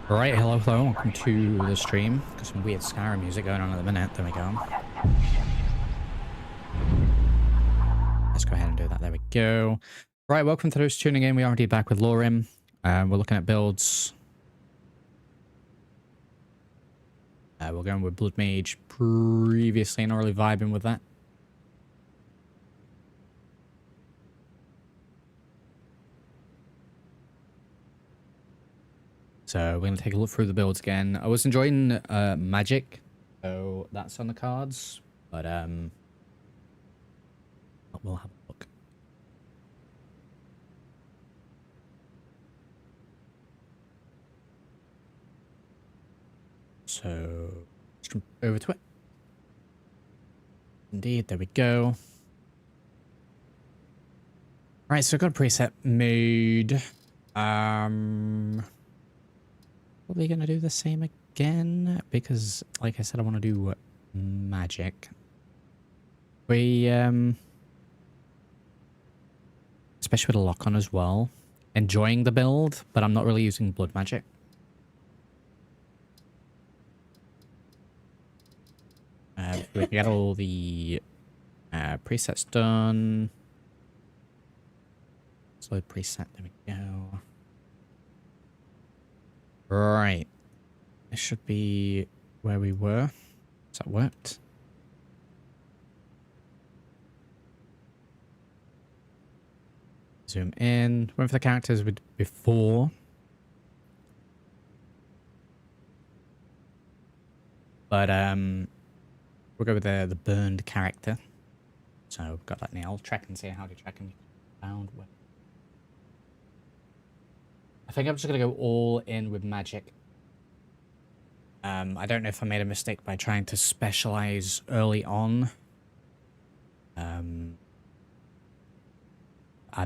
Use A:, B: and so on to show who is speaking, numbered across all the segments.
A: Right, hello, welcome to the stream. Got some weird Skyrim music going on at the minute. There we go. Let's go ahead and do that. There we go. Right, welcome to those tuning in. We're already back with LORERIM. We're looking at builds. We're going with Blood Mage previously, not really vibing with that. So we're going to take a look through the builds again. I was enjoying Magic, so that's on the cards. But we'll have a look. So let's jump over to it. Indeed, there we go. Right, so I've got a preset mode. Probably gonna do the same again because, like I said, I want to do magic. Especially with a lock on as well. Enjoying the build, but I'm not really using blood magic. We can get all the presets done. Slow preset, there we go. Right. This should be where we were. Has that worked? Zoom in. Went for the characters we did before. But we'll go with the burned character. So we've got that now. I'll track and see how to track and found. I think I'm just going to go all in with magic. I don't know if I made a mistake by trying to specialize early on. I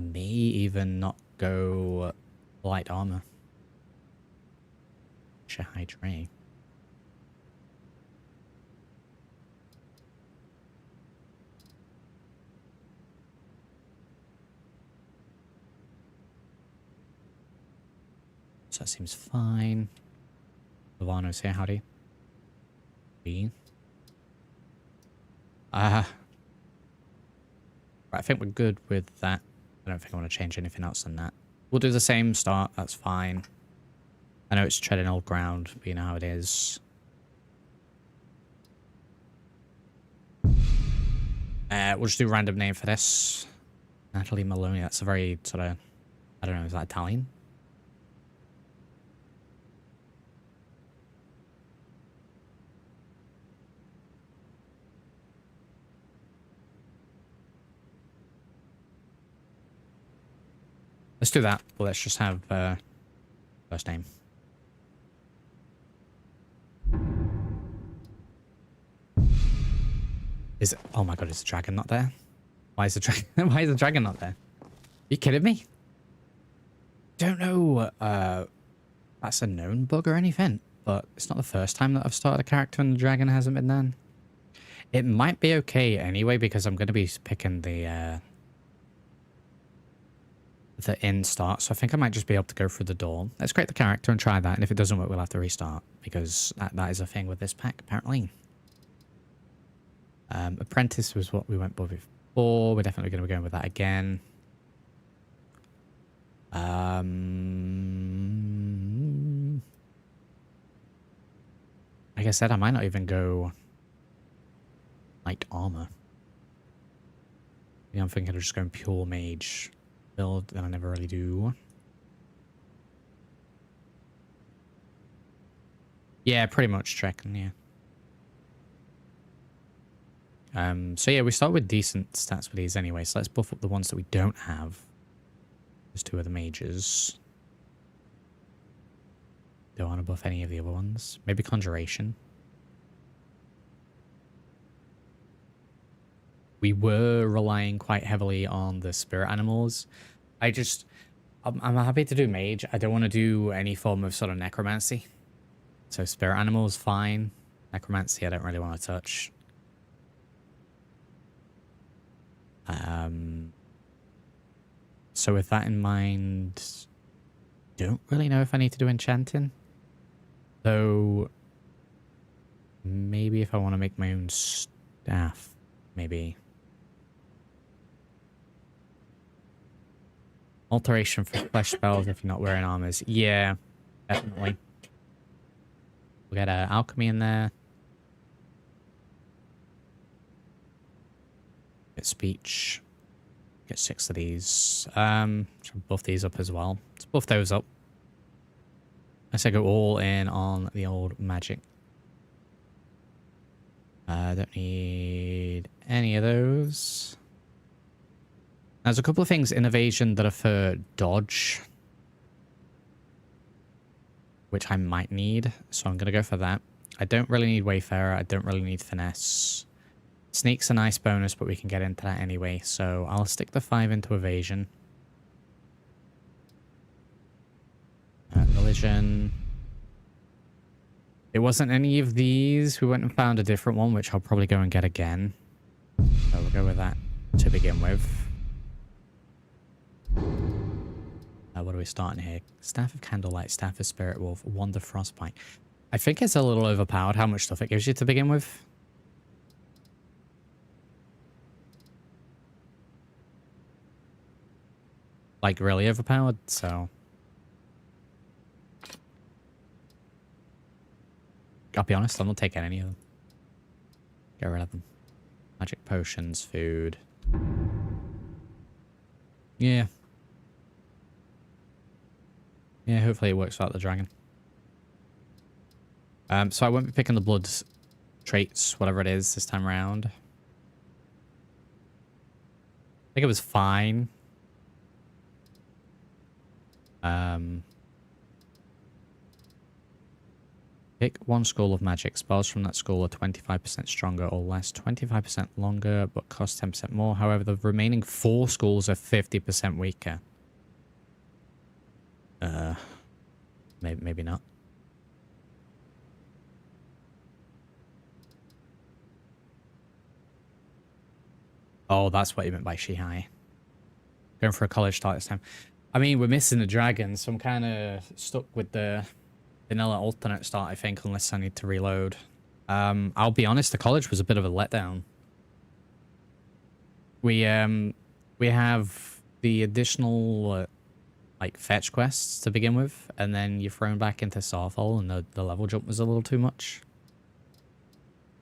A: may even not go light armor. Shahydray. So that seems fine. Ivano's here, howdy. Right, I think we're good with that. I don't think I want to change anything else than that. We'll do the same start, that's fine. I know it's treading old ground, but you know how it is. We'll just do random name for this. Natalie Maloney, that's a very sort of, I don't know, is that Italian? Let's do that, but let's just have first name. Is it? Oh my god, is the dragon not there? Why is the dragon? Why is the dragon not there? Are you kidding me? Don't know. That's a known bug or anything, but it's not the first time that I've started a character and the dragon hasn't been there. It might be okay anyway because I'm going to be picking the in start, so I think I might just be able to go through the door. Let's create the character and try that, and if it doesn't work, we'll have to restart because that is a thing with this pack apparently. Apprentice was what we went for before. We're definitely going to be going with that again. Like I said, I might not even go light armor. Yeah, I'm thinking of just going pure mage build that I never really do. Yeah, pretty much tracking, yeah. So yeah, we start with decent stats for these anyway, so let's buff up the ones that we don't have. There's two of the mages. Don't want to buff any of the other ones. Maybe Conjuration. We were relying quite heavily on the spirit animals. I'm happy to do mage. I don't want to do any form of sort of necromancy. So spirit animals, fine. Necromancy, I don't really want to touch. So with that in mind, don't really know if I need to do enchanting. Though, maybe if I want to make my own staff, maybe. Alteration for flesh spells if you're not wearing armors. Yeah, definitely. We'll get alchemy in there. Get speech. Get 6 of these. Should buff these up as well. Let's buff those up. I say go all in on the old magic. Don't need any of those. There's a couple of things in evasion that are for dodge, which I might need, so I'm going to go for that. I don't really need Wayfarer. I don't really need finesse. Sneak's a nice bonus, but we can get into that anyway, so I'll stick the 5 into evasion. Religion. It wasn't any of these. We went and found a different one, which I'll probably go and get again. So we'll go with that to begin with. What are we starting here? Staff of Candlelight, Staff of Spirit Wolf, Wand of Frostbite. I think it's a little overpowered how much stuff it gives you to begin with. Like, really overpowered, so... I'll be honest, I'm not taking any of them. Get rid of them. Magic potions, food. Yeah. Yeah, hopefully it works out the dragon. So I won't be picking the blood traits, whatever it is, this time around. I think it was fine. Pick one school of magic. Spells from that school are 25% stronger or less, 25% longer, but cost 10% more. However, the remaining 4 schools are 50% weaker. Maybe not. Oh, that's what you meant by Shihai. Going for a college start this time. I mean, we're missing the dragon, so I'm kind of stuck with the vanilla alternate start, I think, unless I need to reload. I'll be honest, the college was a bit of a letdown. We have the additional like fetch quests to begin with, and then you're thrown back into Starfall, and the level jump was a little too much.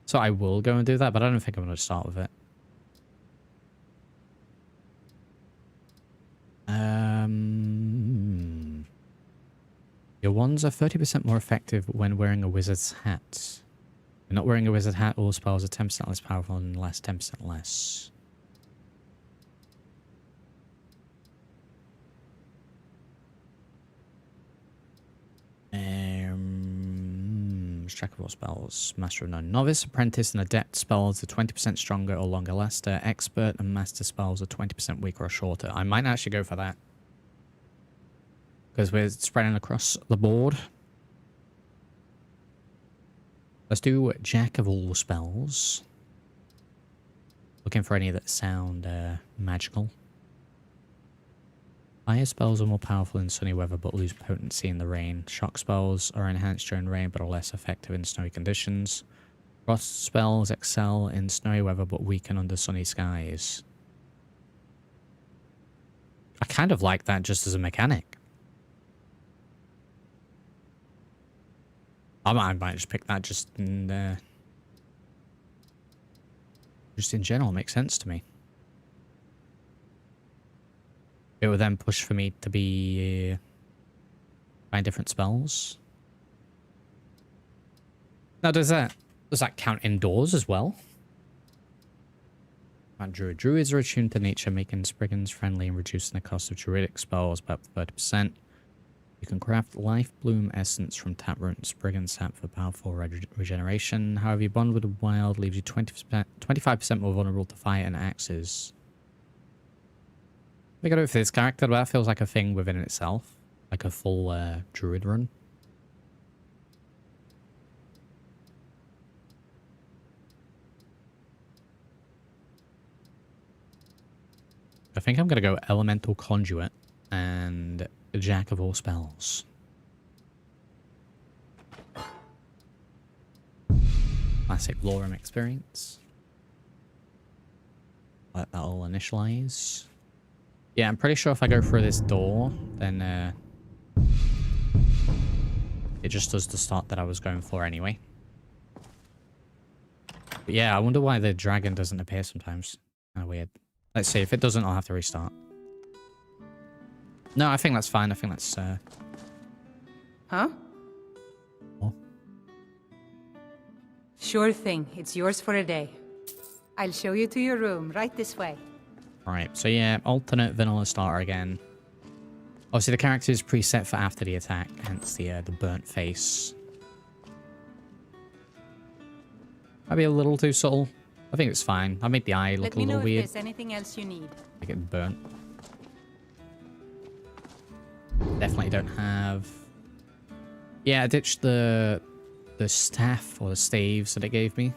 A: So I will go and do that, but I don't think I'm going to start with it. Your wands are 30% more effective when wearing a wizard's hat. When not wearing a wizard hat, all spells are 10% less powerful and less 10% less. Track of all spells. Master of None. Novice, Apprentice, and Adept spells are 20% stronger or longer lasting. Expert and Master spells are 20% weaker or shorter. I might actually go for that, because we're spreading across the board. Let's do Jack of all spells. Looking for any that sound magical. Fire spells are more powerful in sunny weather but lose potency in the rain. Shock spells are enhanced during rain but are less effective in snowy conditions. Frost spells excel in snowy weather but weaken under sunny skies. I kind of like that just as a mechanic. I might just pick that just in general. It makes sense to me. It would then push for me to be trying different spells. Now, does that count indoors as well? Druid. Druids are attuned to nature, making Spriggans friendly and reducing the cost of druidic spells by 30%. You can craft Life Bloom Essence from taproot Spriggan sap for powerful regeneration. However, your bond with the wild leaves you 25% more vulnerable to fire and axes. We got to go for this character, but that feels like a thing within itself. Like a full druid run. I think I'm going to go Elemental Conduit and Jack of all spells. Classic LORERIM experience. Let that all initialize. Yeah, I'm pretty sure if I go through this door, then it just does the start that I was going for anyway. But yeah, I wonder why the dragon doesn't appear sometimes. Kind of weird. Let's see. If it doesn't, I'll have to restart. No, I think that's fine. I think that's...
B: Huh?
A: Oh.
B: Sure thing. It's yours for a day. I'll show you to your room, right this way.
A: Right, so yeah, alternate vanilla starter again. Obviously, the character is preset for after the attack, hence the burnt face. Might be a little too subtle. I think it's fine. I made the eye look a little weird.
B: Let me know if there's anything else you need.
A: Like it burnt. Definitely don't have... Yeah, I ditched the staff or the staves that it gave me.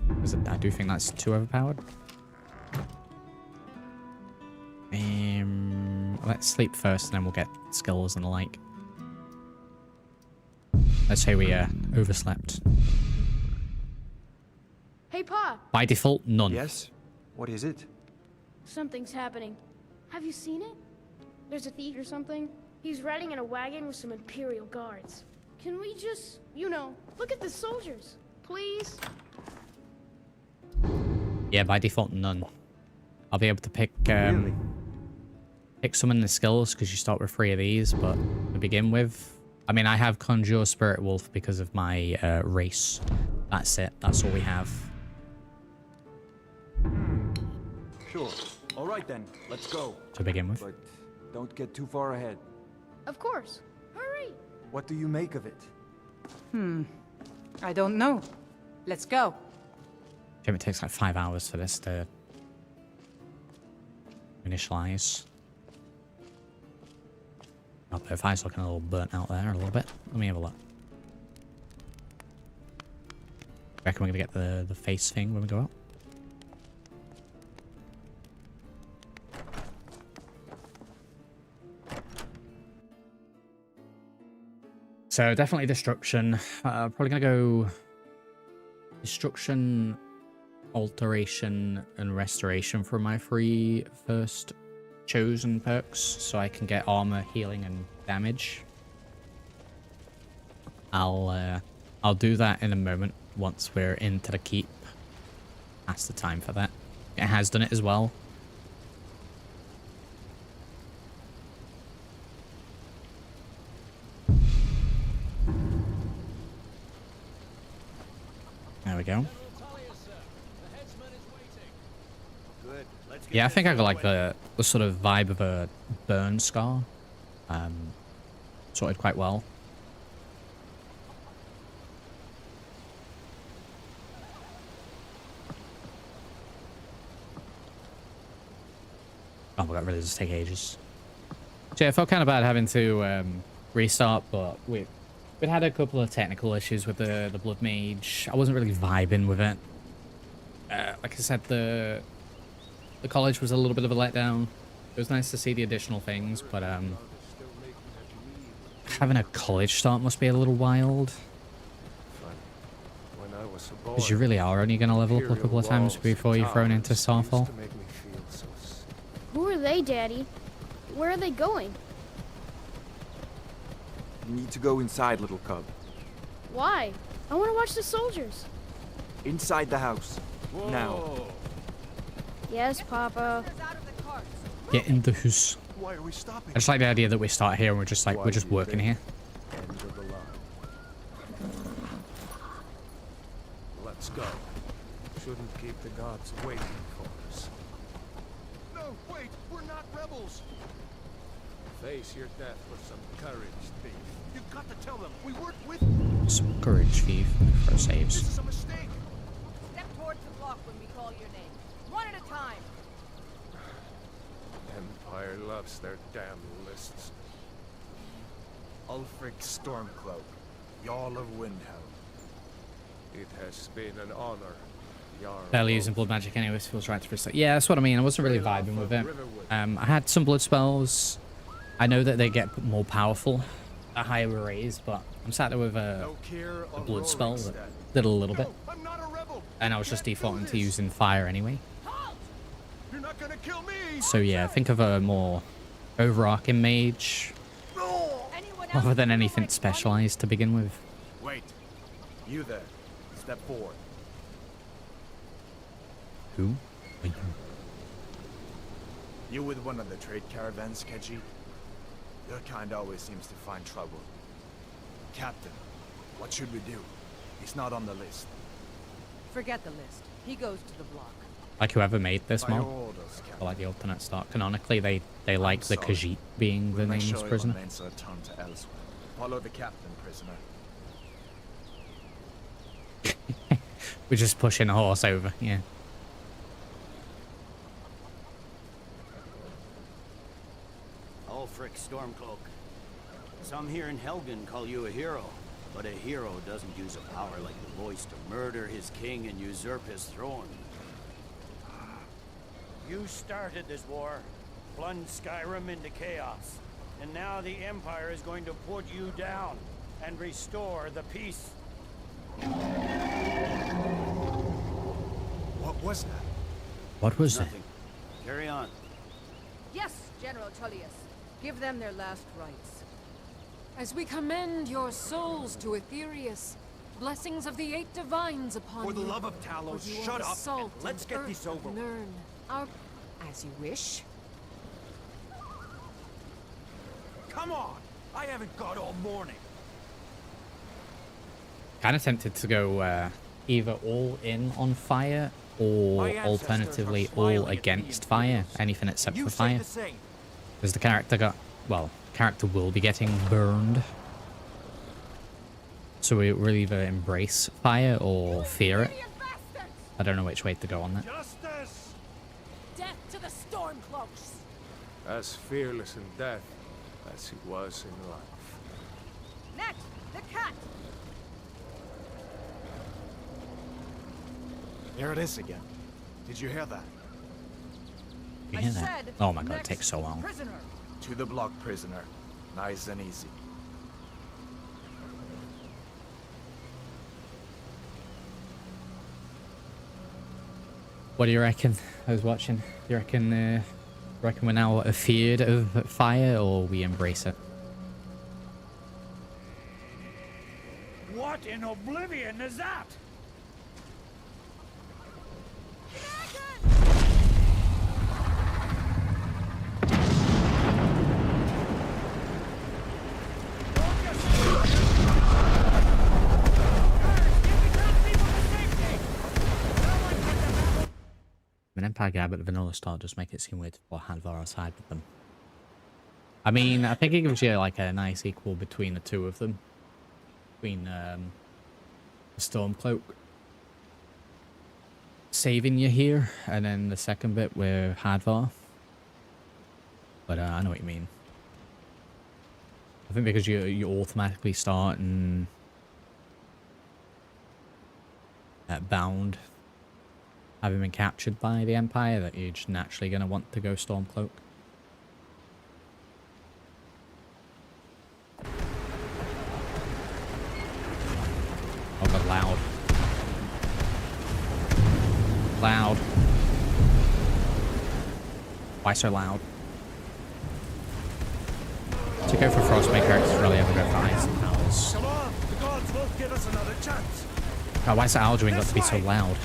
A: Because I do think that's too overpowered. Let's sleep first, and then we'll get skills and the like. Let's say we overslept.
C: Hey, Pa!
A: By default, none.
D: Yes? What is it?
C: Something's happening. Have you seen it? There's a thief or something. He's riding in a wagon with some Imperial guards. Can we just, you know, look at the soldiers, please?
A: Yeah, by default, none. I'll be able to pick
D: Really?
A: pick some in the skills because you start with 3 of these, but to begin with, I mean, I have Conjure Spirit Wolf because of my race. That's it. That's all we have.
D: Sure. All right then, let's go.
A: To begin with.
D: But don't get too far ahead.
C: Of course. Hurry!
D: What do you make of it?
B: I don't know. Let's go.
A: It takes like 5 hours for this to initialize. Oh, but if I was looking a little burnt out there a little bit. Let me have a look. Reckon we're gonna get the face thing when we go out. So definitely destruction. Probably gonna go destruction, alteration, and restoration for my 3 first chosen perks, so I can get armor, healing, and damage. I'll do that in a moment once we're into the keep. That's the time for that. It has done it as well. There we go. Yeah, I think I got like the sort of vibe of a burn scar. Sorted quite well. Oh my god, really does take ages. So yeah, I felt kind of bad having to restart, but we'd had a couple of technical issues with the Blood Mage. I wasn't really vibing with it. Like I said, the college was a little bit of a letdown. It was nice to see the additional things, but having a college start must be a little wild. Because you really are only going to level up a couple of times before you're thrown into Starfall.
C: Who are they, Daddy? Where are they going?
D: You need to go inside, little cub.
C: Why? I want to watch the soldiers.
D: Inside the house. Whoa. Now.
C: Yes, Papa.
A: Get in the house.
D: Why are we stopping?
A: I just like the idea that we start here and we're just like, we're just working here.
E: End of the line. Let's go. Shouldn't keep the gods waiting for us.
F: No, wait, we're not rebels.
E: Face your death with some courage, thief.
F: You've got to tell them we weren't with.
A: Some courage, thief, for
F: This
A: saves.
F: is a mistake.
G: Step towards the block when we call your name. One at a time.
E: Empire loves their damn lists.
F: Ulfric Stormcloak, Jarl of Windhelm.
E: It has been an honor. Jarl
A: Barely using blood magic anyway, so it feels right to restart. Yeah, that's what I mean. I wasn't really vibing with it. I had some blood spells. I know that they get more powerful the higher we raise, but I'm sat there with a blood spell that Did a little bit.
F: No, I'm not a rebel.
A: And I was just
F: Can't do
A: defaulting to
F: this.
A: using fire anyway.
F: You're not gonna kill me.
A: So yeah, think of a more overarching mage
G: Anyone else
A: rather than
G: feel
A: anything
G: like
A: specialized to begin with.
D: Wait. You there. Step forward.
A: Who? Are you?
F: You with one of the trade caravans, Keji? Your kind always seems to find trouble. Captain, what should we do? He's not on the list.
G: Forget the list. He goes to the block.
A: Like whoever made this
F: By
A: mod,
F: your orders, Captain.
A: or like the alternate start. Canonically, they like the
F: sorry.
A: Khajiit being the
F: We'll make
A: nameless
F: sure
A: prisoner.
F: your remains are returned to elsewhere. Follow the captain, prisoner.
A: We're just pushing a horse over, yeah.
H: Ulfric Stormcloak. Some here in Helgen call you a hero, but a hero doesn't use a power like the voice to murder his king and usurp his throne. You started this war, plunged Skyrim into chaos, and now the Empire is going to put you down and restore the peace.
F: What was that?
A: What was it?
H: Nothing. Carry on.
G: Yes, General Tullius. Give them their last rites.
I: As we commend your souls to Aetherius, blessings of the 8 divines upon
D: For the
I: you.
D: love of Talos,
I: For you are
D: shut
I: the
D: up
I: salt
D: and let's
I: and
D: get
I: earth
D: this
I: of
D: over with.
I: Nirn. Our... As you wish.
D: Come on! I haven't got all morning.
A: Kind of tempted to go either all in on fire or
D: My ancestors
A: alternatively
D: are smiling
A: all
D: at me
A: against
D: in
A: fire,
D: fields.
A: anything except
D: You
A: for
D: say
A: fire.
D: the same.
A: Because the character will be getting burned. So we'll either embrace fire or fear it. I don't know which way to go on that.
F: Justice!
I: Death to the Stormcloaks!
E: As fearless in death as he was in life.
G: Next, the cat!
F: There it is again. Did you hear that?
A: You
G: I
A: hear that?
G: said
A: Oh my god, it
G: next
A: takes so long.
G: Prisoner.
F: To the block, prisoner. Nice and easy.
A: What do you reckon? I was watching. Do you reckon we're now afeared of fire or we embrace it?
H: What in oblivion is that?
A: An Empire guy, but the vanilla style just make it seem weird to put Hadvar aside with them. I mean, I think it gives you like a nice equal between the two of them. Between the Stormcloak saving you here, and then the second bit with Hadvar. But I know what you mean. I think because you automatically start and bound, having been captured by the Empire, that you're just naturally going to want to go Stormcloak. Oh god, loud. Loud. Why so loud? To go for Frostmaker, it's really ever go for Ice and Powers.
F: Come on! The gods won't give us another chance!
A: God, why is Alduin got to be so loud?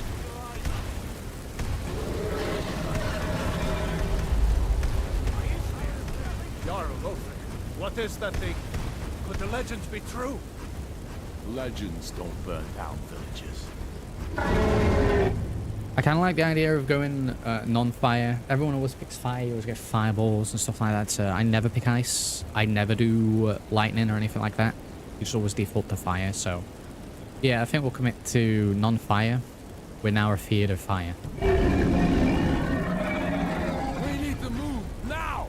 F: Jarl Ulfric, what is that thing? Could the legends be true?
J: Legends don't burn down villages.
A: I kind of like the idea of going non-fire. Everyone always picks fire, you always get fireballs and stuff like that. So I never pick ice. I never do lightning or anything like that. You just always default to fire. So yeah, I think we'll commit to non-fire. We're now afeared of fire.
F: We need to move, now!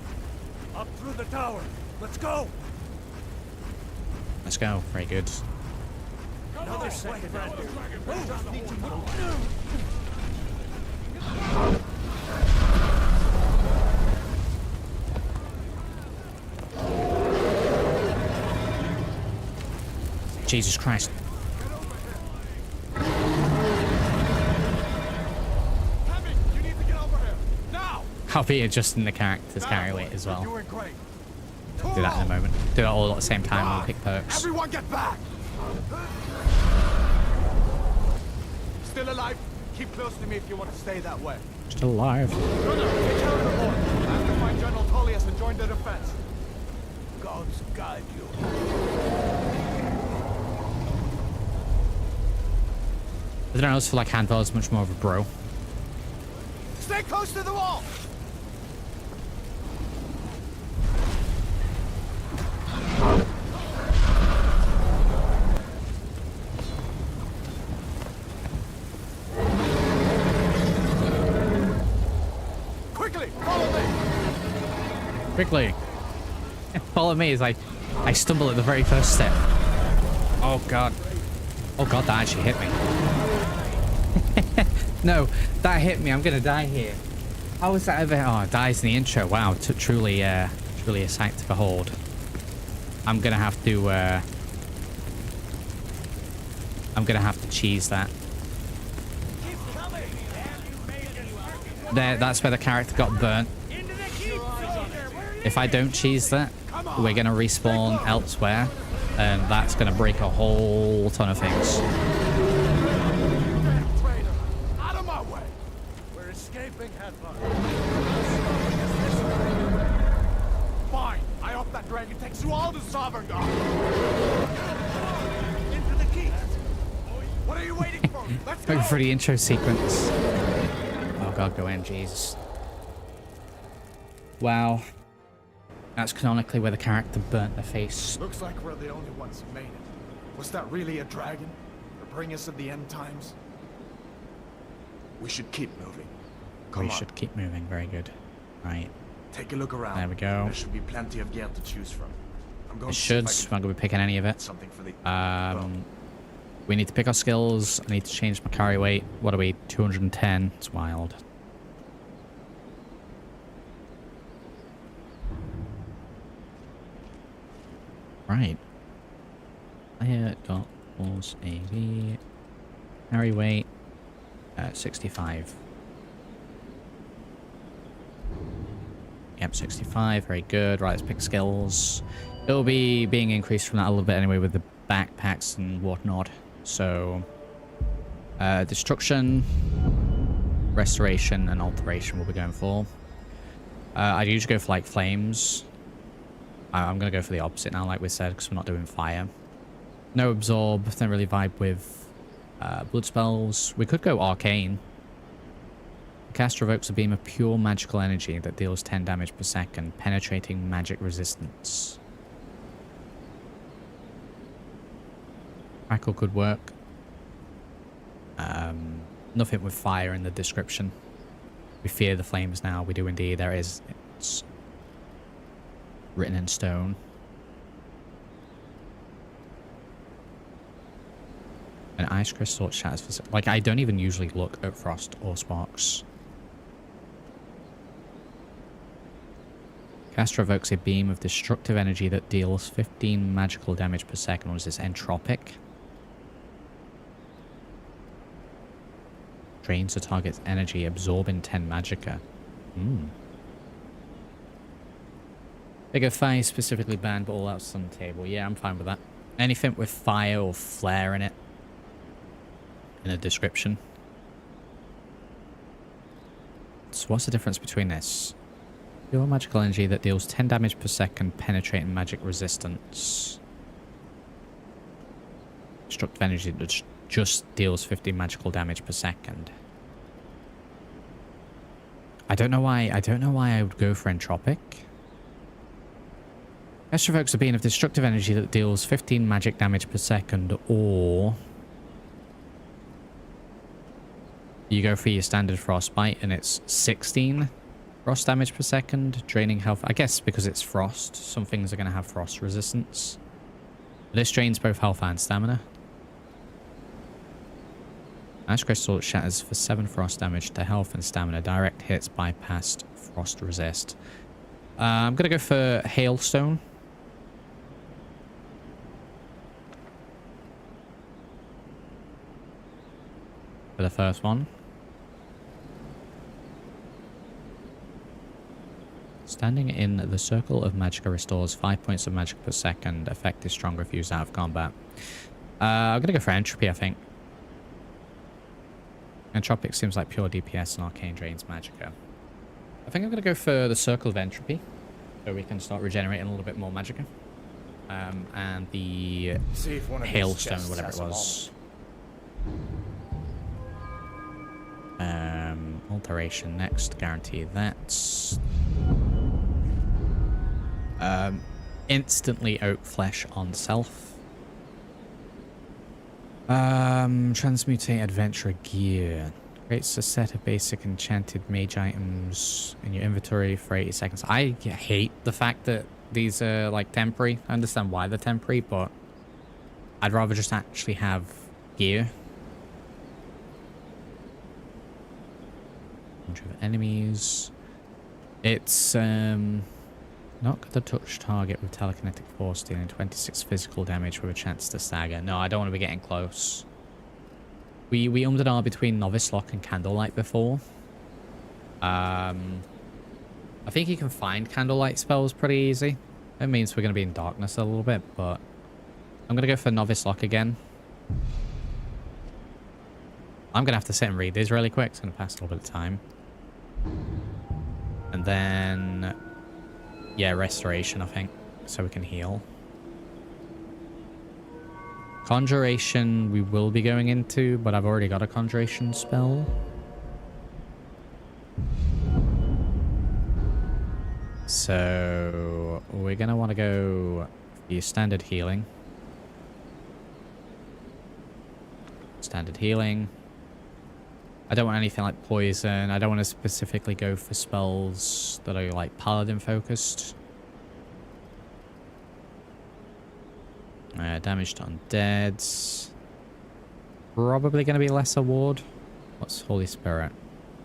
F: Up through the tower. Let's go!
A: Let's go. Very good.
F: Another second.
A: Jesus Christ. I'll be adjusting the character's carry weight as well.
F: You're doing great.
A: Do that in a moment. Do that all at the same time and pick perks.
F: Everyone get back! Still alive? Keep close to me if you want to stay that way.
A: Still alive.
F: Gunnar, take care of the board. I have to find General Tullius and join the defense.
E: Gods guide you.
A: I don't know, I just feel like Handel is much more of a bro.
F: Stay close to the wall! Quickly, follow me!
A: Quickly. Follow me as I stumble at the very first step. Oh god. Oh god, that actually hit me. No, that hit me. I'm gonna die here. How was that ever? Oh, it dies in the intro. Wow, truly a sight to behold. I'm gonna have to cheese that. There, that's where the character got burnt. If I don't cheese that, we're gonna respawn elsewhere, and that's gonna break a whole ton of things.
F: Out of my way!
E: We're escaping, Hadvar.
F: Fine, I hope that dragon takes you all to Sovngarde.
E: Into the keep.
F: What are you waiting for? Let's go!
A: Waiting for the intro sequence. Oh god, go in, Jesus. Wow. That's canonically where the character burnt their face.
F: Looks like we're the only ones who made it. Was that really a dragon? To bring us of the end times? We should keep moving. Come
A: We
F: on.
A: should keep moving. Very good. Right.
F: Take a look around.
A: There we go.
F: There should be plenty of gear to choose from. I'm going
A: It
F: to see if
A: should.
F: I
A: I'm
F: can
A: not going to be picking any of it.
F: get something for the
A: We need to pick our skills. I need to change my carry weight. What are we? 210. It's wild. Right. Player dot pulse AV. Carry weight 65. Yep, 65. Very good. Right, let's pick skills. It'll be being increased from that a little bit anyway with the backpacks and whatnot. So, destruction, restoration, and alteration we'll be going for. I'd usually go for like flames. I'm going to go for the opposite now, like we said, because we're not doing fire. No absorb, don't really vibe with blood spells. We could go arcane. The caster evokes a beam of pure magical energy that deals 10 damage per second, penetrating magic resistance. Crackle could work. Nothing with fire in the description. We fear the flames now. We do indeed. There is. It's written in stone. An ice crystal shatters for... Like, I don't even usually look at frost or sparks. Caster evokes a beam of destructive energy that deals 15 magical damage per second. What is this? Entropic? Drains the target's energy, absorbing 10 magicka. Bigger fire specifically banned, but all else on the table. Yeah, I'm fine with that. Anything with fire or flare in it. In the description. So what's the difference between this? Pure magical energy that deals 10 damage per second, penetrating magic resistance. Destructive energy that just deals 50 magical damage per second. I don't know why I would go for entropic. Caster evokes a beam of destructive energy that deals 15 magic damage per second, or you go for your standard frostbite and it's 16 frost damage per second, draining health. I guess because it's frost, some things are going to have frost resistance. This drains both health and stamina. Ice crystal shatters for 7 frost damage to health and stamina. Direct hits bypassed frost resist. I'm going to go for hailstone. For the first one. Standing in the circle of magicka restores 5 points of magic per second. Effect is stronger if used out of combat. I'm gonna go for entropy, I think. Entropic seems like pure DPS and arcane drains magicka. I think I'm gonna go for the circle of entropy, so we can start regenerating a little bit more magicka. And the hailstone, whatever it was. Alteration next, guarantee that. Instantly oak flesh on self. Transmutate adventurer gear. Creates a set of basic enchanted mage items in your inventory for 80 seconds. I hate the fact that these are like temporary. I understand why they're temporary, but I'd rather just actually have gear. Bunch of enemies. It's knock the touch target with telekinetic force, dealing 26 physical damage with a chance to stagger. No, I don't want to be getting close. We ummed and ahed between Novice Lock and Candlelight before. I think you can find Candlelight spells pretty easy. It means we're going to be in darkness a little bit, but I'm going to go for Novice Lock again. I'm going to have to sit and read these really quick. It's going to pass a little bit of time. And then, yeah, Restoration, I think, so we can heal. Conjuration we will be going into, but I've already got a Conjuration spell. So we're going to want to go for your standard healing. Standard healing. I don't want anything like poison. I don't want to specifically go for spells that are like paladin focused. Damage to undead. Probably going to be lesser ward. What's Holy Spirit?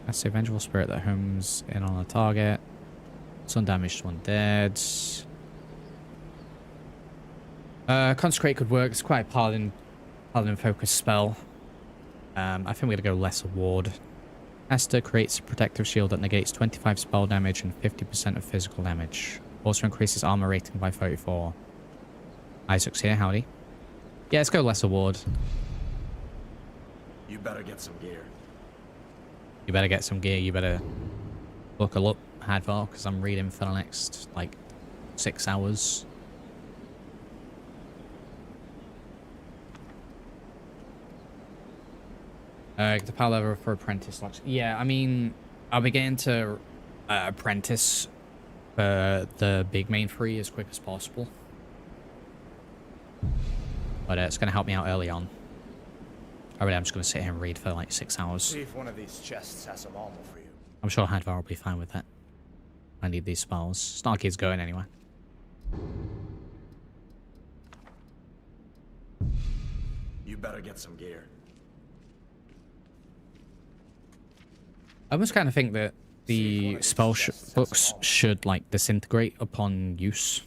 A: That's the vengeful spirit that homes in on a target. Some damage to undead. Consecrate could work. It's quite a paladin focused spell. I think we're going to go lesser ward. Esther creates a protective shield that negates 25 spell damage and 50% of physical damage. Also increases armor rating by 34. Isaac's here, howdy. Yeah, let's go lesser ward.
F: You better get some gear.
A: You better get some gear. You better buckle up, Hadvar, because I'm reading for the next, like, 6 hours. The power level for apprentice locks. Yeah, I mean, I'll be getting to apprentice for the big main 3 as quick as possible. But it's going to help me out early on. I'm just going to sit here and read for like 6 hours.
F: See if one of these chests has some armor for you.
A: I'm sure Hadvar will be fine with that. I need these spells. Snarky's going anyway.
F: You better get some gear.
A: I almost kind of think that the spell books should like disintegrate upon use.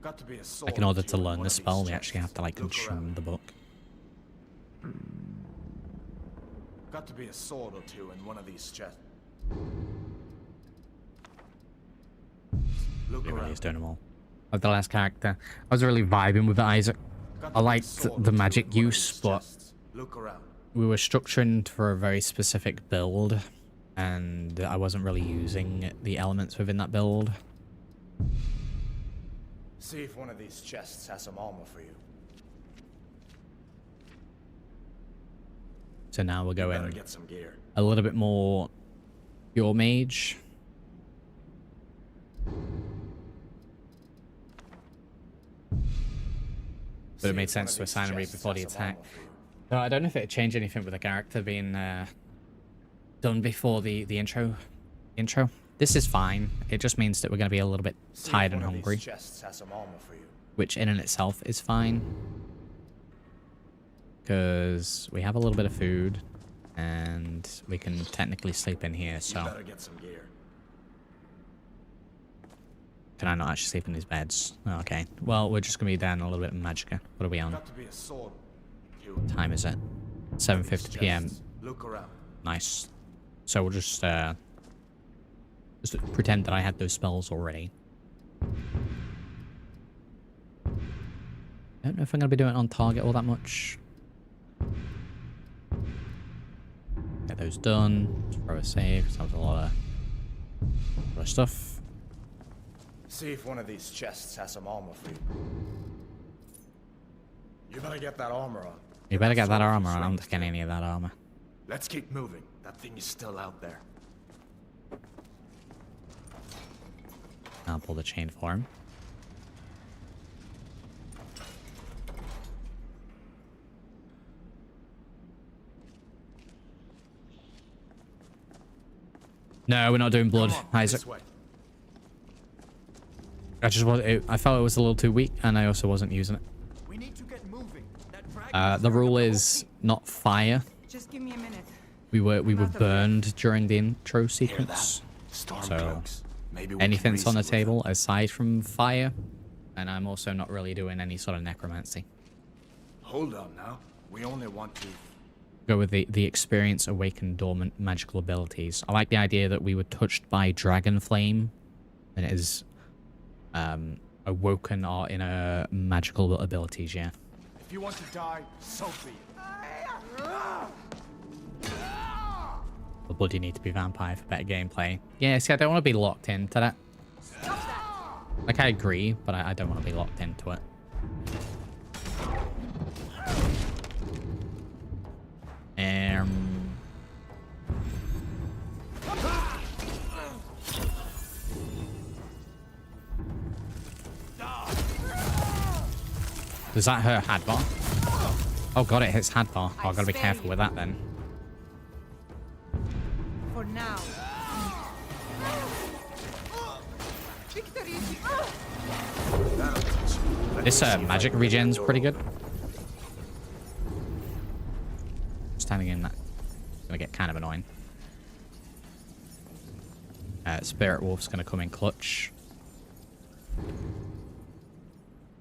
F: Got to be a sword
A: Like in order to learn the spell, we actually have to like consume the book.
F: Got to be a sword or two in one of these chests. Look
A: It really
F: around.
A: is doing them all. Of the last character, I was really vibing with Isaac. I liked the magic use, but
F: Look around.
A: we were structuring for a very specific build, and I wasn't really using the elements within that build.
F: See if one of these chests has some armor for you.
A: So now we're
F: Better
A: going
F: get some gear.
A: a little bit more pure mage. But it made sense to assign a read before the attack. No, I don't know if it changed anything with the character being done before the intro. This is fine. It just means that we're going to be a little bit tired and hungry, which in and itself is fine. Because we have a little bit of food, and we can technically sleep in here, so...
F: You better get some gear.
A: Can I not actually sleep in these beds? Oh, okay. Well, we're just going to be down a little bit of magicka. What are we on?
F: Got to be a sword.
A: What time is it? 7:50 p.m.
F: Look around.
A: Nice. So we'll just pretend that I had those spells already. I don't know if I'm going to be doing it on target all that much. Get those done. Just throw a save, because that was a lot of stuff.
F: See if one of these chests has some armor for you. You better get that armor on.
A: You better get that armor on. I'm not getting any of that armor.
F: Let's keep moving. That thing is still out there.
A: I'll pull the chain for him. No, we're not doing blood, Isaac. I felt it was a little too weak, and I also wasn't using it.
D: We need to get moving.
A: The rule is not fire.
B: Just give me a minute.
A: We were burned during the intro sequence, so anything's on the table aside from fire, and I'm also not really doing any sort of necromancy.
F: Hold on now. We only want to
A: Go with the experience awaken dormant magical abilities. I like the idea that we were touched by dragon flame, and it is awoken our inner magical abilities. Yeah.
F: If you want to die, so be it.
A: The bloody need to be vampire for better gameplay. Yeah, see, I don't want to be locked into that. Like, I agree, but I don't want to be locked into it. Does that hurt Hadbar? Oh god, it hits Hadbar. Oh, I've got to be careful with that then.
B: For now.
A: This magic regen's pretty good. Standing in that. Gonna get kind of annoying. Spirit Wolf's gonna come in clutch.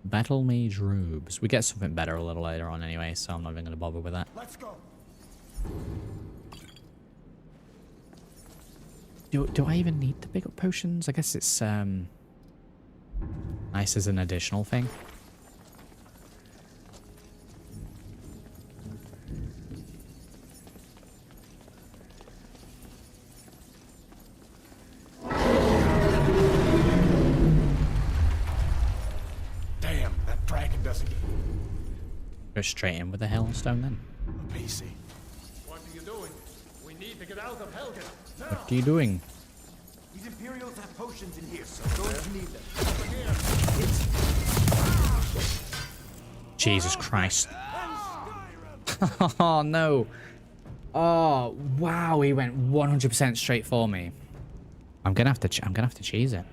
A: Battle Mage robes. We get something better a little later on anyway, so I'm not even gonna bother with that.
F: Let's go.
A: Do I even need to pick up potions? I guess it's nice as an additional thing. Go straight in with the Hailstone then.
F: PC.
E: What are you doing? We need to get out of Helgen. Now.
A: What are you doing?
D: These Imperials have potions in here, so going to need them.
A: Jesus Christ. Oh no. Oh wow, he went 100% straight for me. I'm gonna have to cheese it.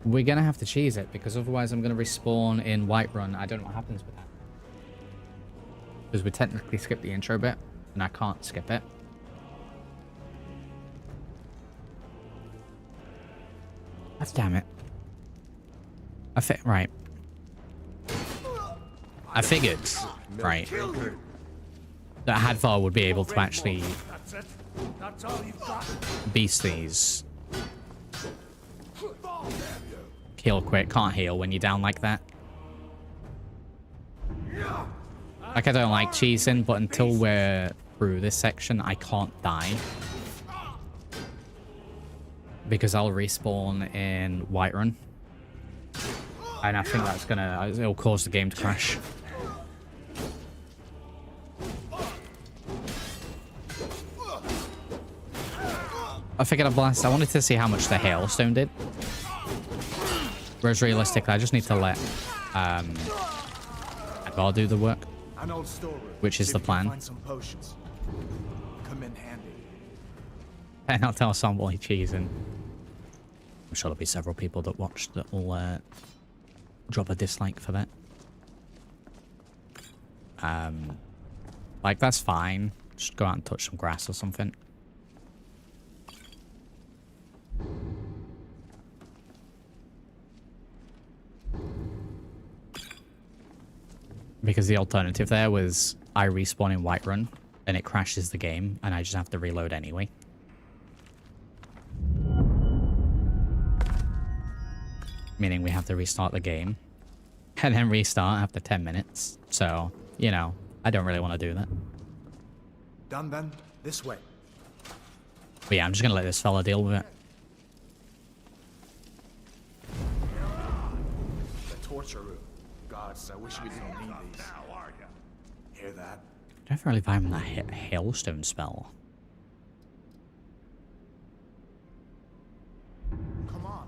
A: We're gonna have to cheese it because otherwise I'm gonna respawn in Whiterun. I don't know what happens with that. Because we technically skipped the intro bit, and I can't skip it. God damn it. Right. I figured, right, that Hadvar would be able to actually beast these. Heal quick, can't heal when you're down like that. Like, I don't like cheesing, but until we're through this section, I can't die. Because I'll respawn in Whiterun. And I think that's it'll cause the game to crash. I figured I'd blast. I wanted to see how much the Hailstone did. Whereas realistically, I just need to let Hadvar do the work. Which is the plan.
F: Come in handy.
A: And I'll tell somebody cheesing. I'm sure there'll be several people that watch that will drop a dislike for that. Like, that's fine. Just go out and touch some grass or something. Because the alternative there was I respawn in Whiterun, and it crashes the game, and I just have to reload anyway. Meaning we have to restart the game, and then restart after 10 minutes. So, you know, I don't really want to do that.
F: Done then? This way.
A: But yeah, I'm just going to let this fella deal with it.
F: The torture room. Gods, I wish we didn't need these. Hear that?
A: I don't really vibe on that hailstone spell.
F: Come on.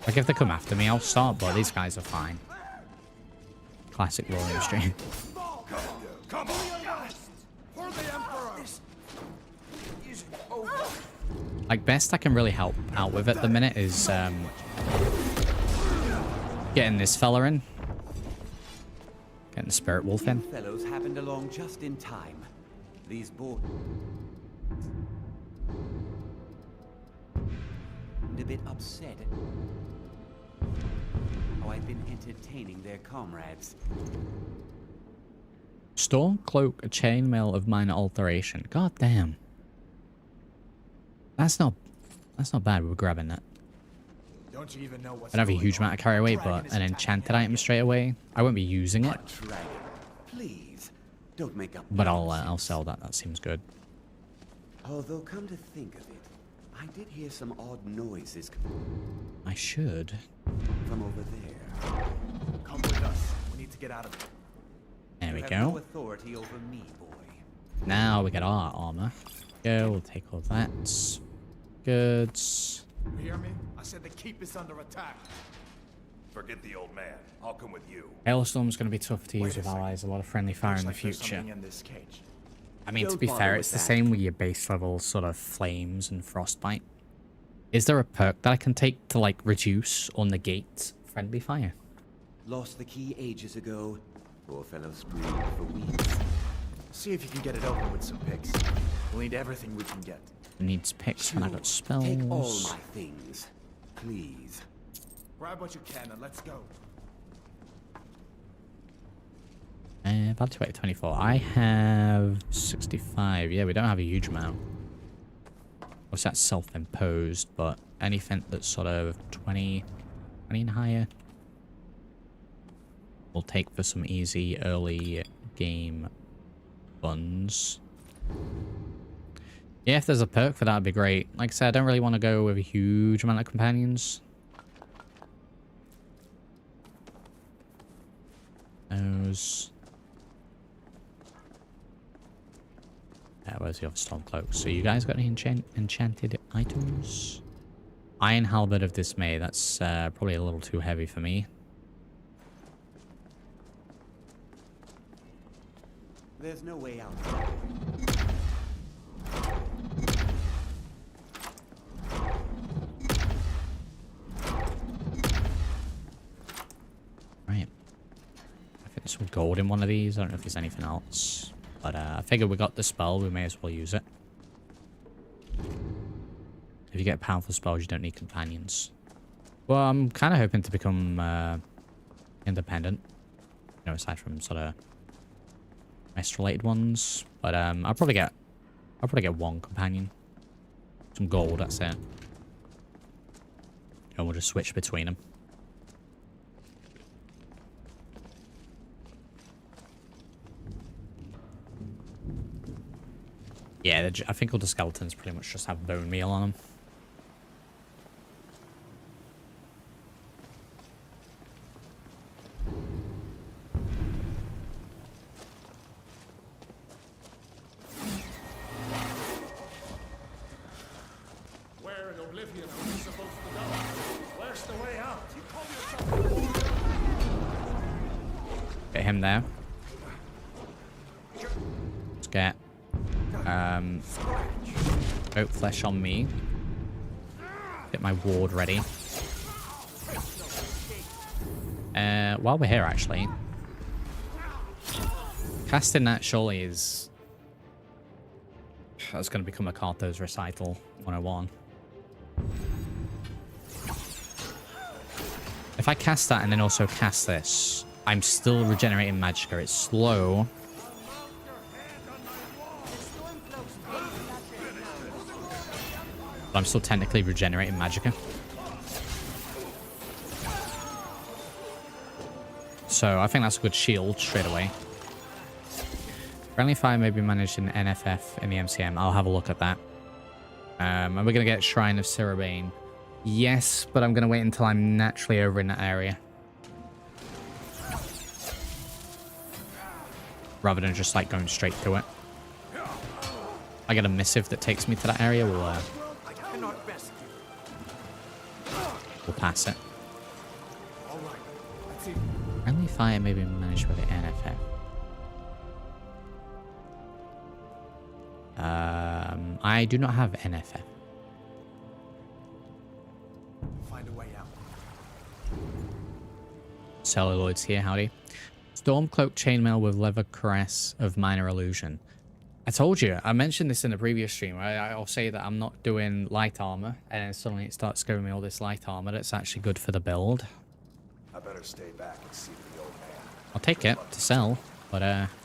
A: Like, if they come after me, I'll start, but these guys are fine. Classic LORERIM stream.
F: Come on. For the Emperor.
A: Like, best I can really help out with at the minute is getting this fella in. Getting the Spirit Wolf in.
K: Fellows happened along just in time. These boys a bit upset. How I've been entertaining their comrades.
A: Storm Cloak, a chainmail of minor alteration. God damn. That's not bad. We're grabbing that.
F: Don't you even know what's
A: I don't have a
F: going
A: huge
F: on?
A: amount of carry away, but an enchanted item straight away. I won't be using it,
K: Dragon, please don't make up.
A: but I'll sell that. That seems good.
K: Although, come to think of it, I did hear some odd noises
A: I should.
K: from over there.
F: Come with us. We need to get out of here.
A: There we
K: You have no
A: go.
K: authority over me, boy.
A: Now we get our armor. Go. We'll take all that. Goods.
F: You hear me? I said the keep is under attack.
L: Forget the old man. I'll come with you.
A: Hailstorm's going to be tough to
F: Wait
A: use
F: a
A: with
F: second.
A: allies. A lot of friendly fire
F: Looks
A: in the
F: like there's
A: future.
F: something in this cage.
A: I mean, to
K: Don't
A: be
K: bother
A: fair,
K: with
A: it's the
K: that.
A: same with your base level sort of flames and frostbite. Is there a perk that I can take to, like, reduce or negate friendly fire?
K: Lost the key ages ago. Poor fellow screamed for weeks.
F: See if you can get it open with some picks. We'll need everything we can get.
A: Needs picks when I got spells.
K: Take all my things, please.
F: Grab what you can and let's go.
A: Value weight 24. I have 65. Yeah, we don't have a huge amount. What's that self-imposed? But anything that's sort of 20 and higher, we'll take for some easy early game buns. Yeah, if there's a perk for that, would be great. Like I said, I don't really want to go with a huge amount of companions. Those. Where's the other storm cloak? So you guys got any enchanted items? Iron Halberd of Dismay. That's probably a little too heavy for me.
K: There's no way out.
A: Right. I think there's some gold in one of these. I don't know if there's anything else. But I figured we got the spell. We may as well use it. If you get powerful spells, you don't need companions. Well, I'm kind of hoping to become independent. You know, aside from sort of quest-related ones. But I'll probably get one companion. Some gold, that's it. And we'll just switch between them. Yeah, I think all the skeletons pretty much just have bone meal on them.
E: Where in oblivion are we supposed to go? Where's the way out? You call yourself...
A: Get him there. Let's get oak flesh on me. Get my ward ready. While we're here, actually, casting that surely is that's going to become a Carthos recital 101. If I cast that and then also cast this, I'm still regenerating magicka. It's slow. But I'm still technically regenerating magicka. So I think that's a good shield straight away. Friendly fire may be managed in NFF in the MCM. I'll have a look at that. And we're going to get Shrine of Sirabane. Yes, but I'm going to wait until I'm naturally over in that area. Rather than just like going straight to it. I get a missive that takes me to that area, we'll pass it. Friendly fire may be managed by the NFF. I do not have NFF.
F: Find a way out.
A: Celluloid's here, howdy. Stormcloak chainmail with leather caress of minor illusion. I told you, I mentioned this in the previous stream. I'll say that I'm not doing light armor, and then suddenly it starts giving me all this light armor that's actually good for the build.
L: I better stay back and see the old man.
A: I'll take it to sell, but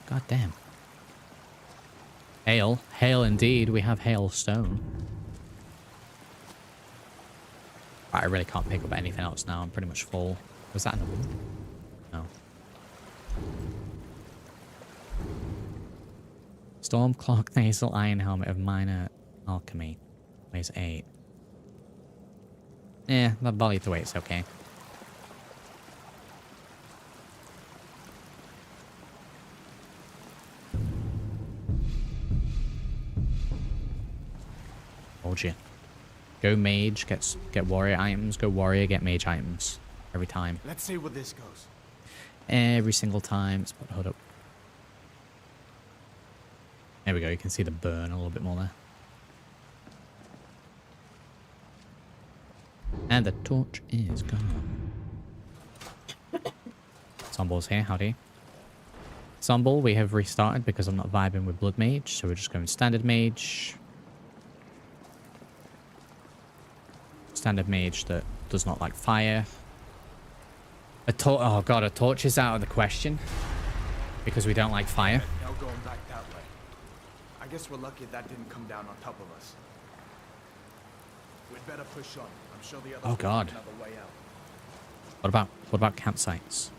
A: god damn. Hail. Hail indeed. We have hailstone. Right, I really can't pick up anything else now. I'm pretty much full. Was that another one? No. Stormcloak nasal iron helmet of minor alchemy. Weighs 8. Yeah, that body to weight's okay. Told you. Go mage, get warrior items. Go warrior, get mage items. Every time.
F: Let's see where this goes.
A: Every single time. Let's put the hood up. There we go. You can see the burn a little bit more there. And the torch is gone. Zomble's here. Howdy. Zomble, we have restarted because I'm not vibing with Blood Mage. So we're just going standard mage. Standard mage that does not like fire. Oh god, a torch is out of the question. Because we don't like fire.
F: Now going back that way. I guess we're lucky that didn't come down on top of us. We'd better push on. I'm sure the others
A: Oh god.
F: will find another way out.
A: What about campsites?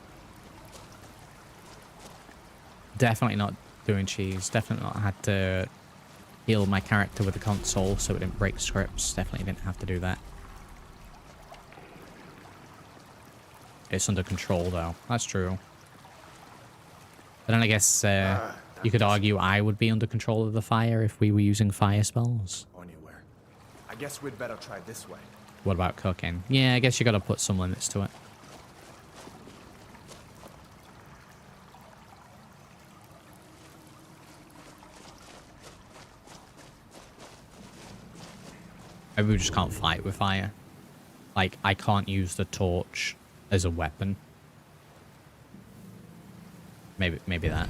A: Definitely not doing cheese. Definitely not had to heal my character with the console so it didn't break scripts. Definitely didn't have to do that. It's under control though. That's true. But then I guess you could argue I would be under control of the fire if we were using fire spells.
F: Anywhere. I guess we'd better try this way.
A: What about cooking? Yeah, I guess you gotta put some limits to it. Maybe we just can't fight with fire. Like, I can't use the torch as a weapon. Maybe that.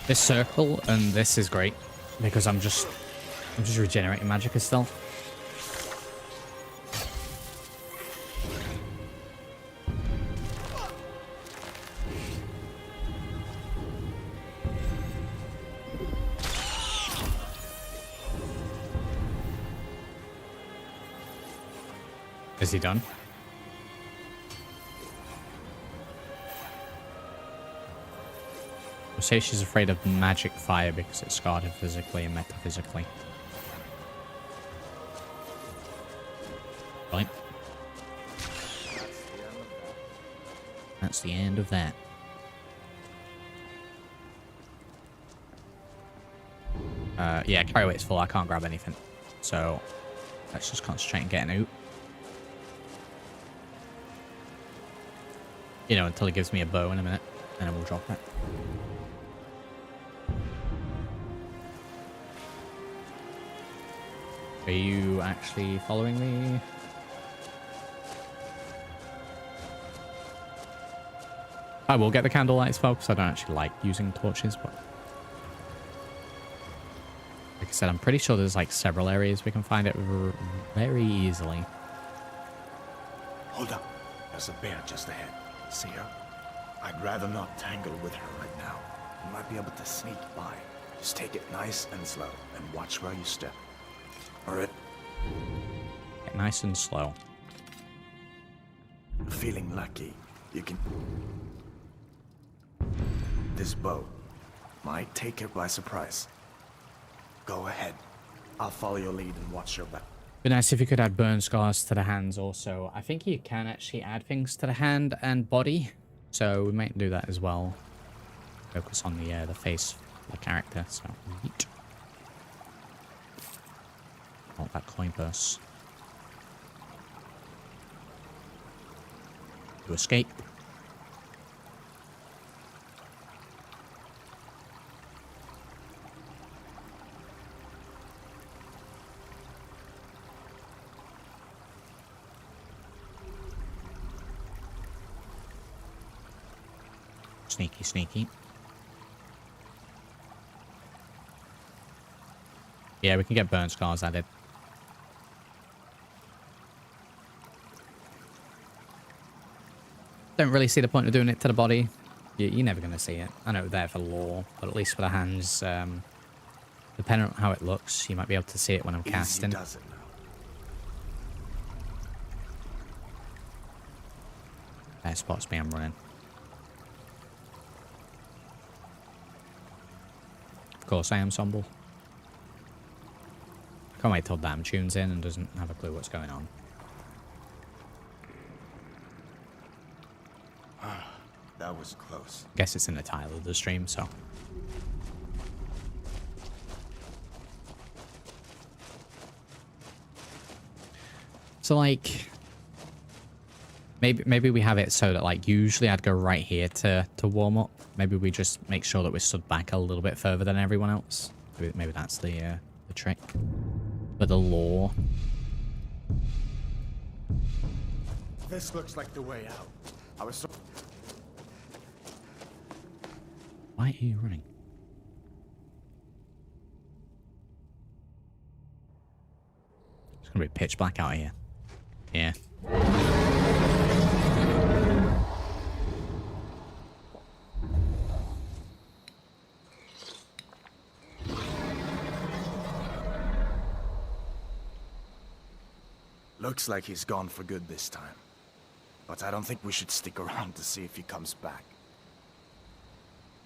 A: This circle and this is great because I'm just regenerating magicka still. Is he done? We'll say she's afraid of magic fire because it scarred her physically and metaphysically. Right. That's the end of that. Yeah, carry weight's full. I can't grab anything. So, let's just concentrate on getting out. You know, until he gives me a bow in a minute. And then we'll drop it. Are you actually following me? I will get the candlelight as well, because I don't actually like using torches, but like I said, I'm pretty sure there's like several areas we can find it very easily.
F: Hold up. There's a bear just ahead. See her? I'd rather not tangle with her right now. You might be able to sneak by. Just take it nice and slow, and watch where you step. Alright?
A: Nice and slow.
F: Feeling lucky, you can... This bow might take her by surprise. Go ahead. I'll follow your lead and watch your back.
A: Be nice if you could add burn scars to the hands also. I think you can actually add things to the hand and body, so we might do that as well. Focus on the face of the character. So neat. Oh, that coin purse. To escape. Sneaky, sneaky. Yeah, we can get burn scars added. Don't really see the point of doing it to the body. You're never going to see it. I know they're for lore, but at least for the hands, depending on how it looks, you might be able to see it when I'm casting.
F: Does it now.
A: That spots me, I'm running. Of course I am Somble. Can't wait till Bam tunes in and doesn't have a clue what's going on.
F: That was close.
A: Guess it's in the title of the stream, so. So like, maybe we have it so that like usually I'd go right here to warm up. Maybe we just make sure that we're stood back a little bit further than everyone else. Maybe that's the trick. But the lore.
F: This looks like the way out. I was so...
A: Why are you running? It's gonna be pitch black out here. Yeah.
F: Looks like he's gone for good this time. But I don't think we should stick around to see if he comes back.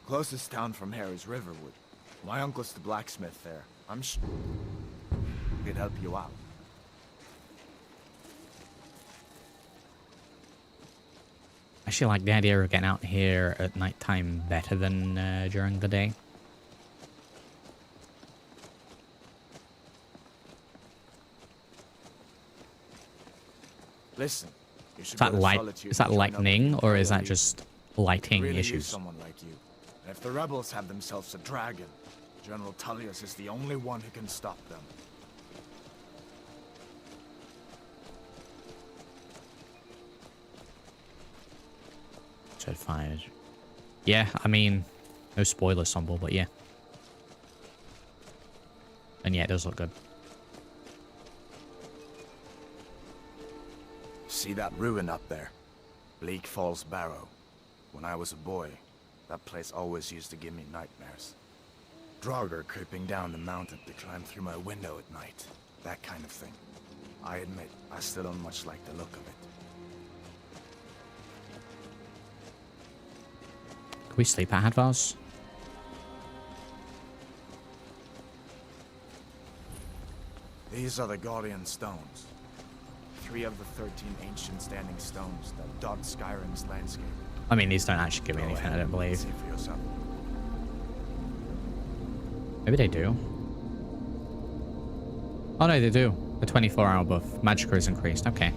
F: Closest town from here is Riverwood. My uncle's the blacksmith there. I'm sure he'd help you out.
A: I actually like the idea of getting out here at night time better than during the day.
F: Listen, you should
A: Is that
F: go to
A: light?
F: Solitude
A: Is that
F: and join up
A: lightning,
F: with
A: or
F: the
A: is that
F: League.
A: just lighting
F: Really use
A: issues?
F: someone like you. And if the rebels have themselves a dragon, General Tullius is the only one who can stop them.
A: Certified. Yeah, I mean, no spoilers, Somble, but yeah. And yeah, it does look good.
F: See that ruin up there? Bleak Falls Barrow. When I was a boy, that place always used to give me nightmares. Draugr creeping down the mountain to climb through my window at night. That kind of thing. I admit, I still don't much like the look of it.
A: Can we sleep at Hadvar's?
F: These are the Guardian Stones. 3 of the 13 ancient standing stones that dot Skyrim's landscape.
A: I mean, these don't actually give me anything, I don't believe.
F: See for yourself.
A: Maybe they do. Oh no, they do. The 24-hour buff. Magicka is increased. Okay.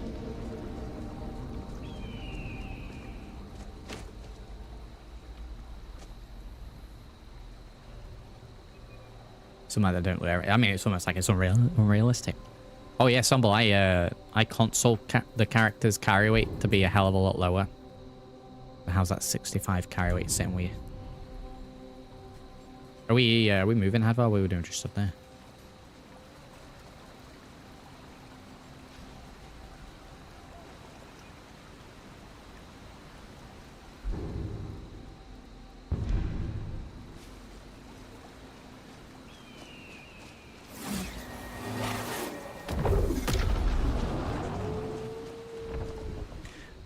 A: Something that don't wear it. I mean, it's almost like it's unrealistic. Oh yeah, Stumble, I console the character's carry weight to be a hell of a lot lower. How's that 65 carry weight sitting with you? Are we moving, Hadvar? We were doing just up there.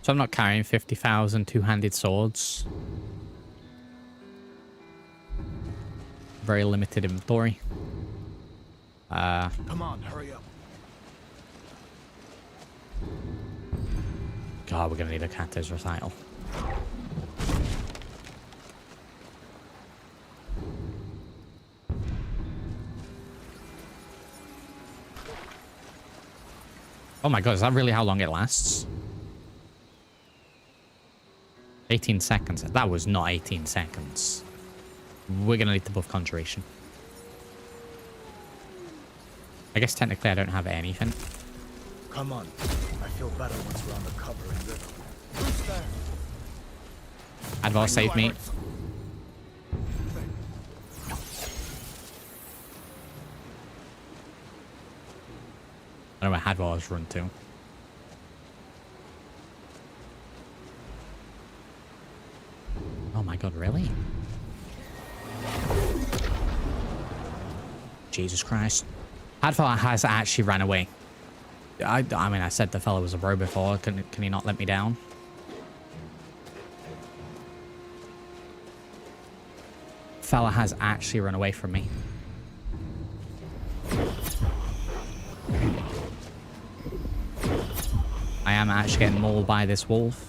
A: So I'm not carrying 50,000 two-handed swords. Very limited inventory.
F: Come on, hurry up.
A: God, we're gonna need a Kato's recital. Oh my god, is that really how long it lasts? 18 seconds. That was not 18 seconds. We're gonna need to buff conjuration. I guess technically I don't have anything.
F: Come on. I feel better once we're on the cover and river. Who's there?
A: Hadvar saved me. I don't know where Hadvar's run to. Oh my god, really? Jesus Christ. Hadvar has actually ran away. I mean, I said the fella was a bro before. Can he not let me down? Fella has actually run away from me. I am actually getting mauled by this wolf.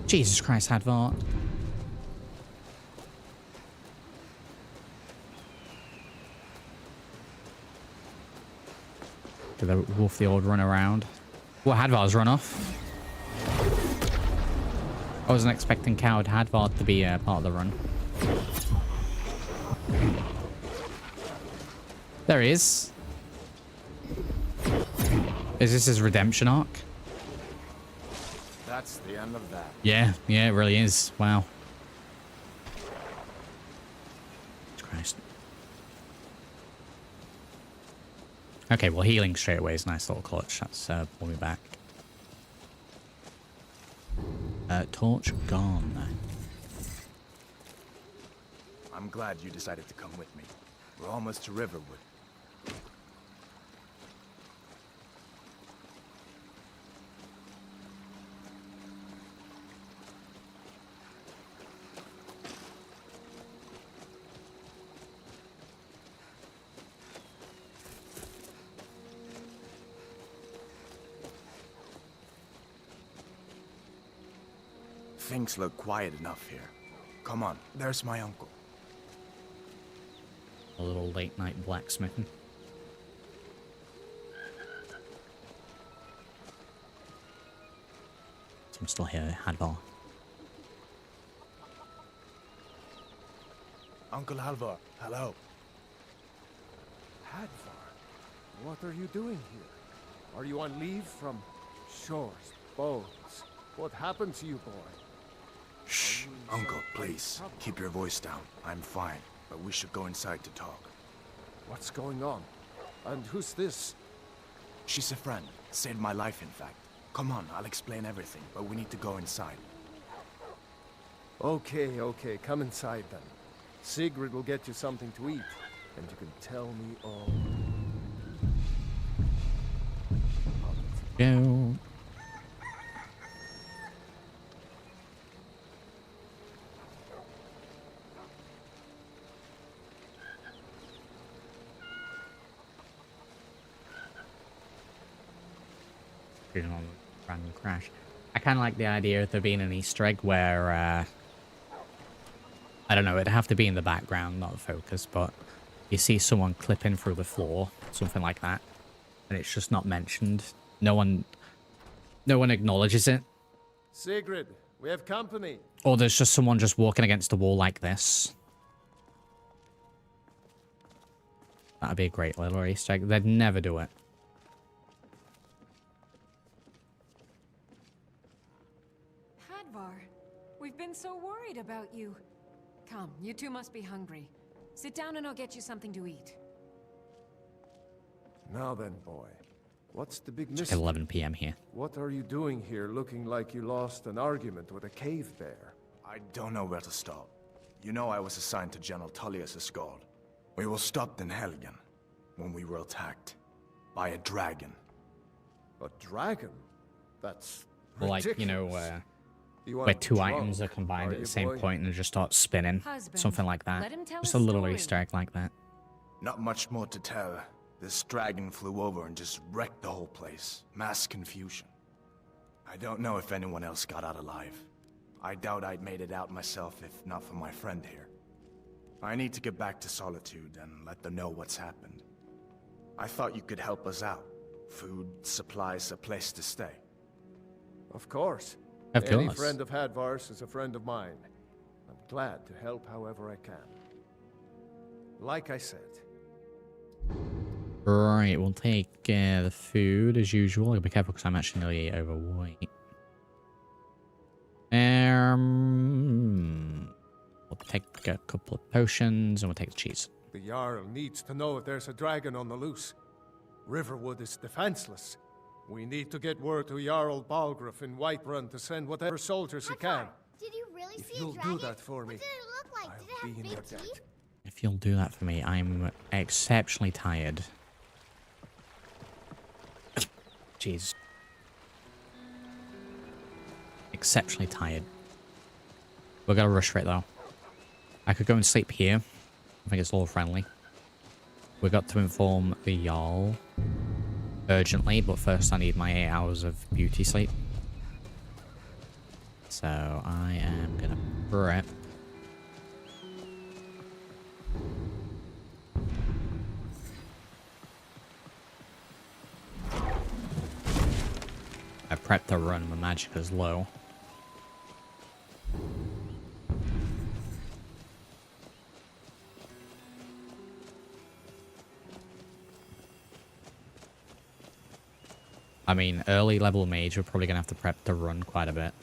A: Jesus Christ, Hadvar. Did the wolf the old run around? Well, Hadvar's run off. I wasn't expecting Coward Hadvar to be part of the run. There he is. Is this his redemption arc?
F: That's the end of that.
A: Yeah, it really is. Wow. Jesus Christ. Okay, well, healing straight away is a nice little clutch. That's pull me back. Torch gone.
F: I'm glad you decided to come with me. We're almost to Riverwood. Things look quiet enough here. Come on, there's my uncle.
A: A little late night blacksmithing. So I'm still here, Hadvar.
F: Uncle Halvar, hello.
E: Hadvar, what are you doing here? Are you on leave from shores, boats? What happened to you, boy?
F: Shh, Uncle, please. Keep your voice down. I'm fine, but we should go inside to talk.
E: What's going on? And who's this?
F: She's a friend. Saved my life, in fact. Come on, I'll explain everything, but we need to go inside.
E: Okay, come inside then. Sigrid will get you something to eat, and you can tell me all.
A: Go. On random crash. I kind of like the idea of there being an Easter egg where I don't know, it'd have to be in the background, not the focus, but you see someone clipping through the floor, something like that, and it's just not mentioned. No one acknowledges it,
E: Sigrid, we have company.
A: Or there's just someone just walking against the wall like this. That'd be a great little Easter egg. They'd never do it.
I: Hadvar, we've been so worried about you. Come, you two must be hungry. Sit down and I'll get you something to eat.
E: Now then, boy. What's the big
A: It's
E: mystery?
A: like 11 p.m. here.
E: What are you doing here looking like you lost an argument with a cave bear?
F: I don't know where to start. You know I was assigned to General Tullius' guard. We were stopped in Helgen when we were attacked by a dragon.
E: A dragon? That's
A: Or like, you know,
E: ridiculous. You
A: where
E: aren't
A: two
E: drunk,
A: items are combined
E: are
A: at the
E: you,
A: same
E: boy?
A: point and they just start spinning.
I: Husband,
A: Something like that.
I: let him tell
A: Just
I: a
A: a little
I: story.
A: Easter egg like that.
F: Not much more to tell. This dragon flew over and just wrecked the whole place. Mass confusion. I don't know if anyone else got out alive. I doubt I'd made it out myself if not for my friend here. I need to get back to Solitude and let them know what's happened. I thought you could help us out. Food, supplies, a place to stay.
E: Of course.
A: Of
E: Any
A: course.
E: friend of Hadvar's is a friend of mine. I'm glad to help however I can. Like I said,
A: Right, we'll take the food as usual. I'll be careful because I'm actually nearly overweight. We'll take a couple of potions and we'll take the cheese.
E: the Jarl needs to know if there's a dragon on the loose. Riverwood is defenseless. We need to get word to Jarl Balgruuf in Whiterun to send whatever soldiers he can.
M: Did you really
E: If
M: see
E: you'll
M: a dragon?
E: do that for me,
M: What did it look like? Did it
E: I'll be in
M: have
E: your
M: big
E: debt.
M: teeth?
A: If you'll do that for me, I'm exceptionally tired. Jeez. Exceptionally tired. We're gonna rush for it though. I could go and sleep here. I think it's lore friendly. We got to inform the Jarl urgently, but first I need my 8 hours of beauty sleep. So I am gonna prep. I prepped to run, my magic is low. I mean, early level mage, we're probably going to have to prep to run quite a bit.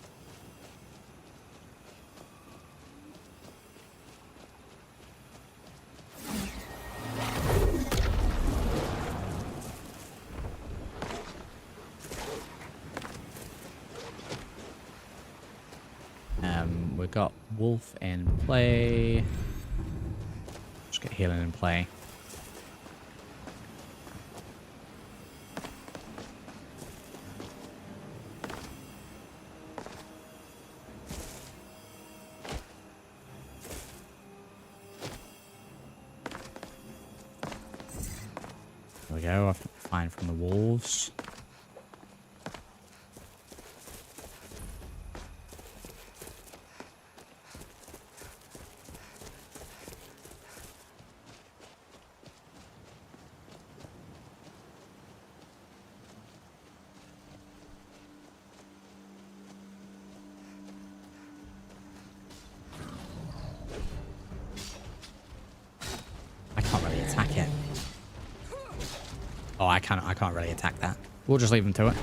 A: We've got Wolf in play. Just get healing in play. There we go, fine from the wolves. I can't really attack it. Oh, I can't really attack that. We'll just leave them to it.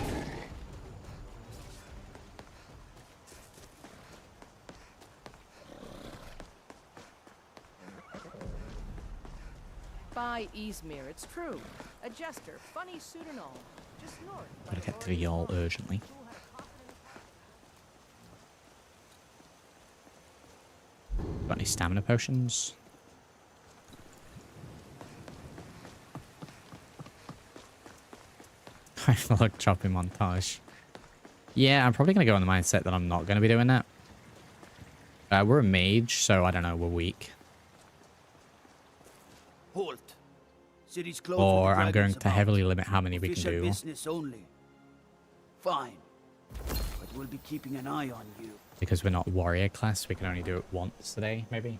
G: By Izmir, it's true. A jester, funny suit and all. Just north.
A: Gotta get to the Jarl urgently. Got any stamina potions? I feel like chopping montage. Yeah, I'm probably gonna go on the mindset that I'm not gonna be doing that. We're a mage, so I don't know, we're weak.
N: Halt. City's closed
A: Or
N: when the
A: I'm going
N: dragon's
A: to
N: about.
A: heavily limit how many we can
N: Official
A: do.
N: business only. Fine. But we'll be keeping an eye on you.
A: Because we're not warrior class, we can only do it once a day, maybe.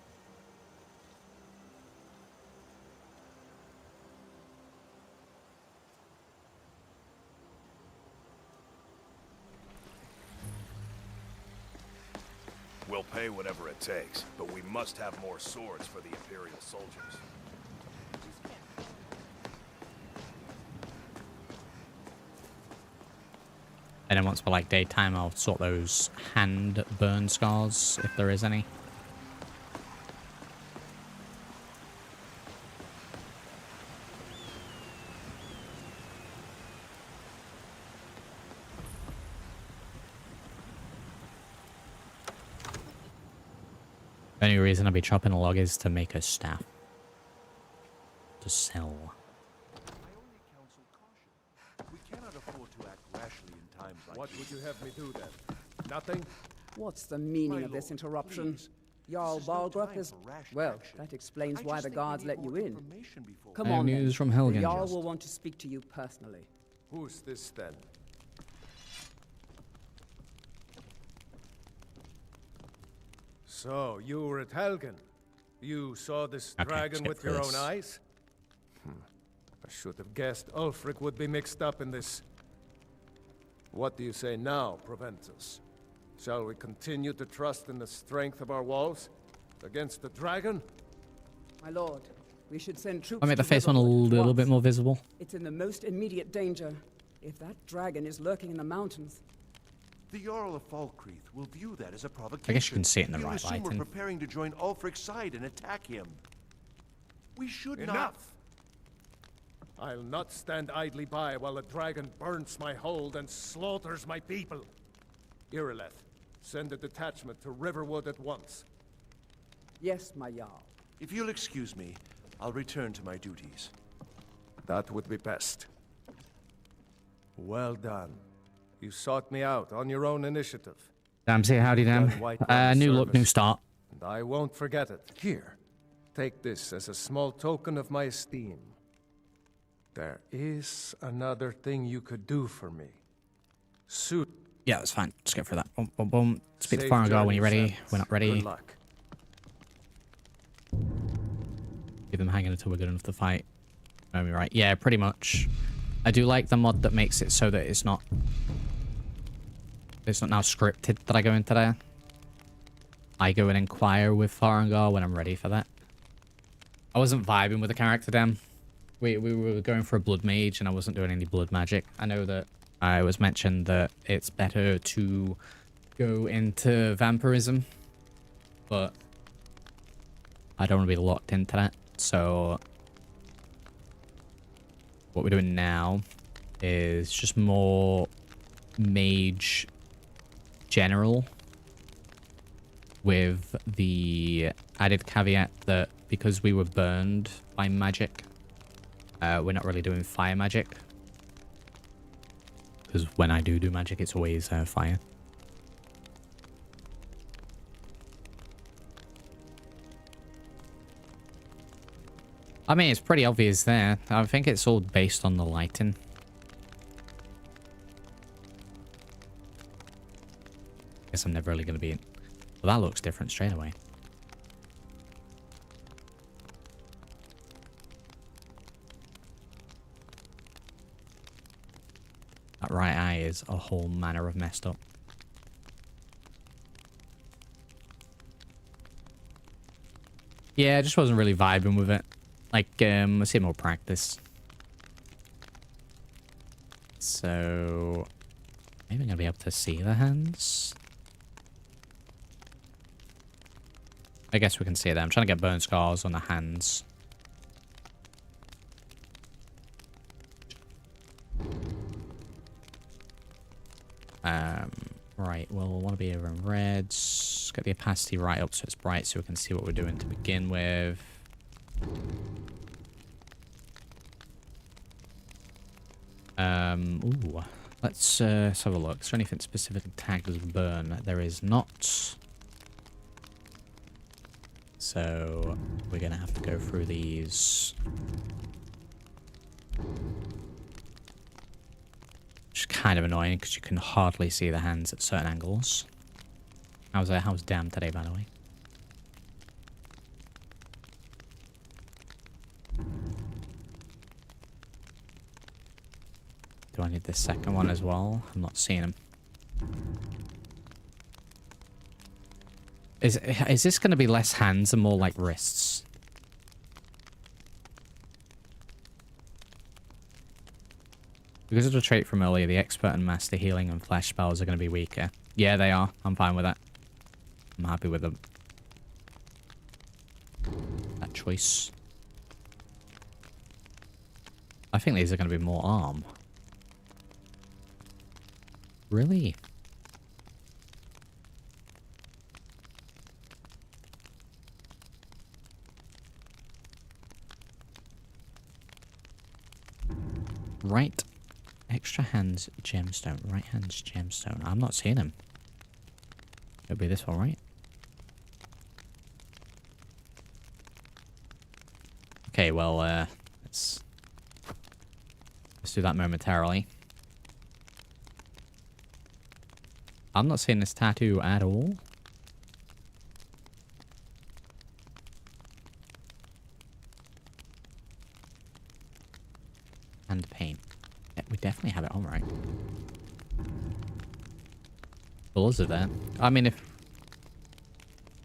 L: We'll pay whatever it takes, but we must have more swords for the Imperial soldiers.
A: And then once for like daytime, I'll sort those hand burn scars, if there is any. The only reason I'll be chopping a log is to make a staff. To sell.
J: We cannot afford to act rashly in times like
E: What would you have me do then? Nothing?
O: What's the meaning of this interruption? Jarl Balgruuf is... Well, that explains why the guards let you in. Come on,
A: news
O: then.
A: from Helgen.
O: The Jarl will want to speak to you personally.
E: Who's this then? So, you were at Helgen. You saw this dragon with your own eyes? I should have guessed Ulfric would be mixed up in this. What do you say now, Proventus? Shall we continue to trust in the strength of our walls against the dragon?
O: My lord, we should send troops.
A: I'll make the
O: to
A: face one a
O: Riverwood
A: little
O: once.
A: bit more visible.
O: It's in the most immediate danger. If that dragon is lurking in the mountains...
J: The Jarl of Falkreath will view that as a provocation.
A: I guess you can see it in the
J: He'll
A: right
J: assume
A: lighting.
J: we're preparing to join Ulfric's side and attack him. We should not...
E: Enough! I'll not stand idly by while the dragon burns my hold and slaughters my people. Irileth, send a detachment to Riverwood at once.
O: Yes, my Jarl.
J: If you'll excuse me, I'll return to my duties.
E: That would be best. Well done. You sought me out on your own initiative.
A: Damn, say howdy, damn. New look, new start.
E: And I won't forget it. Here, take this as a small token of my esteem. There is another thing you could do for me. Suit.
A: Yeah, that's fine. Just get through that. Boom, boom, boom. Speak to
E: Safe
A: Farengar when you're ready.
E: journey,
A: We're not
E: Good
A: ready.
E: luck.
A: Leave them hanging until we're good enough to fight. Oh, you're right. Yeah, pretty much. I do like the mod that makes it so that it's not now scripted that I go into there. I go and inquire with Farengar when I'm ready for that. I wasn't vibing with the character, damn. We were going for a blood mage and I wasn't doing any blood magic. I know that it was mentioned that it's better to go into vampirism, but I don't want to be locked into that. So what we're doing now is just more mage general, with the added caveat that because we were burned by magic, we're not really doing fire magic. Because when I do magic, it's always fire. I mean, it's pretty obvious there. I think it's all based on the lighting. Guess I'm never really going to be in. Well, that looks different straight away. That right eye is a whole manner of messed up. Yeah, I just wasn't really vibing with it. Like, let's see more practice. So, maybe I'm gonna be able to see the hands. I guess we can see them. I'm trying to get burn scars on the hands. Right, well, we'll want to be over in reds. Get the opacity right up so it's bright so we can see what we're doing to begin with. Ooh. Let's have a look. Is there anything specifically tagged as burn? There is not. So we're gonna have to go through these. Which is kind of annoying because you can hardly see the hands at certain angles. How's damn today, by the way? Do I need this second one as well? I'm not seeing them. Is this going to be less hands and more like wrists? Because of the trait from earlier, the expert and master healing and flesh spells are going to be weaker. Yeah, they are. I'm fine with that. I'm happy with them. That choice. I think these are going to be more arm. Really? Right. Extra hands gemstone. Right hands gemstone. I'm not seeing him. It'll be this one, right? Okay, well, let's do that momentarily. I'm not seeing this tattoo at all. And paint. Yeah, we definitely have it on, right? Colours are there. I mean, if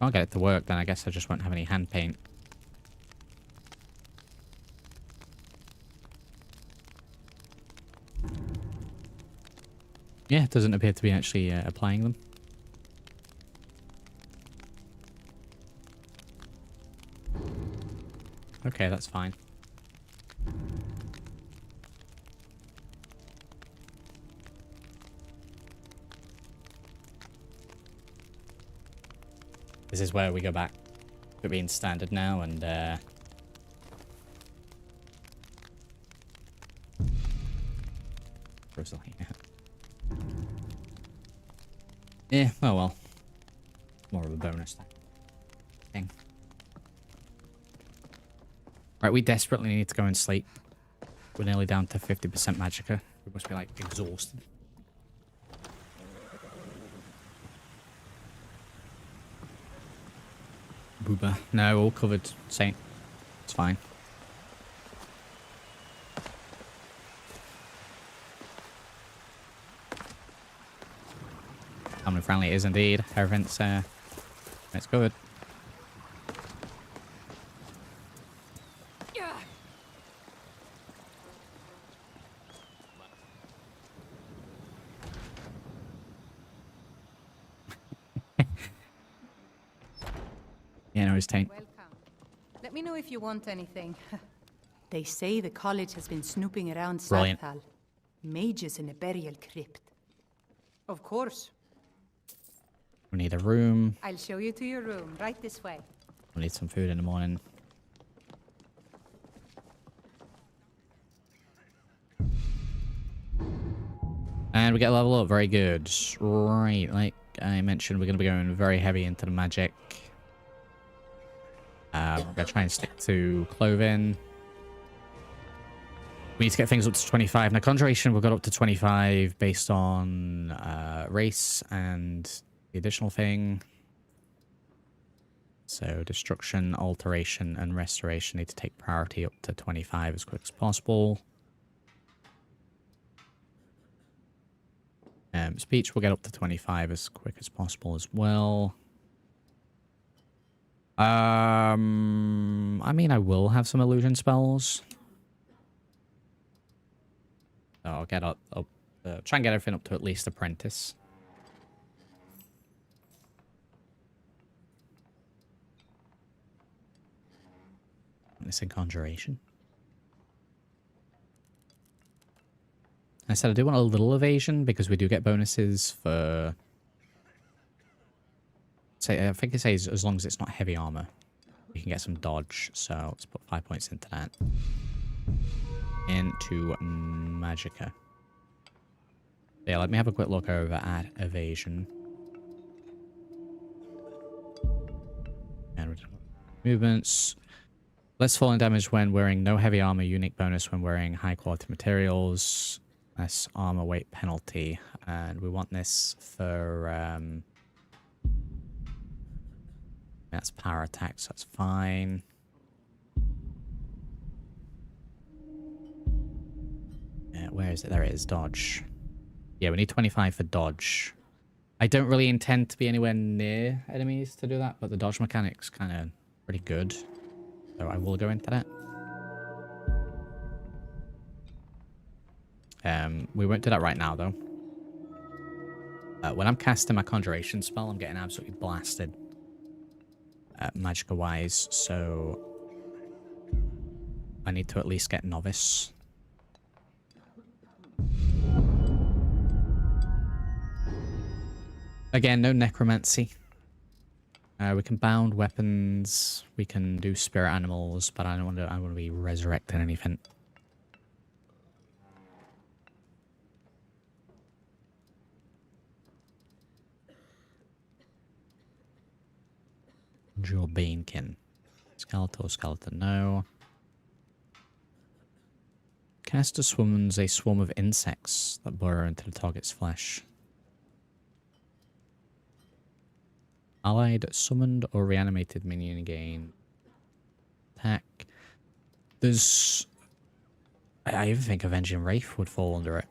A: I can't get it to work, then I guess I just won't have any hand paint. Yeah, it doesn't appear to be actually applying them. Okay, that's fine. This is where we go back to being standard now, and Rosalie, yeah. Yeah, oh well. More of a bonus thing. Right, we desperately need to go and sleep. We're nearly down to 50% magicka. We must be like exhausted. Booba. No, all covered, Saint. It's fine. Family friendly it is indeed. Everything's it's good. Yeah, no, it's taint.
B: Welcome. Let me know if you want anything. They say the college has been snooping around
A: Brilliant.
B: Sarthal. Mages in a burial crypt. Of course.
A: We need a room.
B: I'll show you to your room, right this way.
A: We need some food in the morning. And we get a level up. Very good. Right, like I mentioned, we're going to be going very heavy into the magic. I'm going to try and stick to clothing. We need to get things up to 25. Now, conjuration, we've got up to 25 based on race and the additional thing. So, destruction, alteration, and restoration need to take priority up to 25 as quick as possible. Speech will get up to 25 as quick as possible as well. I mean, I will have some illusion spells. So I'll get up, try and get everything up to at least apprentice. Missing conjuration. I said I do want a little evasion because we do get bonuses for. Say, I think it says as long as it's not heavy armor, we can get some dodge. So let's put 5 points into that. Into magicka. Yeah, let me have a quick look over at evasion. And movements. Less falling damage when wearing no heavy armor. Unique bonus when wearing high quality materials. Less armor weight penalty. And we want this for that's power attacks, that's fine. Where is it? There it is, dodge. Yeah, we need 25 for dodge. I don't really intend to be anywhere near enemies to do that, but the dodge mechanic's kind of pretty good. So I will go into that. We won't do that right now, though. When I'm casting my conjuration spell, I'm getting absolutely blasted. Magicka-wise, so I need to at least get novice. Again, no necromancy. We can bound weapons. We can do spirit animals, but I don't want to. I want to be resurrecting anything. Jewel Banekin. Skeleton, no. Caster summons a swarm of insects that burrow into the target's flesh. Allied, summoned, or reanimated minion gain attack. There's... I even think Avenging Wraith would fall under it.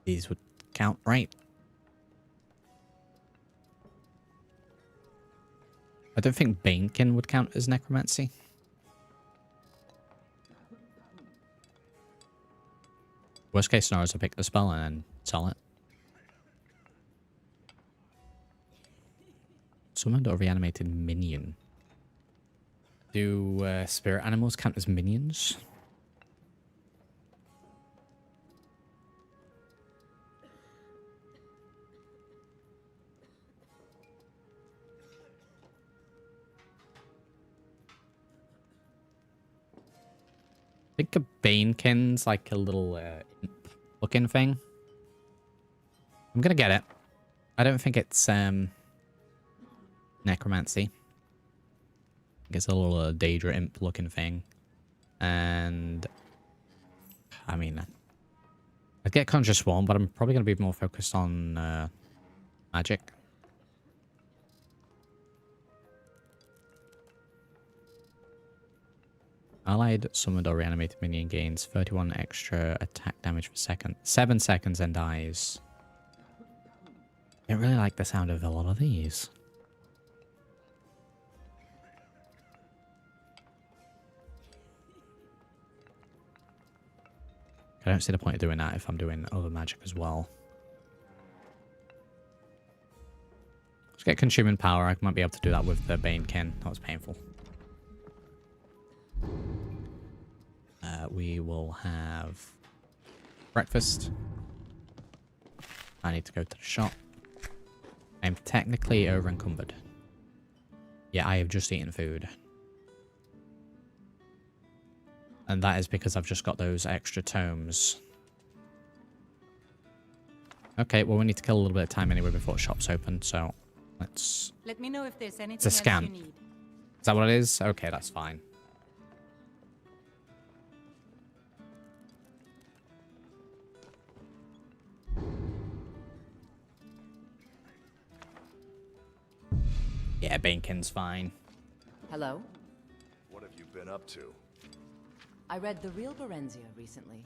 A: These would count, right? I don't think Banekin would count as necromancy. Worst case scenario is I pick the spell and then sell it. Summoned or reanimated minion. Do spirit animals count as minions? I think a Banekin's like a little imp looking thing. I'm gonna get it. I don't think it's necromancy. I think it's a little Daedra imp looking thing. And I mean, I'd get Conjure Swarm, but I'm probably gonna be more focused on magic. Allied, summoned, or reanimated minion gains 31 extra attack damage per second. 7 seconds and dies. I don't really like the sound of a lot of these. I don't see the point of doing that if I'm doing other magic as well. Let's get Consuming Power. I might be able to do that with the Banekin. That was painful. We will have breakfast. I need to go to the shop. I'm technically over encumbered. Yeah, I have just eaten food. And that is because I've just got those extra tomes. Okay, well we need to kill a little bit of time anyway before the shop's open, so let's...
B: Let me know if there's anything
A: It's a scan.
B: else you need.
A: Is that what it is? Okay, that's fine. Yeah, Banekin's fine.
P: Hello?
L: What have you been up to?
P: I read The Real Berenzia recently.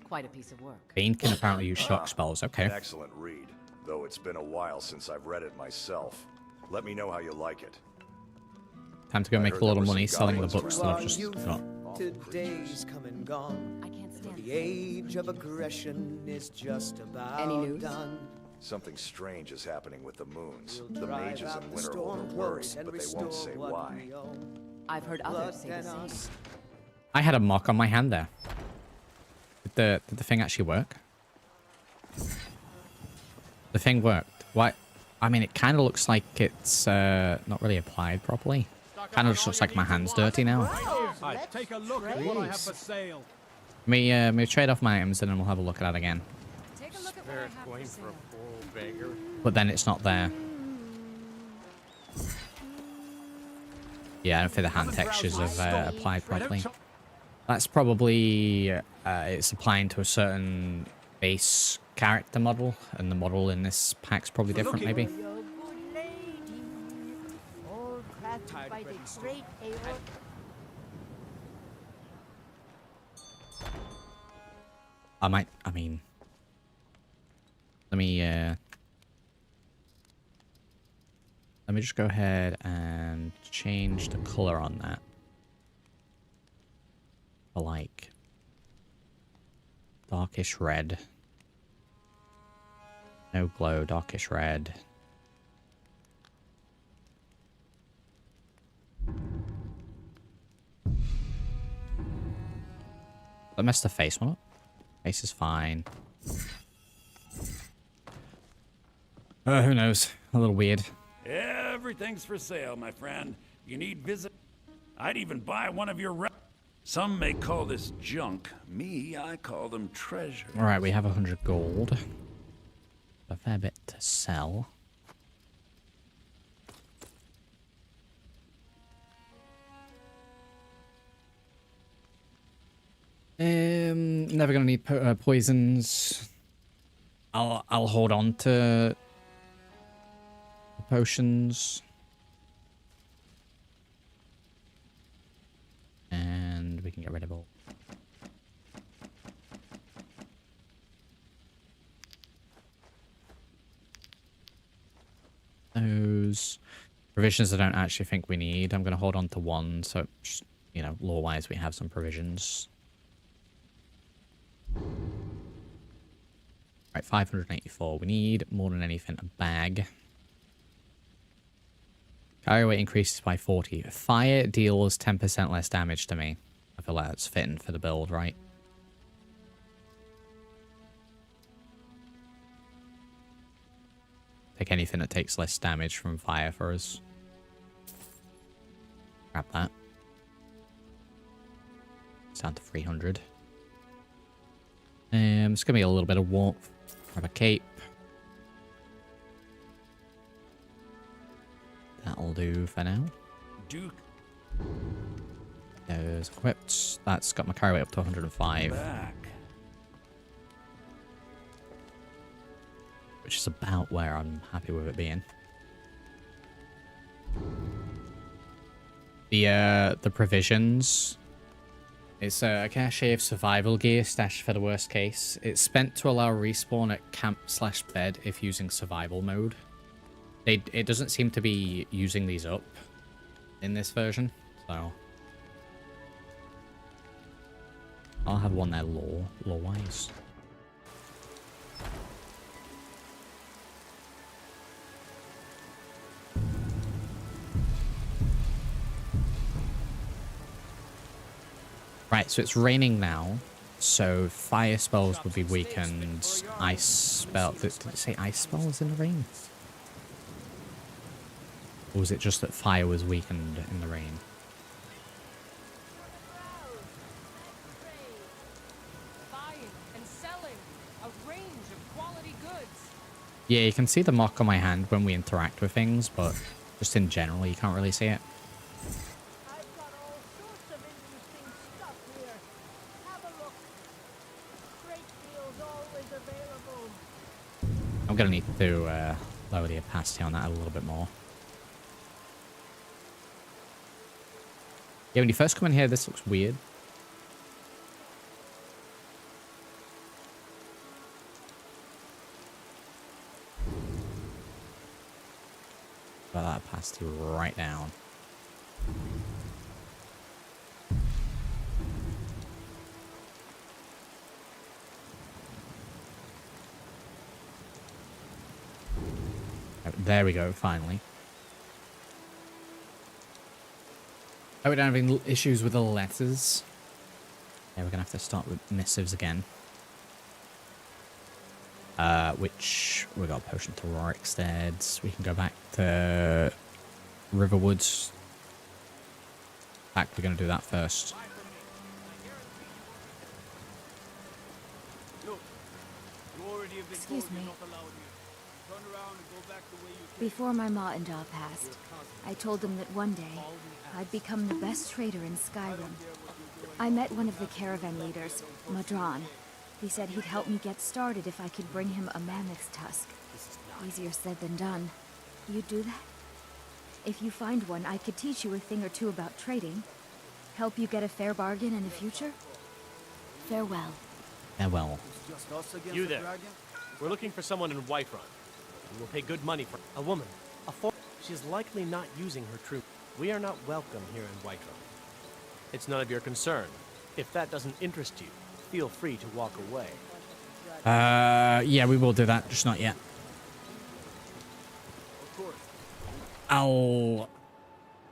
P: Quite a piece of work.
A: Bane can apparently use shock spells, okay.
L: An excellent read, though it's been a while since I've read it myself. Let me know how you like it.
A: Time to go make a lot of money selling the books that I've just got.
Q: Today's come and gone.
P: I can't stand
Q: The age of aggression is just about
P: Any news?
Q: done.
L: Something strange is happening with the moons.
Q: We'll
L: The
Q: drive
L: mages
Q: out
L: in
Q: the
L: winter
Q: storm
L: hold worry,
Q: close and
L: but they won't say
Q: restore what
L: why.
Q: we own.
P: I've heard others say the
Q: Blood
P: same.
A: I had a mock on my hand there. Did the thing actually work? The thing worked. Why? I mean, it kind of looks like it's not really applied properly. Kind of just looks like my hand's dirty now.
D: Take a look at what I have for sale.
A: Me trade off my items and then we'll have a look at that again.
I: Take a look at what I have for sale.
A: But then it's not there. Yeah, I don't think the hand textures have applied properly. That's probably it's applying to a certain base character model, and the model in this pack's probably different, maybe. I mean, let me just go ahead and change the color on that. For like darkish red. No glow, darkish red. I messed the face one up. Face is fine. Who knows? A little weird.
H: Everything's for sale, my friend. You need visit. I'd even buy one of your. Some may call this junk. Me, I call them treasure.
A: All right, we have 100 gold. A fair bit to sell. Never gonna need poisons. I'll hold on to the potions. And we can get rid of all. Those provisions I don't actually think we need. I'm gonna hold on to one, so just, you know, lore-wise we have some provisions. Right, 584. We need more than anything a bag. Carry weight increases by 40. Fire deals 10% less damage to me. I feel like that's fitting for the build, right? Take anything that takes less damage from fire for us. Grab that. It's down to 300. It's gonna be a little bit of warmth. Grab a cape. That'll do for now.
H: Duke.
A: There's equipped. That's got my carry weight up to 105.
H: Back.
A: Which is about where I'm happy with it being. The provisions. It's a cache of survival gear stashed for the worst case. It's spent to allow respawn at camp/bed if using survival mode. It doesn't seem to be using these up in this version, so I'll have one there lore-wise. Right, so it's raining now, so fire spells would be weakened. Ice spell. Did it say ice spells in the rain? Or was it just that fire was weakened in the rain?
I: Buying and selling a range of quality goods.
A: Yeah, you can see the mark on my hand when we interact with things, but just in general, you can't really see it. I'm gonna need to lower the opacity on that a little bit more. Yeah, when you first come in here, this looks weird. Put that opacity right down. There we go, finally. Oh, we don't have any issues with the letters. Yeah, we're gonna have to start with missives again. Which we got a potion to Rorikstead. We can go back to Riverwoods. In fact, we're gonna do that first.
R: Excuse me. Before my ma and Da passed, I told them that one day I'd become the best trader in Skyrim. I met one of the caravan leaders, Madron. He said he'd help me get started if I could bring him a mammoth's tusk. Easier said than done. You'd do that? If you find one, I could teach you a thing or two about trading. Help you get a fair bargain in the future? Farewell.
A: Farewell.
S: You there. We're looking for someone in Whiterun. We will pay good money for a woman. She is likely not using her true. We are not welcome here in Whiterun. It's none of your concern. If that doesn't interest you, feel free to walk away.
A: Yeah, we will do that, just not yet.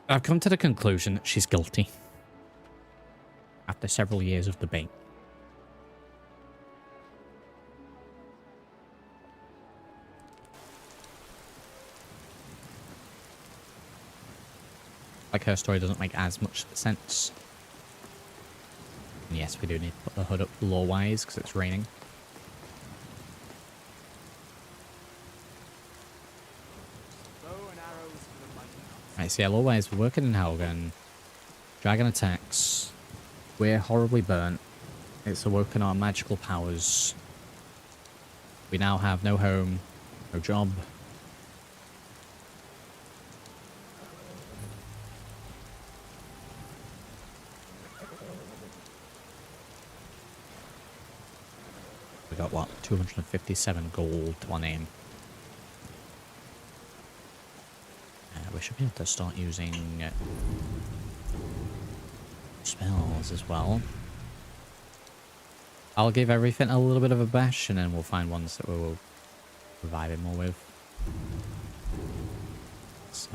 A: I've come to the conclusion that she's guilty. After several years of debate. Like, her story doesn't make as much sense. And yes, we do need to put the hood up lore-wise, because it's raining. Right, so yeah, lore-wise, we're working in Helgen. Dragon attacks. We're horribly burnt. It's awoken our magical powers. We now have no home, no job. We got what? 257 gold to our name. We should be able to start using spells as well. I'll give everything a little bit of a bash, and then we'll find ones that we'll revive it more with. So,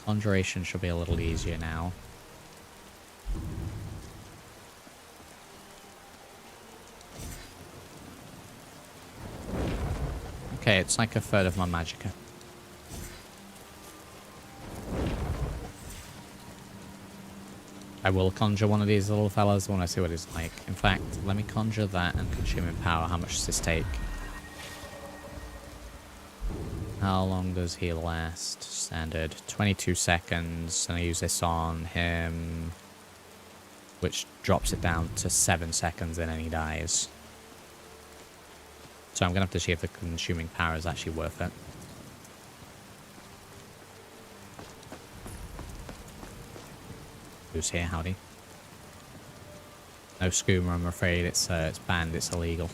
A: conjuration should be a little easier now. Okay, it's like a third of my magicka. I will conjure one of these little fellas. I want to see what it's like. In fact, let me conjure that and consuming power. How much does this take? How long does he last? Standard. 22 seconds. And I use this on him, which drops it down to 7 seconds and then he dies. So I'm going to have to see if the consuming power is actually worth it. Who's here? Howdy. No skooma, I'm afraid. It's banned. It's illegal.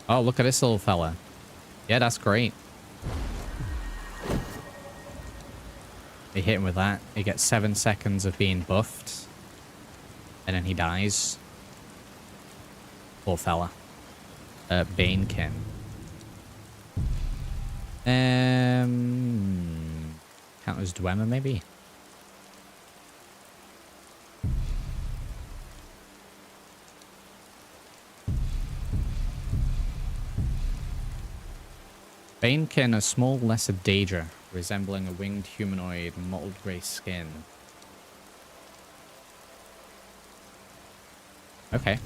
A: Oh, look at this little fella. Yeah, that's great. You hit him with that. He gets 7 seconds of being buffed. And then he dies. Poor fella. Banekin. Count as Dwemer, maybe? Banekin, a small lesser Daedra, resembling a winged humanoid, mottled grey skin. Okay.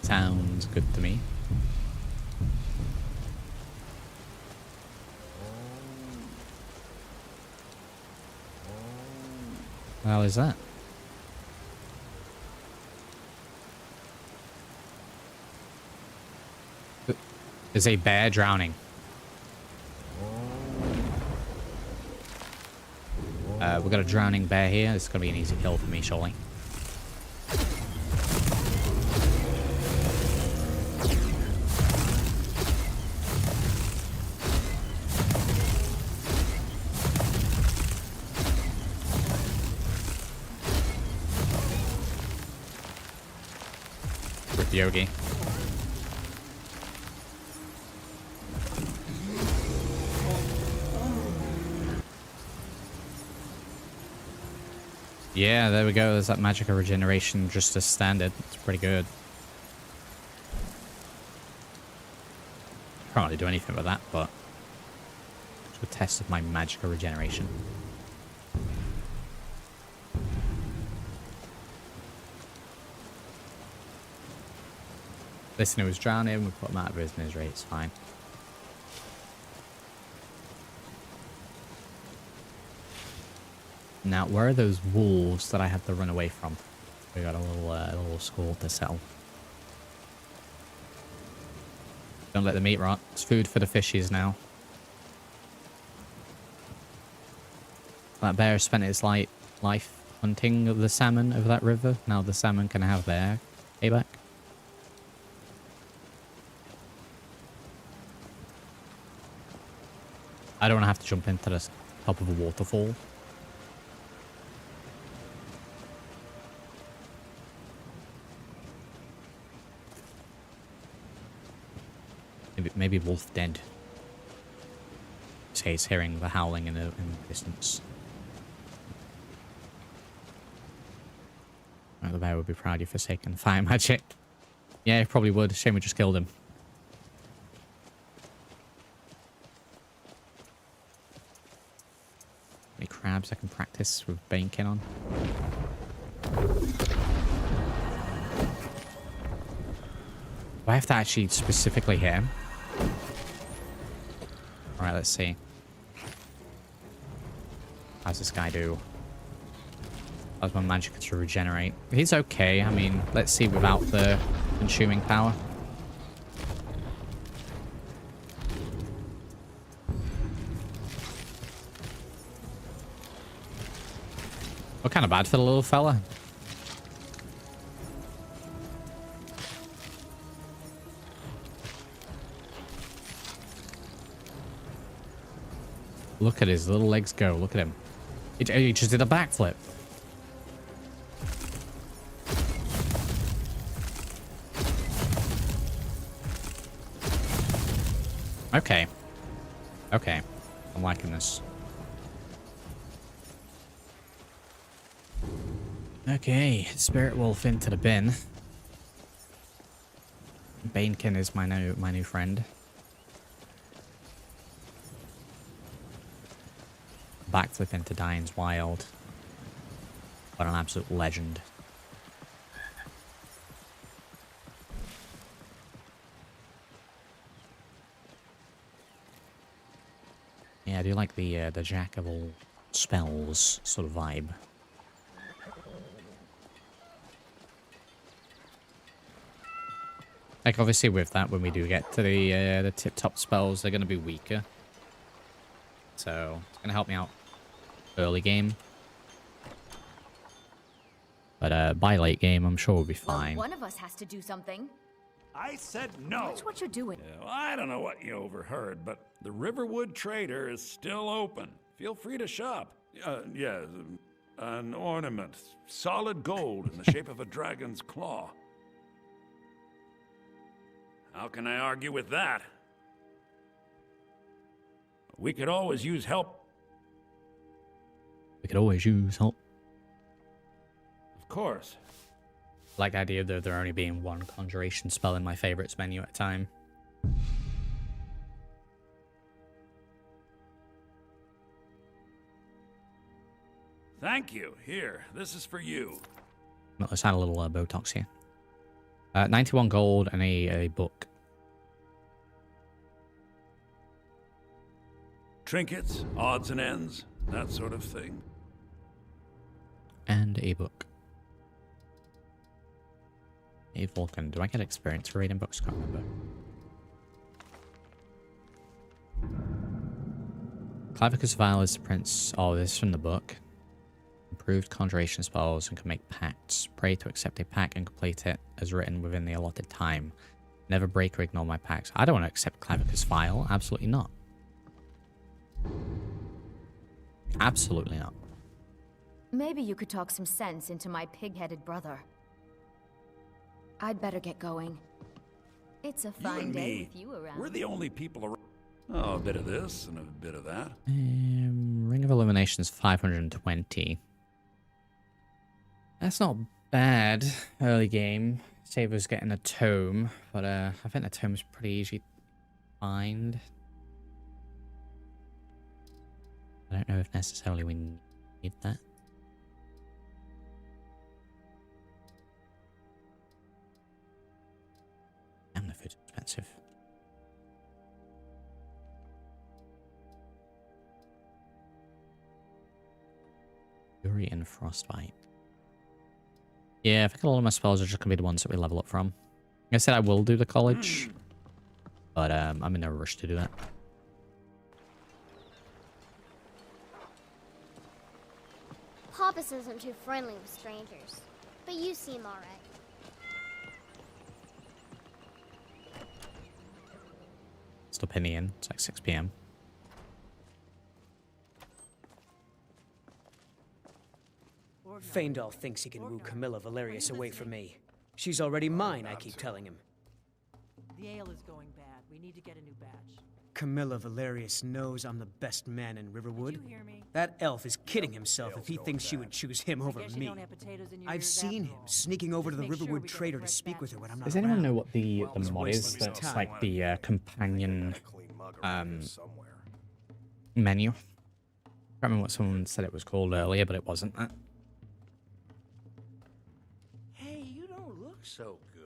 A: Sounds good to me. What the hell is that? Is a bear drowning? We've got a drowning bear here. This is going to be an easy kill for me, surely. With Yogi. Yeah, there we go. There's that magical regeneration just as standard. It's pretty good. Can't really do anything with that, but it's a test of my magical regeneration. Listener was drowning. We put him out of his misery. It's fine. Now, where are those wolves that I had to run away from? We got a little score to settle. Don't let the meat rot. It's food for the fishies now. That bear spent its life hunting the salmon over that river. Now the salmon can have their payback. I don't want to have to jump into the top of a waterfall. Maybe wolf dead. Say he's hearing the howling in the distance. Oh, the bear would be proud you've forsaken fire magic. Yeah, he probably would. Shame we just killed him. Any crabs I can practice with banking on? Do I have to actually specifically hit him? Alright, let's see. How's this guy do? How's my magic to regenerate? He's okay. I mean, let's see without the consuming power. We're kind of bad for the little fella. Look at his little legs go. Look at him. He just did a backflip. Okay. Okay. I'm liking this. Okay. Spirit Wolf into the bin. Banekin is my new friend. Backflip into Dying's Wild. What an absolute legend. Yeah, I do like the jack of all spells sort of vibe. Like obviously with that, when we do get to the tip-top spells, they're going to be weaker. So it's going to help me out early game. But by late game, I'm sure we'll be fine.
T: Well, one of us has to do something.
H: I said no.
T: Watch what you're doing.
U: Yeah, well, I don't know what you overheard, but the Riverwood Trader is still open. Feel free to shop. Yeah, an ornament. Solid gold in the shape of a dragon's claw. How can I argue with that? We could always use help.
A: We could always use help.
U: Of course.
A: I like the idea of there only being one conjuration spell in my favorites menu at a time.
U: Thank you. Here, this is for you.
A: Let's add a little Botox here. 91 gold and a book.
U: Trinkets, odds and ends, that sort of thing.
A: And a book. A Vulcan. Do I get experience for reading books? Can't remember. Clavicus Vial is the prince. Oh, this is from the book. Improved conjuration spells and can make pacts. Pray to accept a pact and complete it as written within the allotted time. Never break or ignore my pacts. I don't want to accept Clavicus Vial. Absolutely not. Absolutely not.
T: Maybe you could talk some sense into my pig-headed brother. I'd better get going. It's a fine day with you around.
U: We're the only people around. Oh, a bit of this and a bit of that.
A: Ring of Illumination's 520. That's not bad. Early game. Saber's getting a tome, but I think the tome's pretty easy to find. I don't know if necessarily we need that. Damn, the food's expensive. Fury and Frostbite. Yeah, I think a lot of my spells are just going to be the ones that we level up from. Like I said, I will do the college. But I'm in no rush to do that.
M: Papas isn't too friendly with strangers, but you seem alright.
A: Still penny in. It's like 6 p.m.
Q: Faendal thinks he can woo Camilla Valerius away from me. She's already mine, I keep telling him.
C: The ale is going bad. We need to get a new batch.
Q: Camilla Valerius knows I'm the best man in Riverwood. That elf is kidding himself if he thinks she would choose him over me. I've seen him sneaking over to the Riverwood trader to speak with her when I'm not
A: Does anyone
Q: around.
A: know what the mod is? That's like the companion menu. I can't remember what someone said it was called earlier, but it wasn't that.
J: Hey, you don't look so good.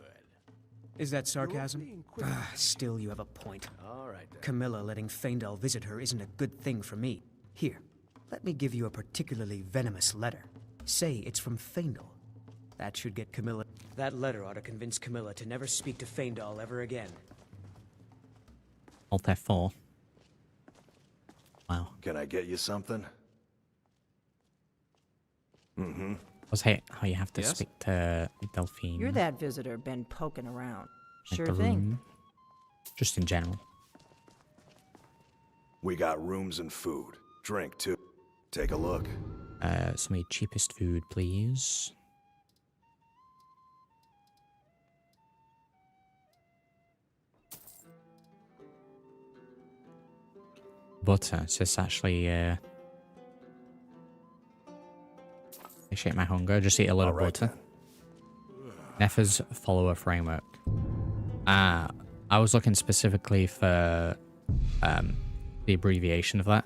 Q: Is that sarcasm? Still, you have a point.
J: All right, then.
Q: Camilla letting Faendal visit her isn't a good thing for me. Here, let me give you a particularly venomous letter. Say it's from Faendal. That should get Camilla. That letter ought to convince Camilla to never speak to Faendal ever again.
A: Alt F4. Wow.
L: Can I get you something? Mm-hmm.
A: Was how you have to speak to Delphine.
C: You're that visitor been poking around.
A: Like
C: Sure
A: the
C: thing.
A: room. Just in general.
L: We got rooms and food. Drink, too. Take a look.
A: Some of the cheapest food, please. Butter. It's just actually, satiate my hunger. Just eat a little butter. Nefer's follower framework. I was looking specifically for the abbreviation of that.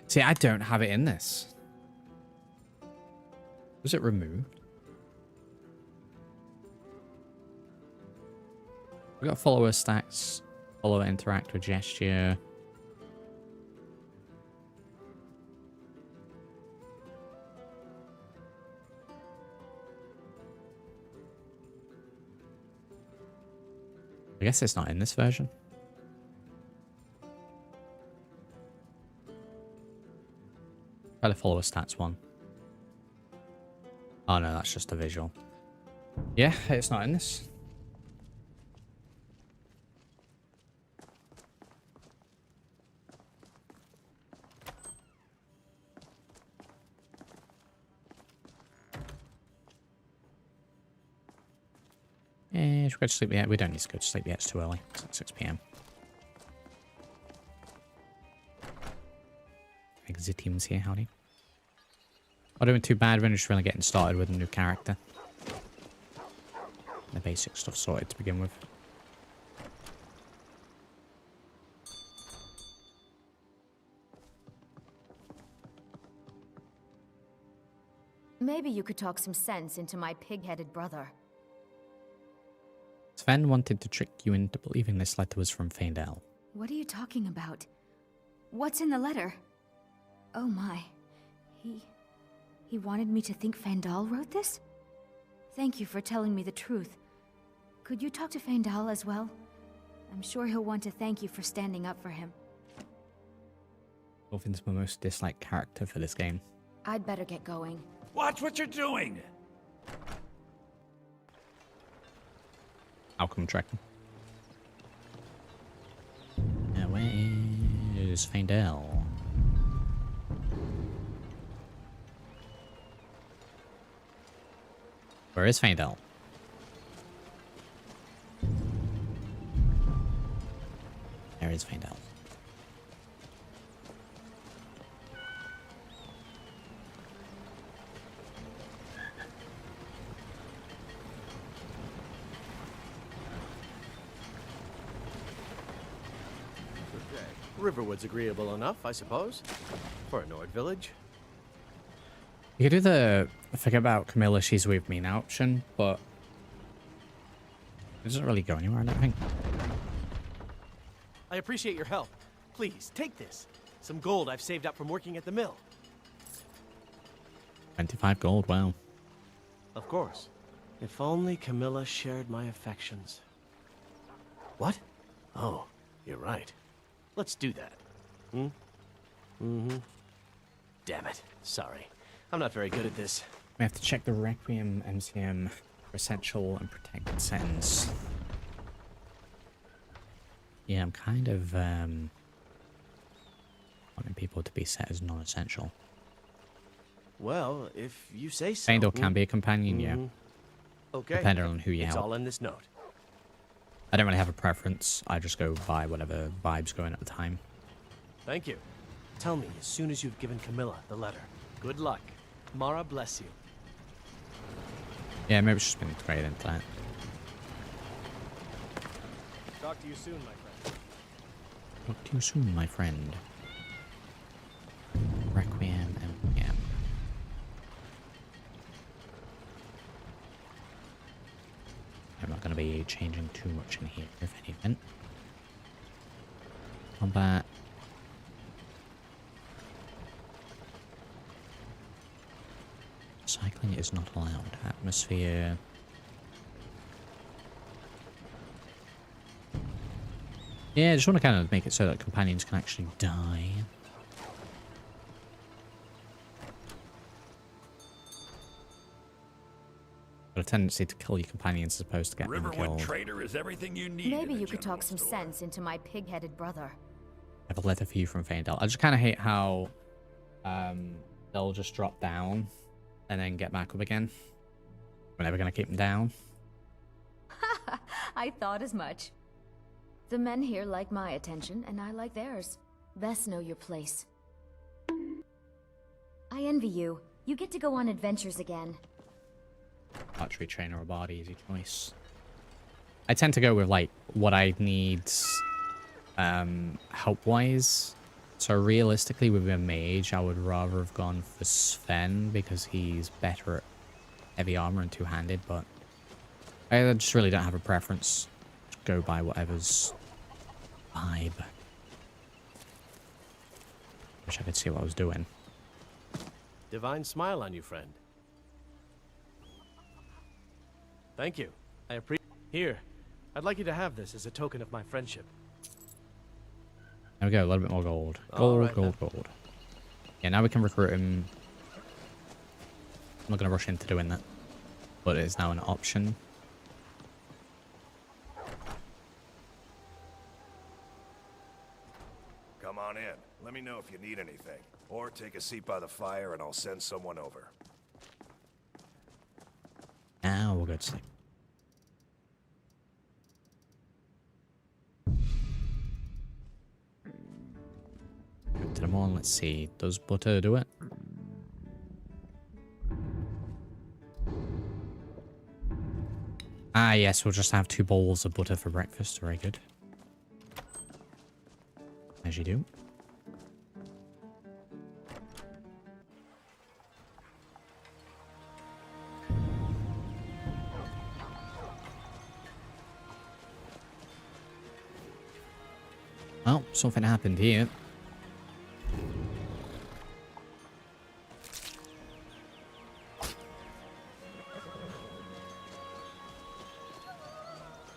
A: See, I don't have it in this. Was it removed? We got follower stacks, follower interact with gesture. I guess it's not in this version. Try the follower stats one. Oh no, that's just a visual. Yeah, it's not in this. Should we go to sleep yet? We don't need to go to sleep yet. It's too early. It's like 6 p.m. Exit teams here, howdy. Not doing too bad. We're just really getting started with a new character. The basic stuff sorted to begin with.
T: Maybe you could talk some sense into my pig-headed brother.
A: Sven wanted to trick you into believing this letter was from Faendal.
R: What are you talking about? What's in the letter? Oh my. He wanted me to think Faendal wrote this? Thank you for telling me the truth. Could you talk to Faendal as well? I'm sure he'll want to thank you for standing up for him.
A: Dolphin's my most disliked character for this game.
T: I'd better get going.
U: Watch what you're doing!
A: Outcome tracking. Where is Faendal? Where is Faendal? There is Faendal.
S: Riverwood's agreeable enough, I suppose, for a Nord village.
A: You could do the forget about Camilla, she's with me now option, but it doesn't really go anywhere, I don't think.
S: I appreciate your help. Please, take this. Some gold I've saved up from working at the mill.
A: 25 gold, wow.
S: Of course. If only Camilla shared my affections. What? Oh, you're right. Let's do that. Hmm? Mm-hmm. Damn it. Sorry. I'm not very good at this.
A: We have to check the Requiem MCM for essential and protected settings. Yeah, I'm kind of wanting people to be set as non-essential.
S: Well, if you say so.
A: Faendal can be a companion, yeah.
S: Okay.
A: Depending on who you
S: It's
A: help.
S: all in this note.
A: I don't really have a preference. I just go by whatever vibe's going at the time.
S: Thank you. Tell me as soon as you've given Camilla the letter. Good luck. Mara bless you.
A: Yeah, maybe she's been integrated into that.
S: Talk to you soon, my friend.
A: Talk to you soon, my friend. Requiem MCM. I'm not going to be changing too much in here, if anything. Combat. Cycling is not allowed. Atmosphere. Yeah, I just want to kind of make it so that companions can actually die. Got a tendency to kill your companions as opposed to get them killed.
L: Riverwood Trader is everything you need.
T: Maybe you could talk some sense into my pig-headed brother.
A: I have a letter for you from Faendal. I just kind of hate how they'll just drop down and then get back up again. We're never going to keep them down.
T: I thought as much. The men here like my attention, and I like theirs. Best know your place. I envy you. You get to go on adventures again.
A: Archery trainer or bard, easy choice. I tend to go with like what I need help wise. So realistically with a mage I would rather have gone for Sven because he's better at heavy armor and two-handed, but I just really don't have a preference. Just go by whatever's vibe. Wish I could see what I was doing.
S: Divine smile on you, friend. Thank you. I appreciate. Here, I'd like you to have this as a token of my friendship.
A: There we go, a little bit more gold.
S: All right,
A: Gold. Yeah, now we can recruit him. I'm not going to rush into doing that, but it is now an option.
L: Come on in. Let me know if you need anything. Or take a seat by the fire and I'll send someone over.
A: Now we'll go to sleep. Go to them all. Let's see. Does butter do it? Ah, yes. We'll just have 2 bowls of butter for breakfast. Very good. As you do. Well, something happened here.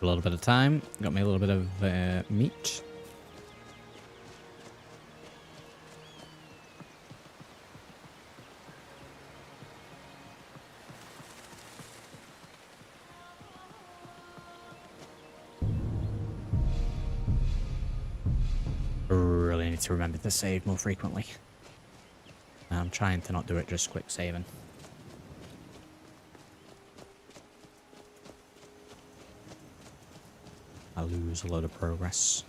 A: A little bit of time. Got me a little bit of meat. Really need to remember to save more frequently. I'm trying to not do it, just quick saving. I lose a lot of progress.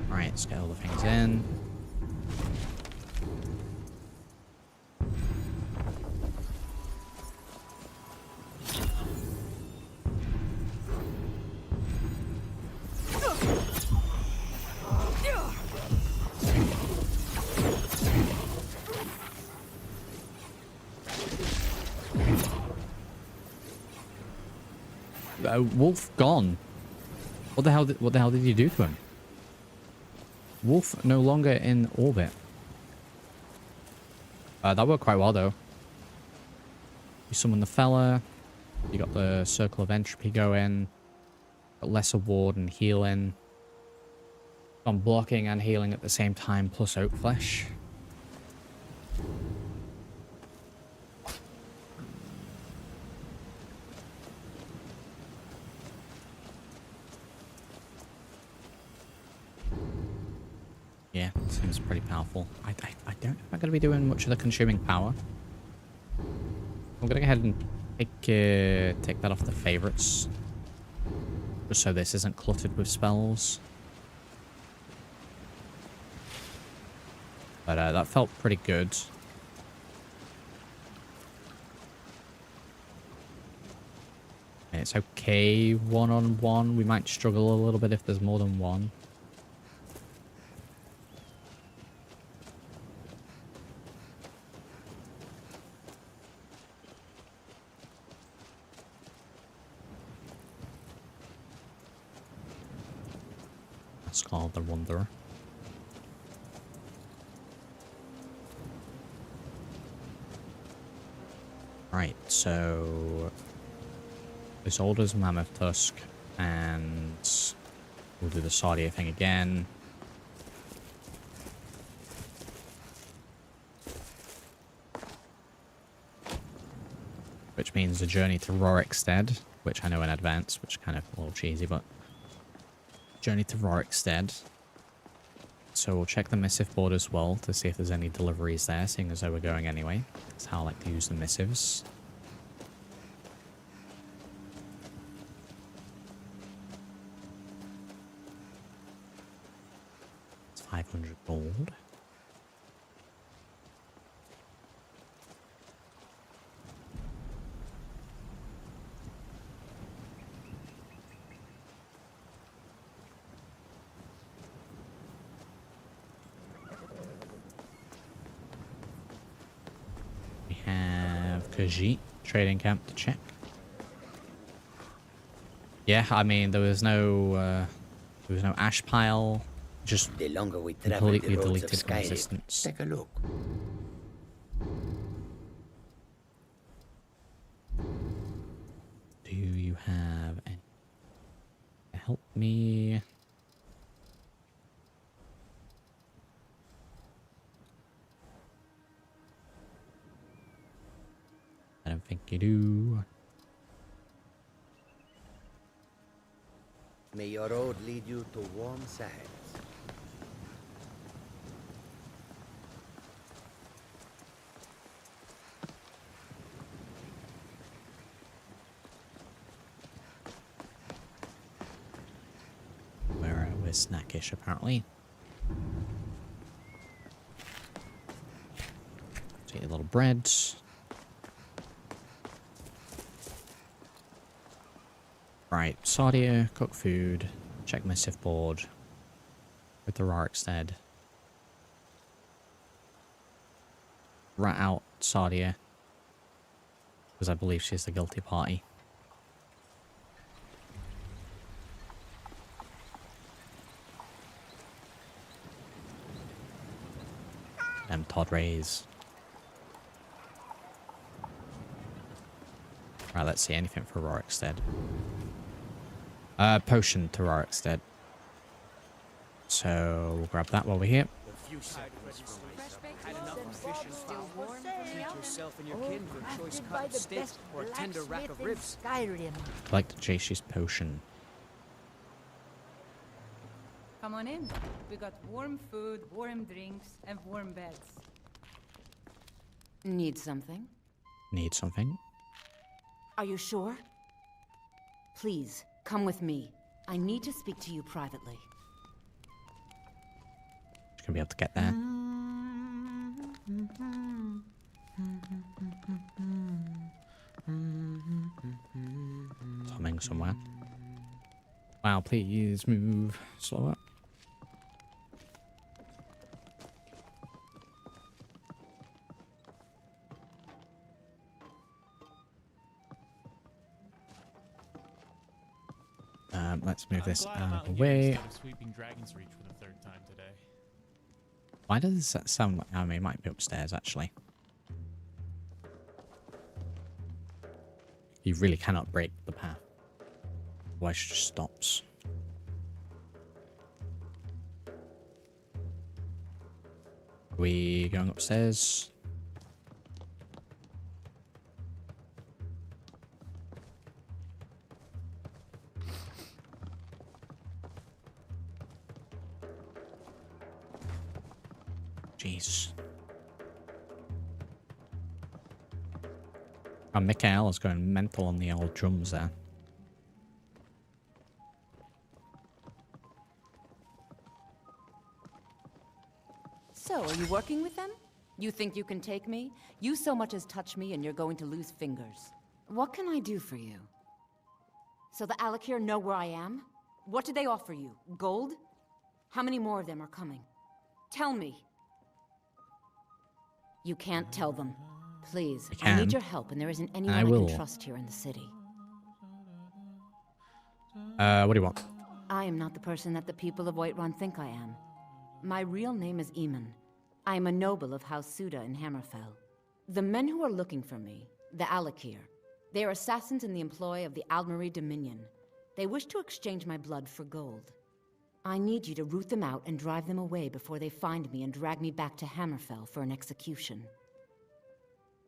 A: Alright, let's get all the things in. Wolf gone. What the hell did you do to him? Wolf no longer in orbit. That worked quite well though. You summon the fella. You got the circle of entropy going. Got lesser ward and healing. I'm blocking and healing at the same time, plus oak flesh. Yeah, seems pretty powerful. I don't know if I'm going to be doing much of the consuming power. I'm going to go ahead and take that off the favorites. Just so this isn't cluttered with spells. But that felt pretty good. And it's okay one-on-one. We might struggle a little bit if there's more than one. That's called the Wanderer. Right, so this orders Mammoth Tusk, and we'll do the Sardia thing again. Which means the journey to Rorikstead, which I know in advance, which is kind of a little cheesy, but journey to Rorikstead. So we'll check the missive board as well to see if there's any deliveries there, seeing as though we're going anyway. That's how I like to use the missives. It's 500 gold. Khajiit trading camp to check. Yeah, I mean there was no ash pile. Just
K: the longer we
A: completely deleted from existence.
K: Take a look.
A: Do you have any? Help me. I don't think you do.
K: May your road lead you to warm sands.
A: We're snackish apparently. Take a little bread. Right, Sardia, cook food, check missive board with the Rorikstead. Rat out Sardia, because I believe she's the guilty party. Them Todd Rays. Right, let's see, anything for Rorikstead. Potion to Rorikstead. So we'll grab that while we're here. Collect Jashi's potion.
B: Come on in. We got warm food, warm drinks, and warm beds.
P: Need something?
A: Need something?
P: Are you sure? Please, come with me. I need to speak to you privately.
A: She's gonna be able to get there. Humming somewhere. Wow, please move slower. Let's move this
F: I'm glad I'm
A: out
F: out
A: of the
F: here
A: way.
F: instead of sweeping Dragon's Reach for the third time today.
A: Why does that sound like... I mean, it might be upstairs, actually. You really cannot break the path. Otherwise, it just stops. Are we going upstairs? Jeez. Oh, Mikael is going mental on the old drums there.
P: So, are you working with them? You think you can take me? You so much as touch me and you're going to lose fingers. What can I do for you? So the Alakir know where I am? What did they offer you? Gold? How many more of them are coming? Tell me. You can't tell them. Please, I need your help, and there isn't anyone I can trust here in the city.
A: What do you want?
P: I am not the person that the people of Whiterun think I am. My real name is Eamon. I am a noble of House Suda in Hammerfell. The men who are looking for me, the Alakir, they are assassins in the employ of the Aldmeri Dominion. They wish to exchange my blood for gold. I need you to root them out and drive them away before they find me and drag me back to Hammerfell for an execution.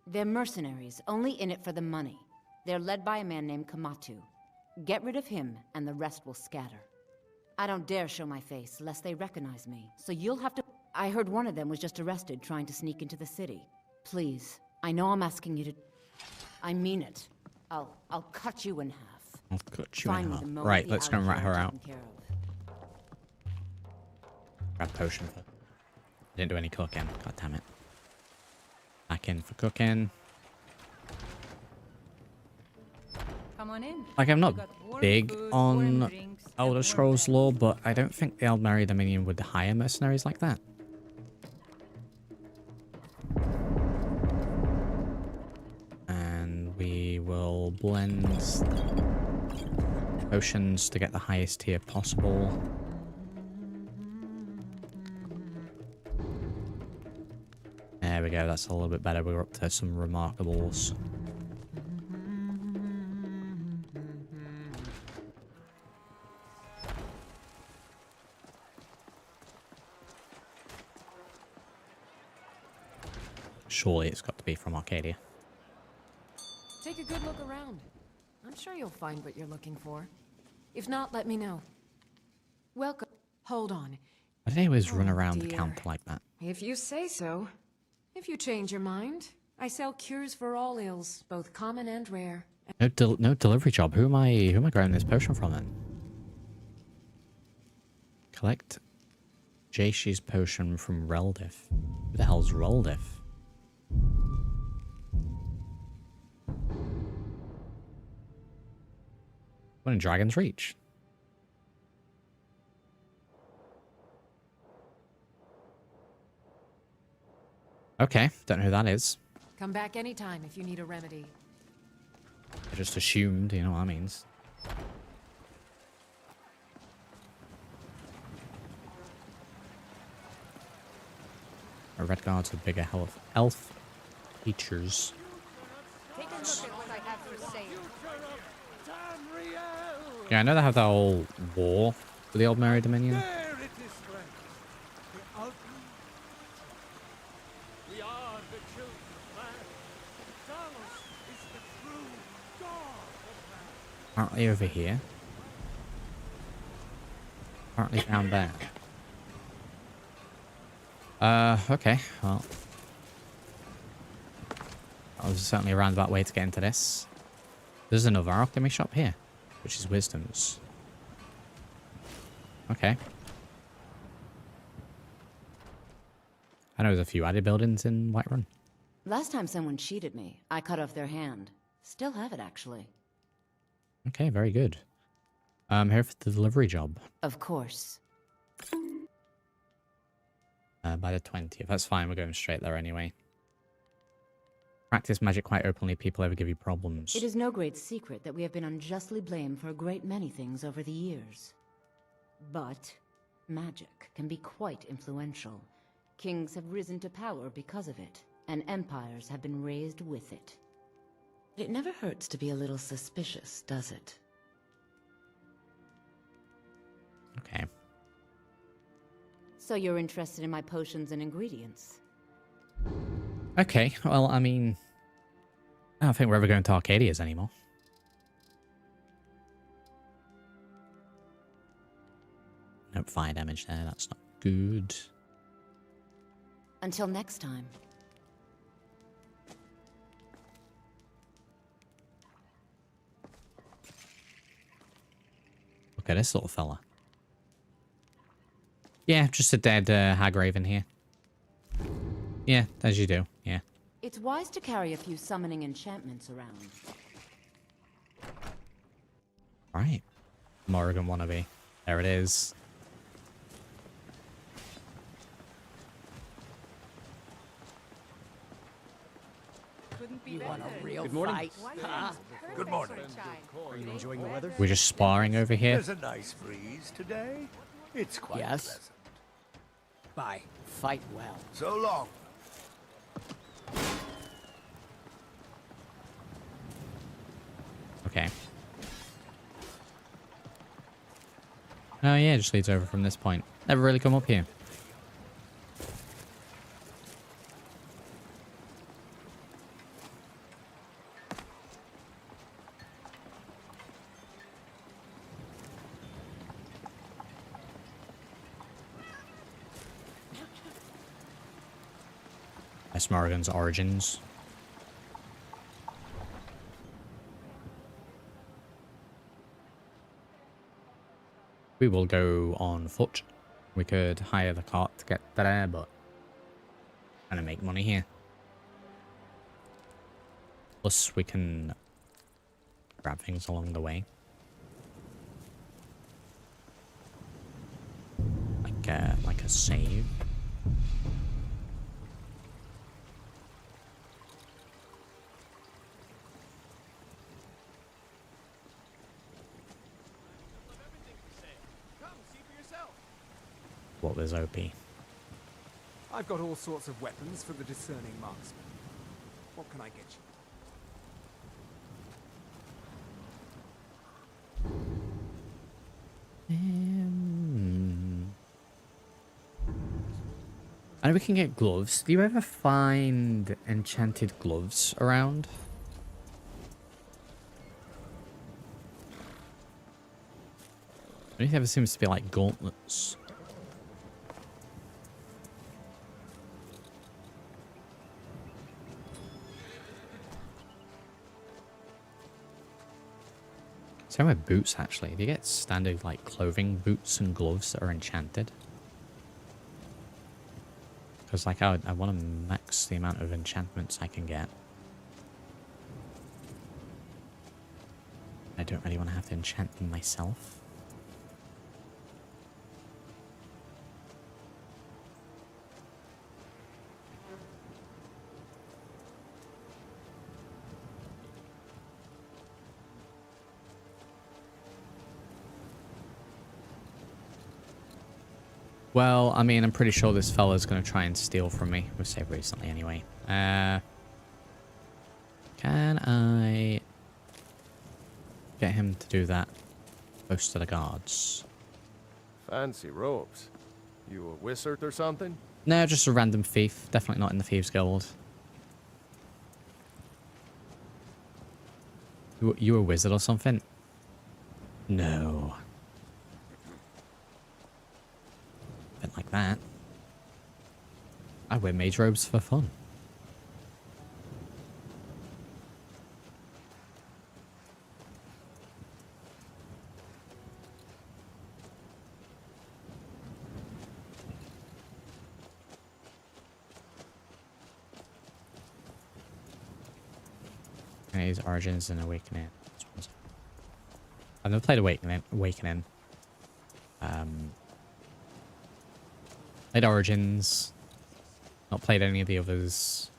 P: They're mercenaries, only in it for the money. They're led by a man named Kamatu. Get rid of him, and the rest will scatter. I don't dare show my face, lest they recognize me, so you'll have to— I heard one of them was just arrested trying to sneak into the city. Please, I know I'm asking you to— I mean it. I'll cut you in half.
A: I'll cut you in half. Right, let's go and rat her out. Grab potion for... Didn't do any cooking. God damn it. Back in for cooking.
B: Come on in.
A: Like, I'm not big on Elder Scrolls lore, but I don't think the Aldmeri Dominion would hire mercenaries like that. And we will blend potions to get the highest tier possible. There we go, that's a little bit better. We're up to some remarkables. Surely it's got to be from Arcadia.
I: Take a good look around. I'm sure you'll find what you're looking for. If not, let me know. Welcome. Hold on.
A: Why do they always run around the counter like that?
I: If you say so. If you change your mind, I sell cures for all ills, both common and rare.
A: No delivery job. Who am I grabbing this potion from then? Collect Jashi's potion from Reldiff. Who the hell's Reldiff? One in Dragon's Reach. Okay, don't know who that is.
I: Come back anytime if you need a remedy.
A: I just assumed, you know what that means. A red guards with bigger elf features.
G: Take a look at what I have for sale.
A: Yeah, I know they have that whole war with the Aldmeri Dominion. Apparently over here. Apparently down there. Okay, well. That was certainly a roundabout way to get into this. There's another alchemy shop here, which is Wisdom's. Okay. I know there's a few added buildings in Whiterun.
P: Last time someone cheated me, I cut off their hand. Still have it, actually.
A: Okay, very good. Here for the delivery job.
P: Of course.
A: By the 20th. That's fine, we're going straight there anyway. Practice magic quite openly, people ever give you problems.
P: It is no great secret that we have been unjustly blamed for a great many things over the years. But magic can be quite influential. Kings have risen to power because of it, and empires have been raised with it. It never hurts to be a little suspicious, does it?
A: Okay.
P: So you're interested in my potions and ingredients?
A: Okay, well, I mean, I don't think we're ever going to Arcadia's anymore. Nope, fire damage there, that's not good.
P: Until next time.
A: Look at this little fella. Yeah, just a dead hag raven here. Yeah, as you do, yeah.
P: It's wise to carry a few summoning enchantments around.
A: Right. Morrigan wannabe. There it is.
C: You want a real
J: Good morning.
C: fight?
J: Good morning.
C: Are you enjoying the weather?
A: We're just sparring over here.
J: There's a nice breeze today. It's quite pleasant.
C: Bye. Fight well.
J: So long.
A: Okay. Oh yeah, it just leads over from this point. Never really come up here. That's Morrigan's origins. We will go on foot. We could hire the cart to get there, but I'm gonna make money here. Plus, we can grab things along the way, like a save. What was OP?
N: I've got all sorts of weapons for the discerning marksman. What can I get you?
A: I know we can get gloves. Do you ever find enchanted gloves around? Only ever seems to be like gauntlets. Same with boots, actually. Do you get standard, like, clothing, boots, and gloves that are enchanted? Because, like, I want to max the amount of enchantments I can get. I don't really want to have to enchant them myself. Well, I mean, I'm pretty sure this fella's going to try and steal from me. We've saved recently anyway. Can I get him to do that close to the guards?
E: Fancy robes. You a wizard or something?
A: No, just a random thief. Definitely not in the Thieves Guild. You a wizard or something? No. Like that. I wear mage robes for fun. Okay, his origins and awakening. I've never played Awakening. Played Origins. Not played any of the others.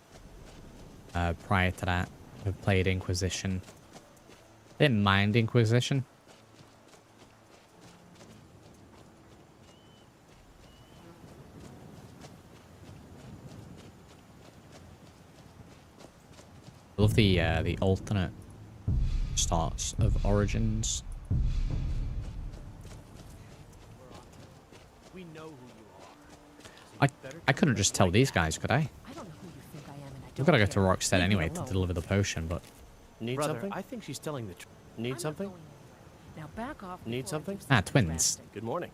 A: prior to that, I've played Inquisition. Didn't mind Inquisition. I love the alternate starts of Origins.
S: We know who you are.
A: I couldn't just tell these guys, could I? We've got to go to Rockstead anyway to deliver the potion, but...
S: Need something? I think she's telling the truth. Need something?
C: Now back off.
S: Need something?
A: Ah, twins.
S: Good morning.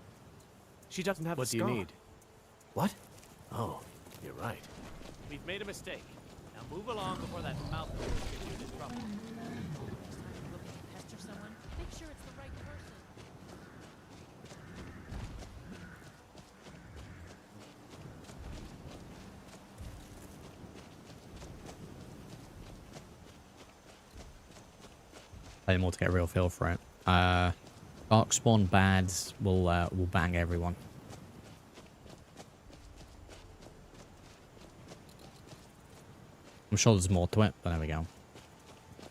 S: She doesn't have what do you need? What? Oh, you're right. We've made a mistake. Now move along before that mouth of yours gets you into trouble.
C: Pester someone. Make sure it's the right person.
A: Play more to get a real feel for it. Darkspawn bads will bang everyone. I'm sure there's more to it, but there we go.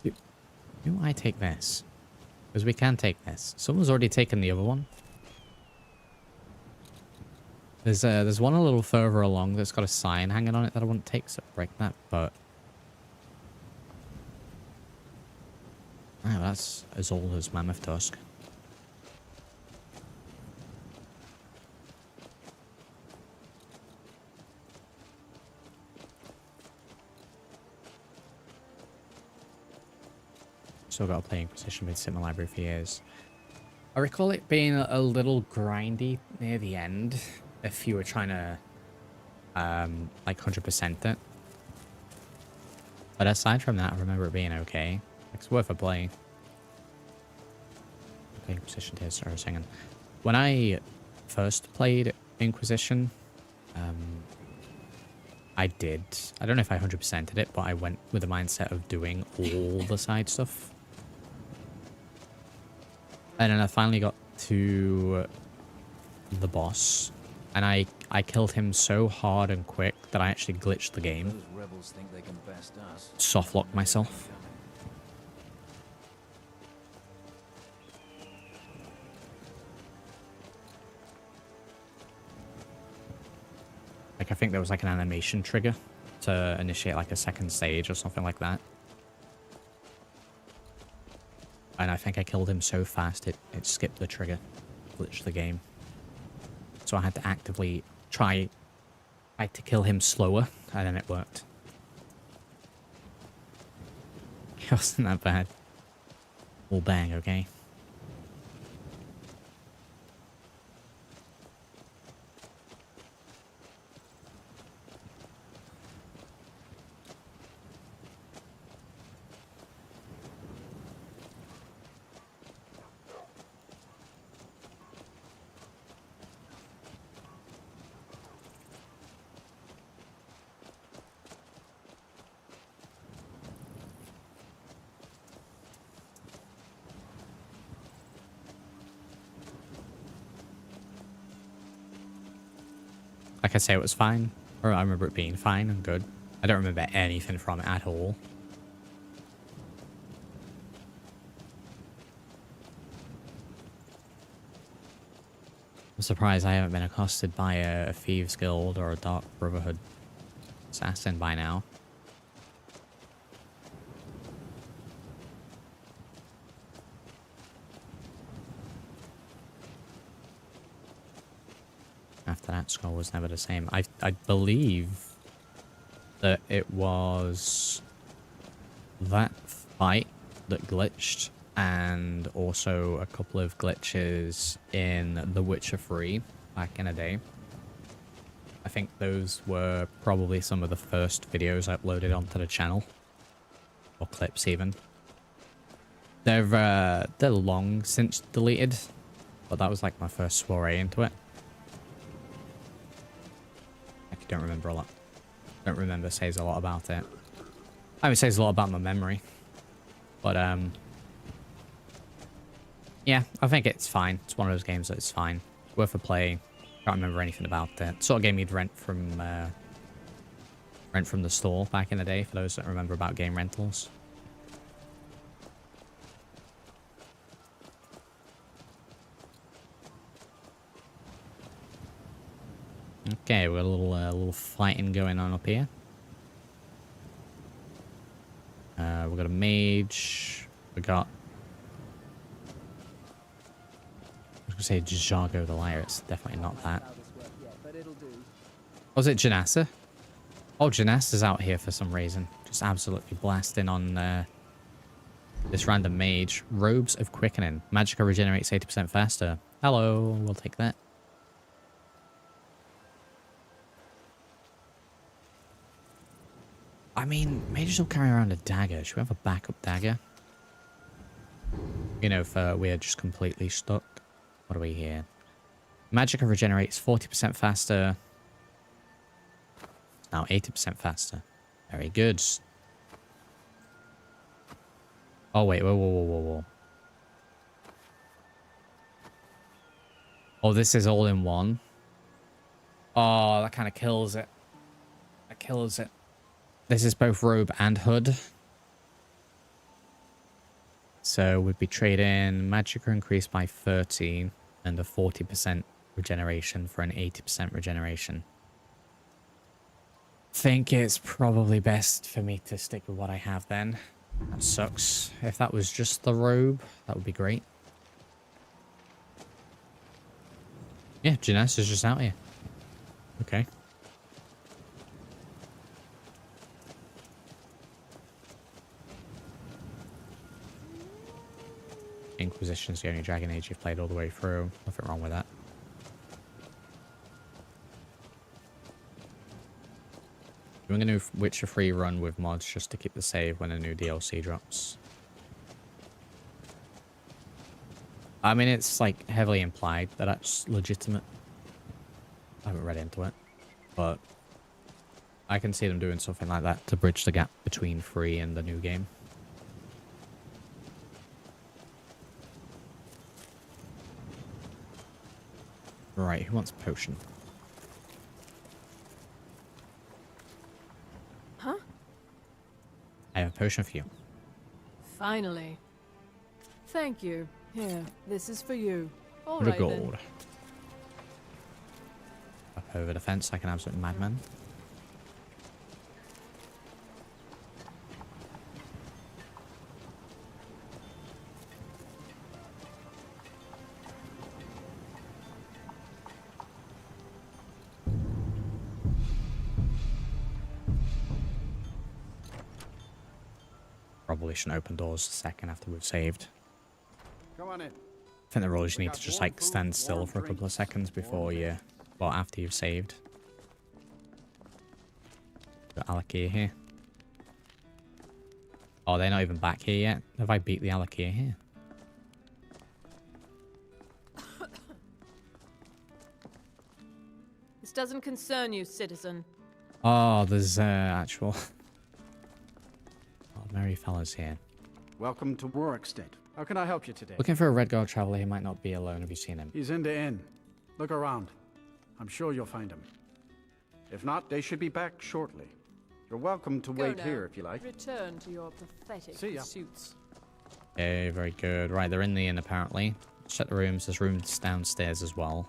A: Do I take this? Because we can take this. Someone's already taken the other one. There's one a little further along that's got a sign hanging on it that I wouldn't take, so break that, but... Oh, that's as old as Mammoth Tusk. Still got to play Inquisition, been sitting in my library for years. I recall it being a little grindy near the end if you were trying to like 100% it. But aside from that, I remember it being okay. It's worth a play. Inquisition here, sorry, singing. When I first played Inquisition, I don't know if I 100%ed it, but I went with the mindset of doing all the side stuff. And then I finally got to the boss, and I killed him so hard and quick that I actually glitched the game.
D: Those rebels think they can best us.
A: Softlocked myself. Like, I think there was like an animation trigger to initiate like a second stage or something like that. And I think I killed him so fast it skipped the trigger, glitched the game. So I had to actively try to kill him slower, and then it worked. It wasn't that bad. All bang, okay? Like I say, it was fine. Or I remember it being fine and good. I don't remember anything from it at all. I'm surprised I haven't been accosted by a Thieves Guild or a Dark Brotherhood assassin by now. After that, score was never the same. I believe that it was that fight that glitched, and also a couple of glitches in The Witcher 3 back in a day. I think those were probably some of the first videos I uploaded onto the channel, or clips even. They're long since deleted, but that was like my first foray into it. Don't remember a lot. Don't remember says a lot about it. I would say a lot about my memory. But yeah, I think it's fine. It's one of those games that it's fine. Worth a play. Can't remember anything about it. Sort of gave me the rent from Rent from the store back in the day, for those that remember about game rentals. Okay, we've got a little fighting going on up here. We've got a mage. We got... I was going to say Jago the Liar. It's definitely not that. Was it Janassa? Oh, Janassa's out here for some reason. Just absolutely blasting on this random mage. Robes of Quickening. Magicka regenerates 80% faster. Hello, we'll take that. I mean, mages will carry around a dagger. Should we have a backup dagger? You know, if we're just completely stuck. What are we here? Magicka regenerates 40% faster. It's now 80% faster. Very good. Oh, wait. Whoa. Oh, this is all in one. Oh, that kind of kills it. That kills it. This is both robe and hood. So we'd be trading Magicka increased by 13 and a 40% regeneration for an 80% regeneration. Think it's probably best for me to stick with what I have then. That sucks. If that was just the robe, that would be great. Yeah, Janess is just out here. Okay. Inquisition's the only Dragon Age you've played all the way through. Nothing wrong with that. Doing a new Witcher 3 run with mods just to keep the save when a new DLC drops. I mean, it's like heavily implied that that's legitimate. I haven't read into it, but I can see them doing something like that to bridge the gap between 3 and the new game. Right, who wants a potion?
C: Huh?
A: I have a potion for you.
C: Finally. Thank you. Here, this is for you. All
A: The
C: right,
A: gold.
C: then.
A: Up over the fence like an absolute madman. Probably shouldn't open doors a second after we've saved.
D: Come on in.
A: I think the rule is you need to just like stand still for a couple of seconds before you, well, after you've saved. Got Alakir here. Oh, they're not even back here yet. Have I beat the Alakir here?
C: This doesn't concern you, citizen.
A: Oh, there's actual... Oh, merry fellas here.
D: Welcome to Rorikstead. How can I help you today?
A: Looking for a Red Guard traveler. He might not be alone. Have you seen him?
D: He's in the inn. Look around. I'm sure you'll find him. If not, they should be back shortly. You're welcome to wait
C: now.
D: here if you like.
C: Return to your pathetic
D: See ya.
C: pursuits.
A: Okay, very good. Right, they're in the inn apparently. Check the rooms. There's rooms downstairs as well.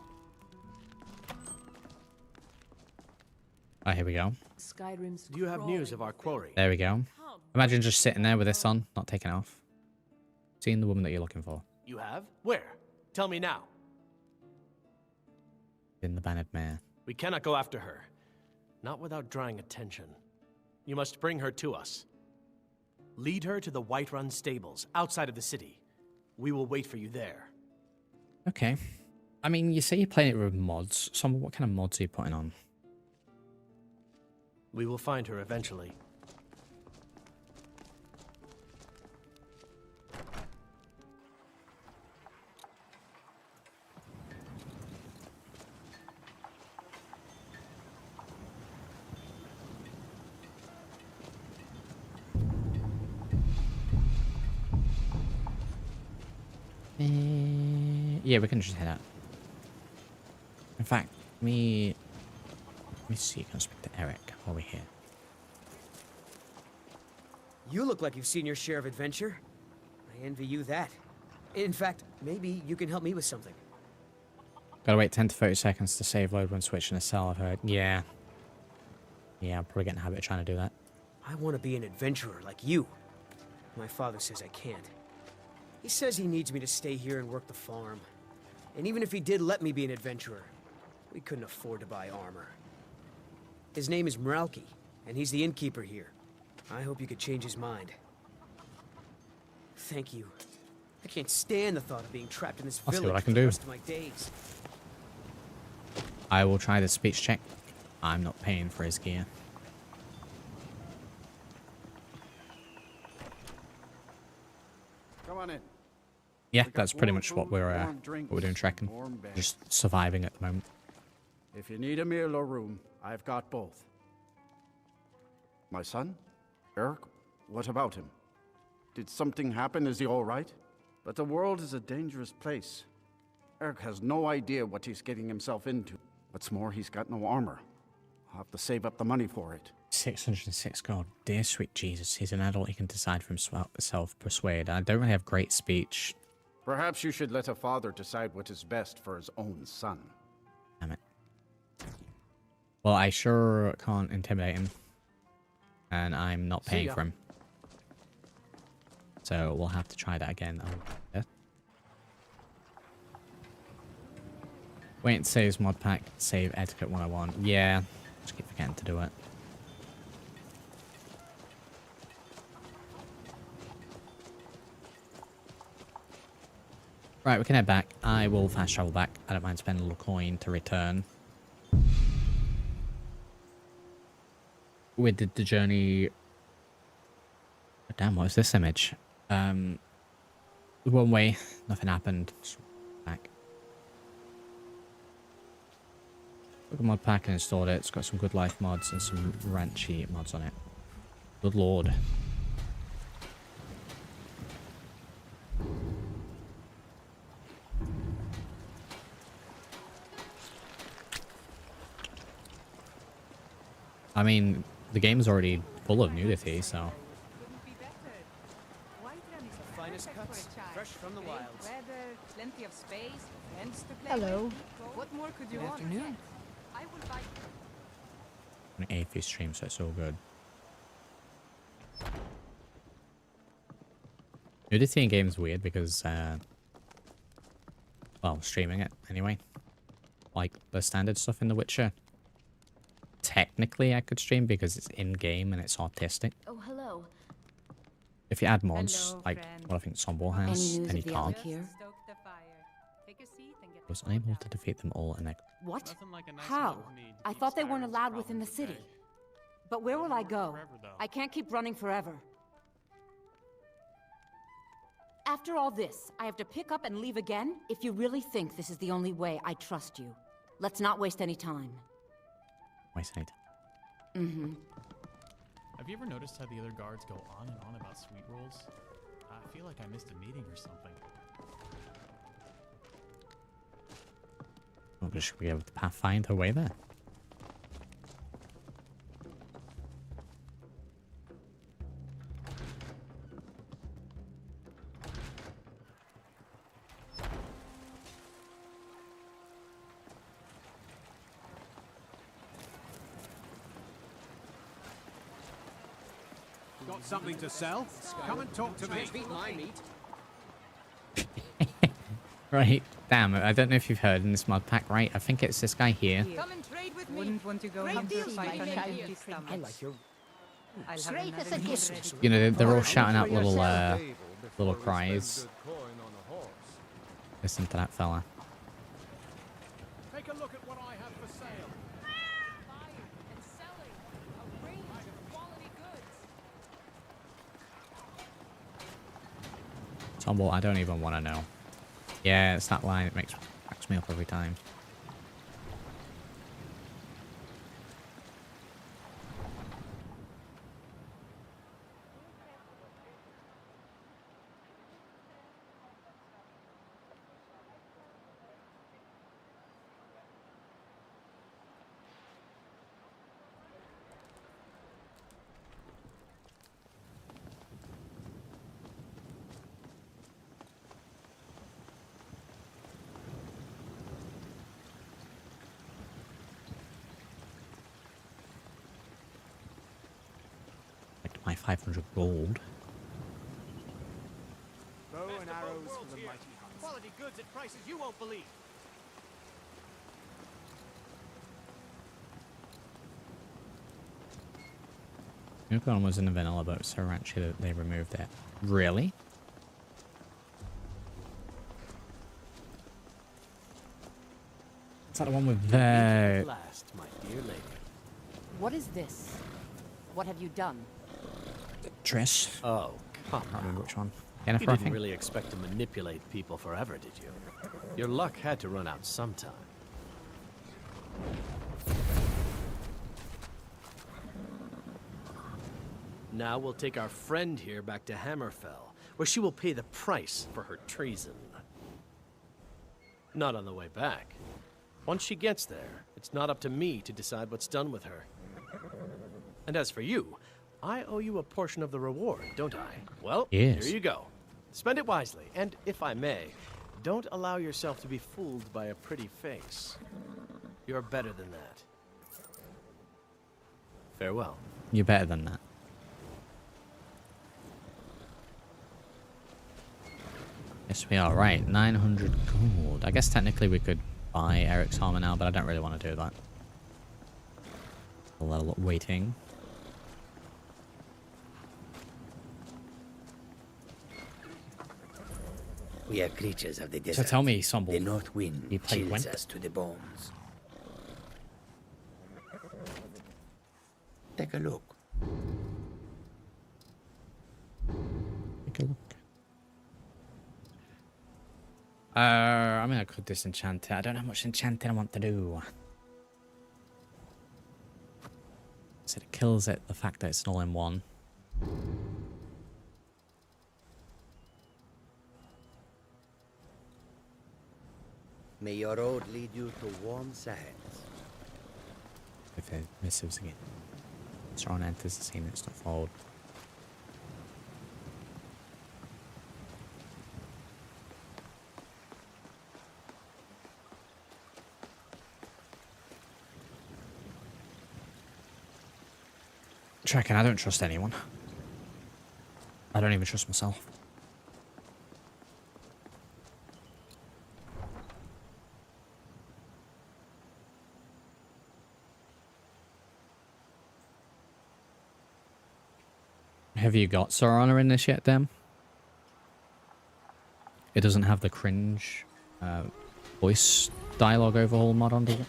A: Oh, here we go.
C: Skyrim's
S: Do you have news of our quarry?
A: There we go. Imagine just sitting there with this on, not taking off. Seeing the woman that you're looking for.
S: You have? Where? Tell me now.
A: In the Bannered Mare.
S: We cannot go after her. Not without drawing attention. You must bring her to us. Lead her to the Whiterun stables, outside of the city. We will wait for you there.
A: Okay. I mean, you say you're playing it with mods. So what kind of mods are you putting on?
S: We will find her eventually.
A: Yeah, we can just head out. In fact, let me see. Can I speak to Eric while we're here?
Q: You look like you've seen your share of adventure. I envy you that. In fact, maybe you can help me with something.
A: Gotta wait 10 to 30 seconds to save load when switching a cell, I've heard. Yeah. Yeah, I'm probably getting a habit of trying to do that.
Q: I want to be an adventurer like you. My father says I can't. He says he needs me to stay here and work the farm. And even if he did let me be an adventurer, we couldn't afford to buy armor. His name is Mralki, and he's the innkeeper here. I hope you could change his mind. Thank you. I can't stand the thought of being trapped in this
A: I'll see
Q: village
A: what I can
Q: for the
A: do.
Q: rest of my days.
A: I will try the speech check. I'm not paying for his gear.
D: Come on in.
A: Yeah, that's pretty much what we're doing trekking. Just surviving at the moment.
D: If you need a meal or room, I've got both. My son? Eric? What about him? Did something happen? Is he all right? But the world is a dangerous place. Eric has no idea what he's getting himself into. What's more, he's got no armor. I'll have to save up the money for it.
A: 606 gold. Dear sweet Jesus, he's an adult. He can decide for himself. Persuade. I don't really have great speech.
D: Perhaps you should let a father decide what is best for his own son.
A: Damn it. Well, I sure can't intimidate him. And I'm not paying for him. So we'll have to try that again. Oh, yeah. Wait and saves Modpack. Save etiquette 101. Yeah. Just keep forgetting to do it. Right, we can head back. I will fast travel back. I don't mind spending a little coin to return. We did the journey... Oh, damn, what is this image? One way, nothing happened. Just back. Look at Modpack and installed it. It's got some good life mods and some ranchy mods on it. Good lord. I mean, the game's already full of nudity, so...
Q: Finest cuts, fresh from the wilds.
B: Weather, plenty of space, friends to play
T: Hello.
B: with. What more could you want?
T: afternoon.
B: I will buy
A: An atheist stream, so it's all good. Nudity in game's weird because, well, streaming it anyway. Like the standard stuff in The Witcher. Technically, I could stream because it's in-game and it's artistic.
T: Oh, hello.
A: If you add mods,
B: Hello,
A: like
B: friend.
A: what I think Sombor has, then you can't.
B: stoke the fire. Take a seat and get
A: I was unable to defeat them all and
P: What? How? I thought they weren't allowed within the city. But where will I go? I can't keep running forever. After all this, I have to pick up and leave again? If you really think this is the only way, I trust you. Let's not waste any time.
A: waste any time.
P: Mm-hmm.
F: Have you ever noticed how the other guards go on and on about sweet rolls? I feel like I missed a meeting or something.
A: Well, should we be able to find her way there?
N: Got something to sell? Come and talk to me.
Q: My meat.
A: Right, damn it. I don't know if you've heard in this mod pack, right? I think it's this guy here.
B: Come and trade with me. Wouldn't want to go into a fight on an empty stomach.
Q: I like your...
B: I'll have another
A: You know, they're all shouting out little, little cries. Listen to that fella.
N: Take a look at what I have for sale.
G: Buying and selling a range of quality goods.
A: Tumble, I don't even want to know. Yeah, it's that line. It cracks me up every time. my 500 gold.
N: Bow and arrows for the mighty huntsman.
S: Quality goods at prices you won't believe.
A: Yukon was in the vanilla boat, so actually they removed it. Really? Is that the one with the...
S: Last, my dear lady.
O: What is this? What have you done?
A: Dress?
S: Oh, come
A: I can't remember
S: on.
A: which one.
S: You
A: Jennifer, I
S: didn't
A: think?
S: really expect to manipulate people forever, did you? Your luck had to run out sometime. Now we'll take our friend here back to Hammerfell, where she will pay the price for her treason. Not on the way back. Once she gets there, it's not up to me to decide what's done with her. And as for you, I owe you a portion of the reward, don't I? Well,
A: yes.
S: Here you go. Spend it wisely, and if I may, don't allow yourself to be fooled by a pretty face. You're better than that. Farewell.
A: You're better than that. Yes, we are. Right, 900 gold. I guess technically we could buy Eric's armor now, but I don't really want to do that. A little waiting.
K: We are creatures of the
A: So
K: desert.
A: tell me, Somble,
K: the north wind
A: you played
K: chills
A: Gwent?
K: us to the bones. Take a look.
A: Take a look. I mean, I could disenchant it. I don't know how much enchanting I want to do. So it kills it, the fact that it's an all-in-one.
K: May your road lead you to warm sands.
A: If it missives again. Strong enters the scene, it's not followed. Tracking, I don't trust anyone. I don't even trust myself. Have you got Sir Honor in this yet, Dem? It doesn't have the cringe voice dialogue overhaul mod on, does it?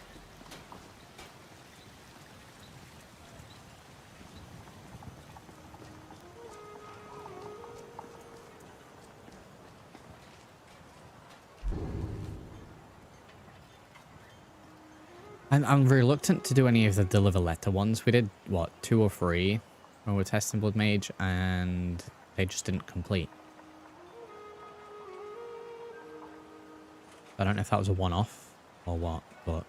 A: I'm reluctant to do any of the deliver letter ones. We did, what, 2 or 3 when we were testing Blood Mage, and they just didn't complete. I don't know if that was a one-off or what, but...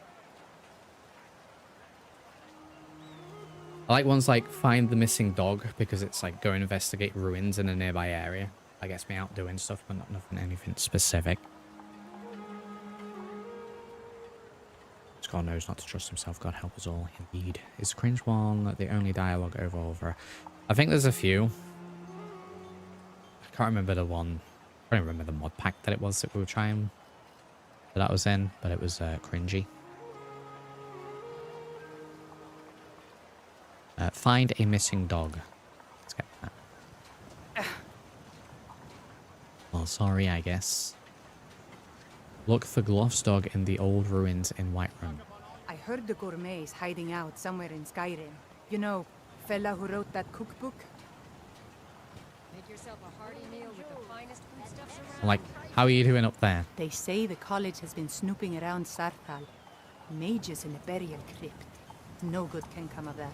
A: I like ones like find the missing dog, because it's like go investigate ruins in a nearby area. That gets me out doing stuff, but not anything specific. God knows not to trust himself. God help us all. Indeed. Is cringe one the only dialogue over? I think there's a few. I can't remember the one. I don't remember the mod pack that it was that we were trying. That was in, but it was cringy. Find a missing dog. Let's get that. Well, sorry, I guess. Look for Glof's dog in the old ruins in Whiterun.
B: I heard the gourmet's hiding out somewhere in Skyrim. You know, fella who wrote that cookbook?
I: Make yourself a hearty meal with the finest foodstuffs around.
A: Like, how are you doing up there?
B: They say the college has been snooping around Sarthal. Mages in a burial crypt. No good can come of that.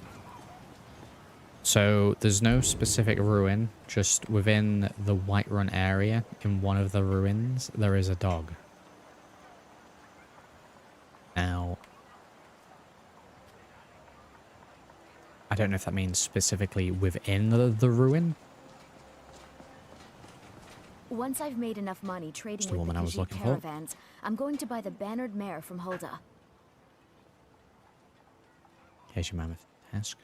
A: So, there's no specific ruin, just within the Whiterun area, in one of the ruins, there is a dog. Now, I don't know if that means specifically within the ruin.
R: Once I've made enough money trading
A: the
R: with
A: woman
R: the
A: I was
R: Khajiit
A: looking for.
R: caravans, I'm going to buy the bannered mare from Hulda.
A: Here's your mammoth task.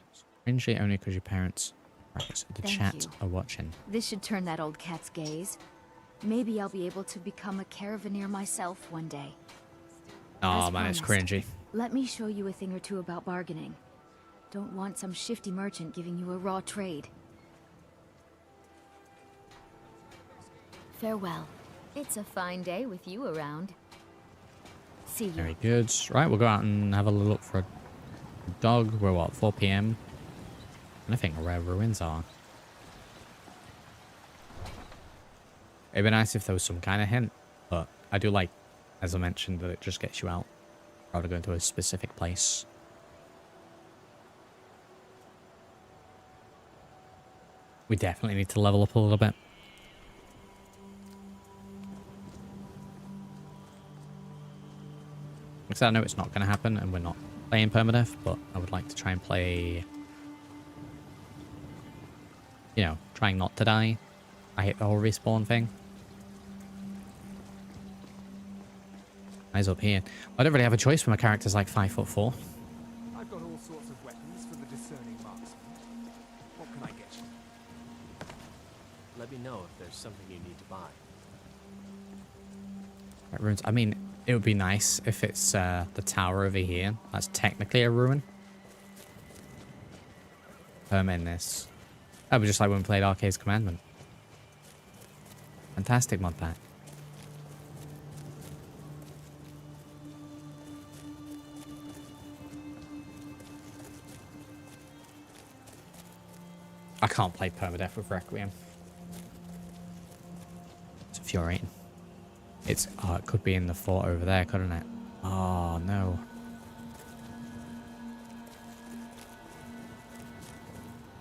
A: Cringy only because your parents Right, so the
R: Thank
A: chat
R: you.
A: are watching.
R: This should turn that old cat's gaze. Maybe I'll be able to become a caravaneer myself one day.
A: Oh
R: As
A: man, it's
R: promised,
A: cringy.
R: Let me show you a thing or two about bargaining. Don't want some shifty merchant giving you a raw trade.
T: Farewell. It's a fine day with you around. See you.
A: Very good. Right, we'll go out and have a look for a dog. We're what, 4 p.m. And I think where ruins are. It'd be nice if there was some kind of hint, but I do like, as I mentioned, that it just gets you out rather than going to a specific place. We definitely need to level up a little bit. Because I know it's not going to happen and we're not playing permadeath, but I would like to try and play, you know, trying not to die. I hate the whole respawn thing. Eyes up here. I don't really have a choice when my character's like 5'4".
N: I've got all sorts of weapons for the discerning marksman. What can I get you?
S: Let me know if there's something you need to buy.
A: Right, ruins. I mean, it would be nice if it's the tower over here. That's technically a ruin. In this. That would be just like when we played Arcade's Commandment. Fantastic mod pack. I can't play permadeath with Requiem. It's infuriating. It's, oh, it could be in the fort over there, couldn't it? Oh, no.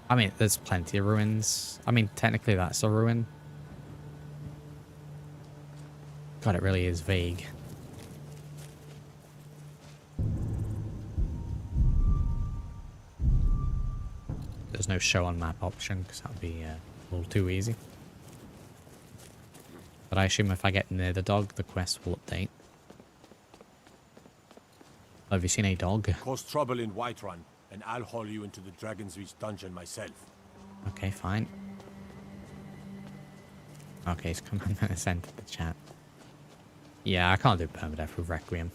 A: I mean, there's plenty of ruins. I mean, technically that's a ruin. God, it really is vague. There's no show on map option because that would be a little too easy. But I assume if I get near the dog, the quest will update. Oh, have you seen a dog?
J: Cause trouble in Whiterun, and I'll haul you into the Dragon's Reach dungeon myself.
A: Okay, fine. Okay, his commandment is sent to the chat. Yeah, I can't do permadeath with Requiem.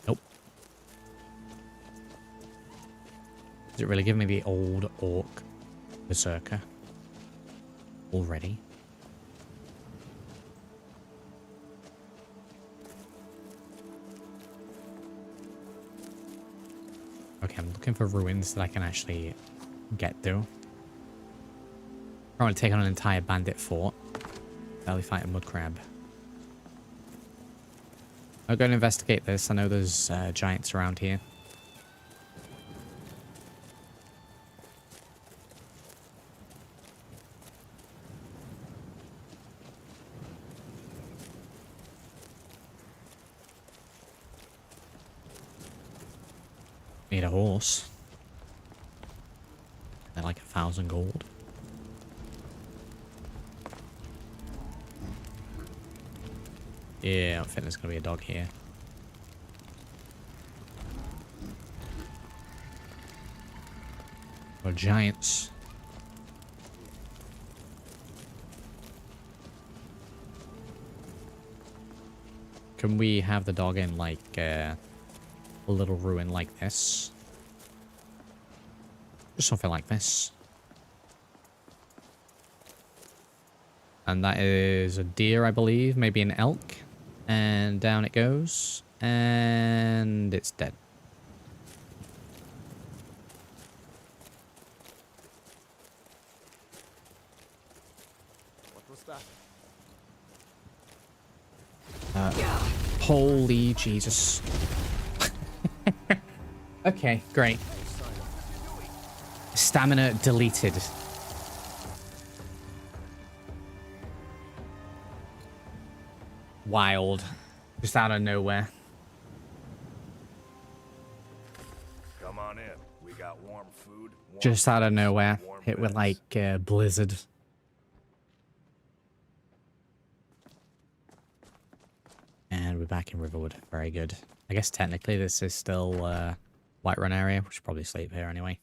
A: Nope. Does it really give me the old orc berserker already? Okay, I'm looking for ruins that I can actually get to. I want to take on an entire bandit fort. Barely fight a mud crab. I'll go and investigate this. I know there's giants around here. Need a horse. They're like 1,000 gold. Yeah, I think there's gonna be a dog here. Or giants. Can we have the dog in like a little ruin like this? Just something like this. And that is a deer, I believe. Maybe an elk. And down it goes. And it's dead.
N: What was that?
A: Holy Jesus. Okay, great. Stamina deleted. Wild. Just out of nowhere.
L: Come on in. We got warm food.
A: Just out of nowhere. Hit with like blizzard. And we're back in Riverwood. Very good. I guess technically this is still Whiterun area. We should probably sleep here anyway.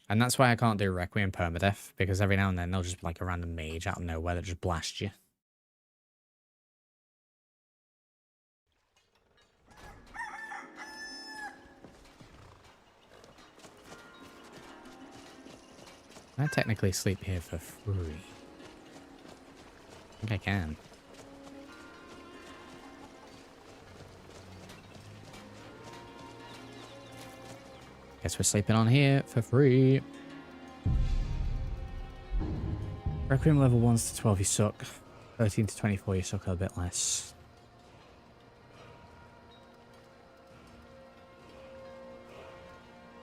A: And that's why I can't do Requiem permadeath, because every now and then there'll just be like a random mage out of nowhere that just blasts you. Can I technically sleep here for free? I think I can. Guess we're sleeping on here for free. Requiem level 1s to 12 you suck. 13 to 24 you suck a bit less.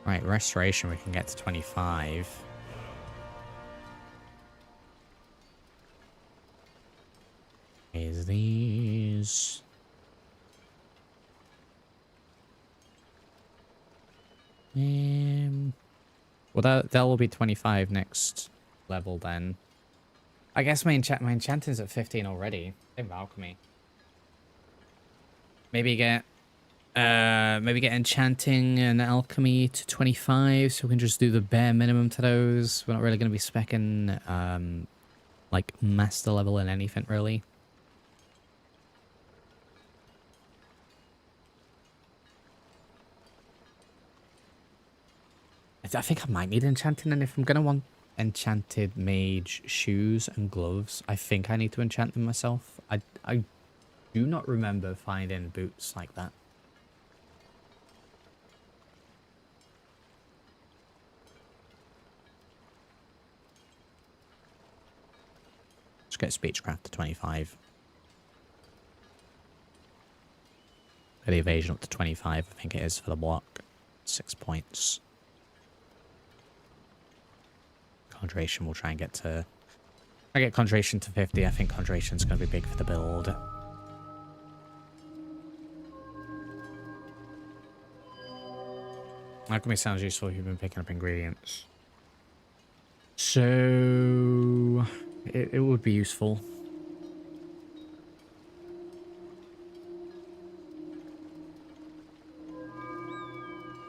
A: Right, restoration we can get to 25. Here's these. Well, that will be 25 next level then. I guess my enchanting's at 15 already. Same with alchemy. Maybe get enchanting and alchemy to 25, so we can just do the bare minimum to those. We're not really going to be speccing like master level in anything really. I think I might need enchanting, and if I'm going to want enchanted mage shoes and gloves, I think I need to enchant them myself. I do not remember finding boots like that. Let's get speechcraft to 25. Get the evasion up to 25, I think it is for the block. 6 points. Conjuration, we'll try and get to... I get Conjuration to 50. I think Conjuration's going to be big for the build. Alchemy sounds useful if you've been picking up ingredients. So... It would be useful.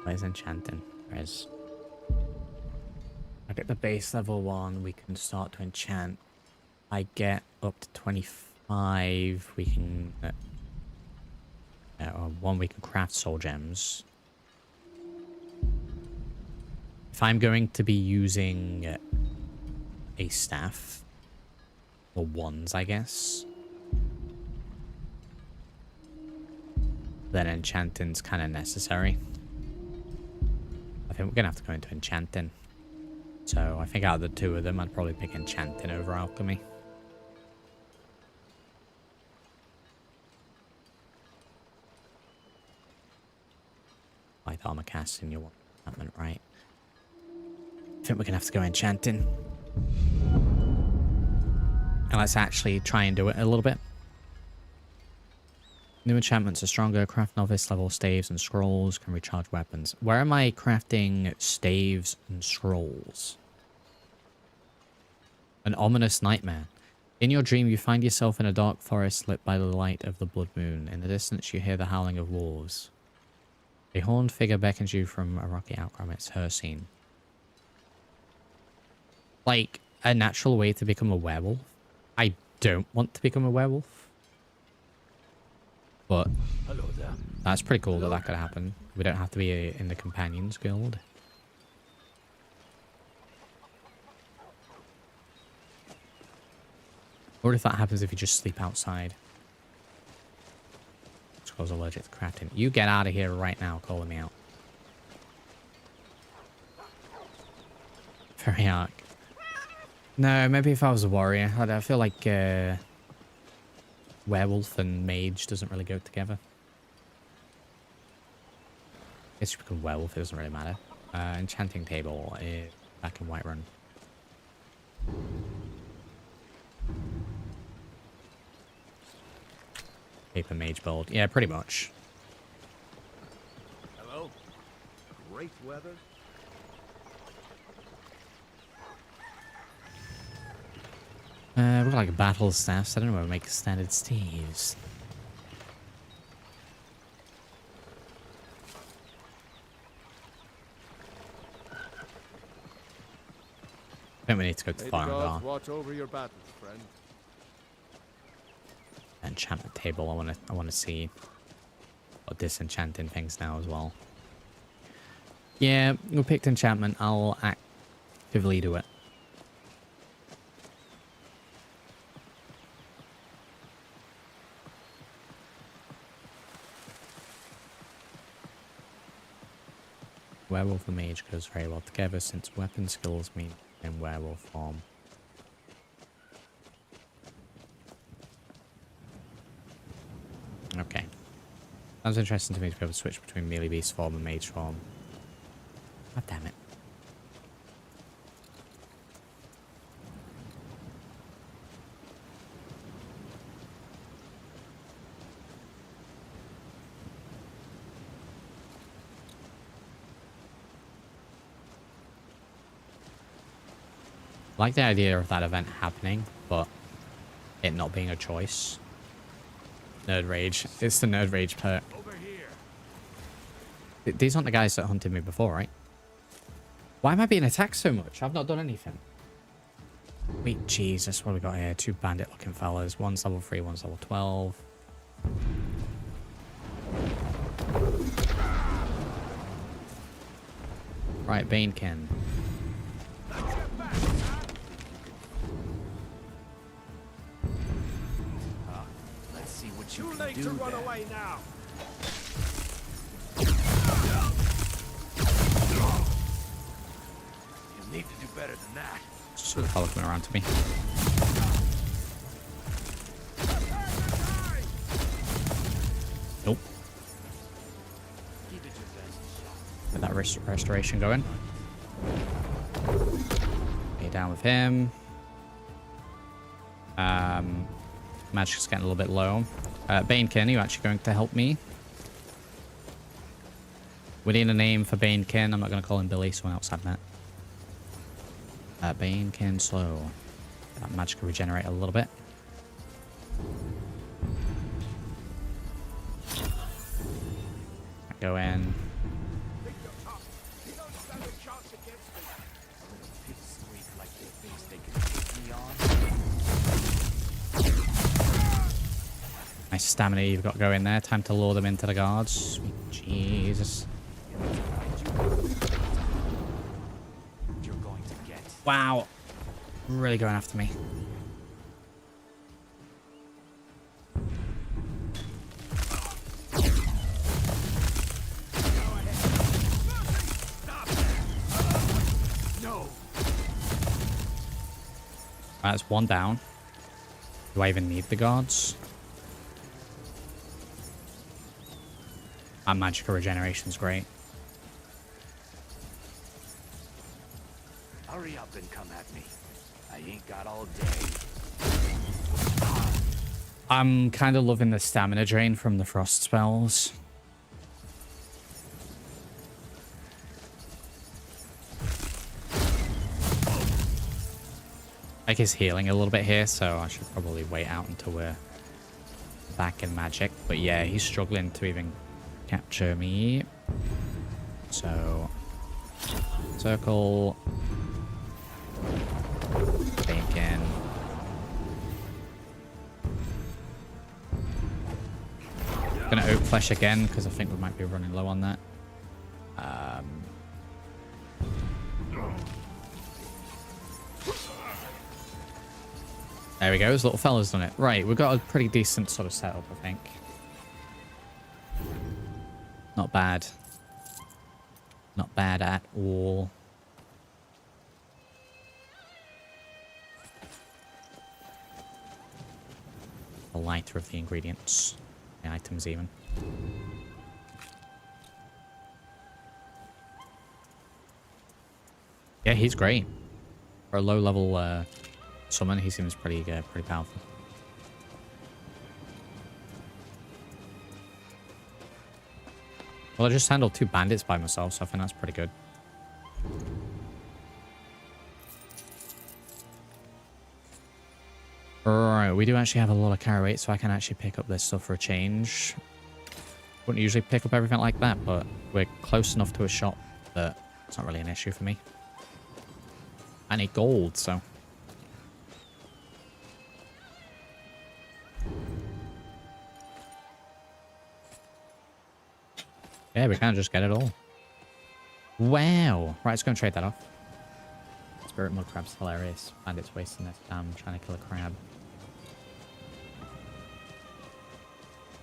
A: Where's enchanting? Where's... I get the base level 1, we can start to enchant. I get up to 25, we can... we can craft soul gems. If I'm going to be using a staff, or wands, I guess, then enchanting's kind of necessary. I think we're going to have to go into enchanting. So I think out of the two of them, I'd probably pick enchanting over alchemy. Light armor casting, you want enchantment, right? I think we're going to have to go enchanting. And let's actually try and do it a little bit. New enchantments are stronger. Craft novice level staves and scrolls. Can recharge weapons. Where am I crafting staves and scrolls? An ominous nightmare. In your dream, you find yourself in a dark forest lit by the light of the blood moon. In the distance, you hear the howling of wolves. A horned figure beckons you from a rocky outcrop. It's her scene. Like, a natural way to become a werewolf. I don't want to become a werewolf. But hello there. That's pretty cool that could happen. We don't have to be in the Companions Guild. Or if that happens if you just sleep outside. Scrolls allergic to crafting. You get out of here right now, calling me out. Very arc. No, maybe if I was a warrior. I feel like werewolf and mage doesn't really go together. I guess you become werewolf, it doesn't really matter. Enchanting table is back in Whiterun. Paper mage build. Yeah, pretty much.
J: Hello? Great weather?
A: We've got like battle staffs. I don't know where we make standard steves. think we need to go to
E: May the
A: Fire
E: gods
A: Guard.
E: watch over your battles, friend.
A: Enchantment table. I wanna see what disenchanting things now as well. Yeah, we picked enchantment. I'll actively do it. Werewolf and mage goes very well together since weapon skills mean in werewolf form. Okay. Sounds interesting to me to be able to switch between melee beast form and mage form. God damn it. I like the idea of that event happening, but it not being a choice. Nerd Rage. It's the Nerd Rage perk. These aren't the guys that hunted me before, right? Why am I being attacked so much? I've not done anything. Wait, Jesus, what have we got here? Two bandit looking fellas. One's level 3, one's level 12. Right, Banekin.
J: Let's see what you
E: Too
J: can
E: late
J: do
E: to run
J: then.
E: away now.
J: You need to do better than that.
A: Just a fellow coming around to me. Nope. Get that restoration going. Get down with him. Magic's getting a little bit low. Banekin, are you actually going to help me? We need a name for Banekin. I'm not going to call him Billy, someone else had that. Banekin slow. That magic will regenerate a little bit. Go in. Nice stamina you've got going there. Time to lure them into the guards. Sweet Jesus. Wow. Really going after me. That's one down. Do I even need the guards? That magical regeneration's great.
J: Hurry up and come at me. I ain't got all day.
A: I'm kind of loving the stamina drain from the frost spells. Like he's healing a little bit here, so I should probably wait out until we're back in magic. But yeah, he's struggling to even capture me. So circle. Bacon. Gonna oak flesh again because I think we might be running low on that. There we go, this little fella's done it. Right, we've got a pretty decent sort of setup, I think. Not bad. Not bad at all. The lighter of the ingredients. The items even. Yeah, he's great. For a low level summon, he seems pretty powerful. Well, I just handled 2 bandits by myself, so I think that's pretty good. Right, we do actually have a lot of carry weight, so I can actually pick up this stuff for a change. Wouldn't usually pick up everything like that, but we're close enough to a shop that it's not really an issue for me. I need gold, so. Yeah, we can't just get it all. Wow. Right, let's go and trade that off. Spirit mud crab's hilarious. Bandits wasting their time trying to kill a crab.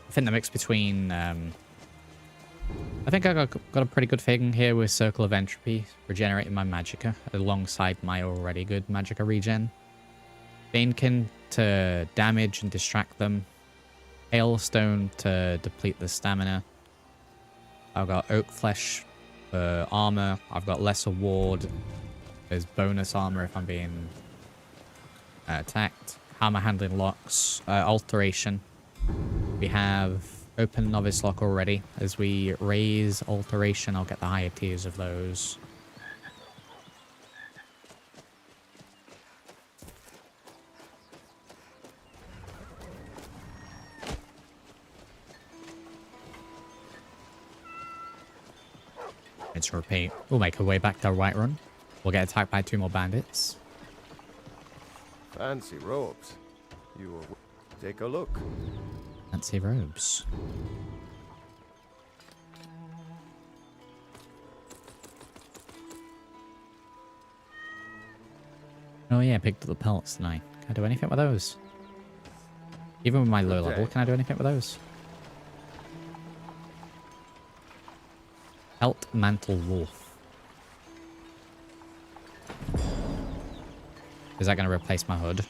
A: I think the mix between... I think I got a pretty good thing here with Circle of Entropy, regenerating my Magicka alongside my already good Magicka regen. Banekin to damage and distract them. Hailstone to deplete the stamina. I've got Oak Flesh for armor. I've got Lesser Ward. There's bonus armor if I'm being attacked. Hammer Handling Locks. Alteration. We have Open Novice Lock already. As we raise Alteration, I'll get the higher tiers of those. Let's repeat. We'll make our way back to Whiterun. We'll get attacked by 2 more bandits.
E: Fancy robes. You take a look.
A: Fancy robes. Oh yeah, I picked up the pelts tonight. Can I do anything with those? Even with my low level, can I do anything with those? Pelt Mantle Wolf. Is that going to replace my hood?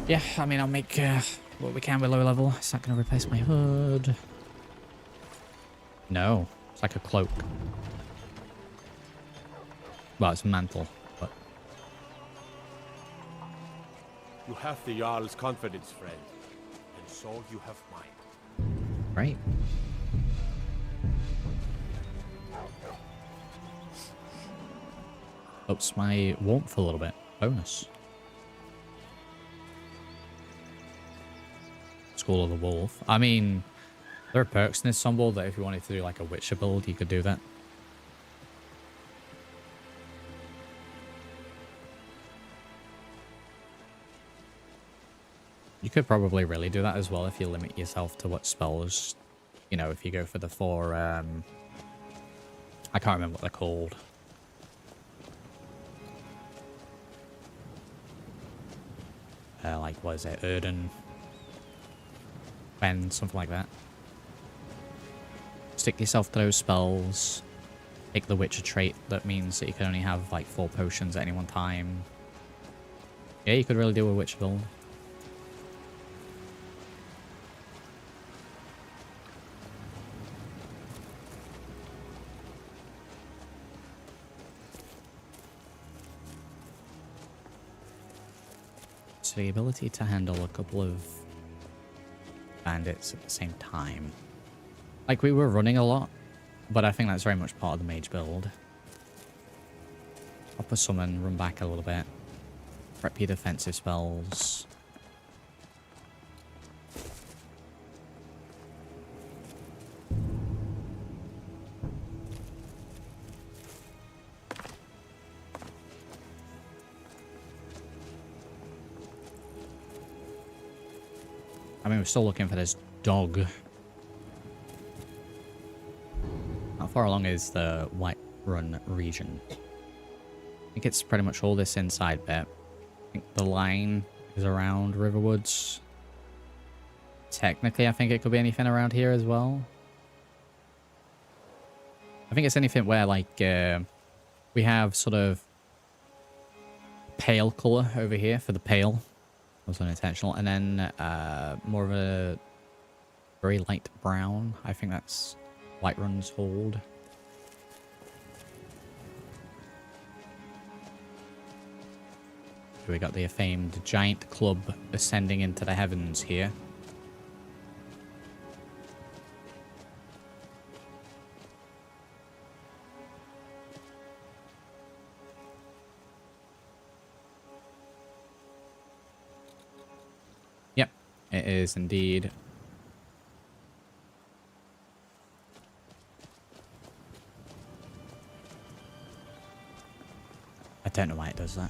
A: Yeah, I mean, I'll make what we can with low level. Is that going to replace my hood? No, it's like a cloak. Well, it's a mantle, but...
J: You have the Jarl's confidence, friend. And so you have mine.
A: Right. Ups my warmth a little bit. Bonus. School of the Wolf. I mean, there are perks in this Sunball that if you wanted to do like a Witcher build, you could do that. You could probably really do that as well if you limit yourself to what spells, you know, if you go for the 4, I can't remember what they're called. Like, what is it? Erden. Ben, something like that. Stick yourself to those spells. Take the Witcher trait that means that you can only have like 4 potions at any one time. Yeah, you could really do a Witcher build. So the ability to handle a couple of bandits at the same time. Like, we were running a lot, but I think that's very much part of the mage build. Pop a summon, run back a little bit. Prep your defensive spells. I mean, we're still looking for this dog. How far along is the Whiterun region? I think it's pretty much all this inside bit. I think the line is around Riverwoods. Technically, I think it could be anything around here as well. I think it's anything where, like, we have sort of pale color over here for the pale. Was unintentional, and then more of a very light brown. I think that's Whiterun's hold. We got the famed giant club ascending into the heavens here. It is indeed. I don't know why it does that.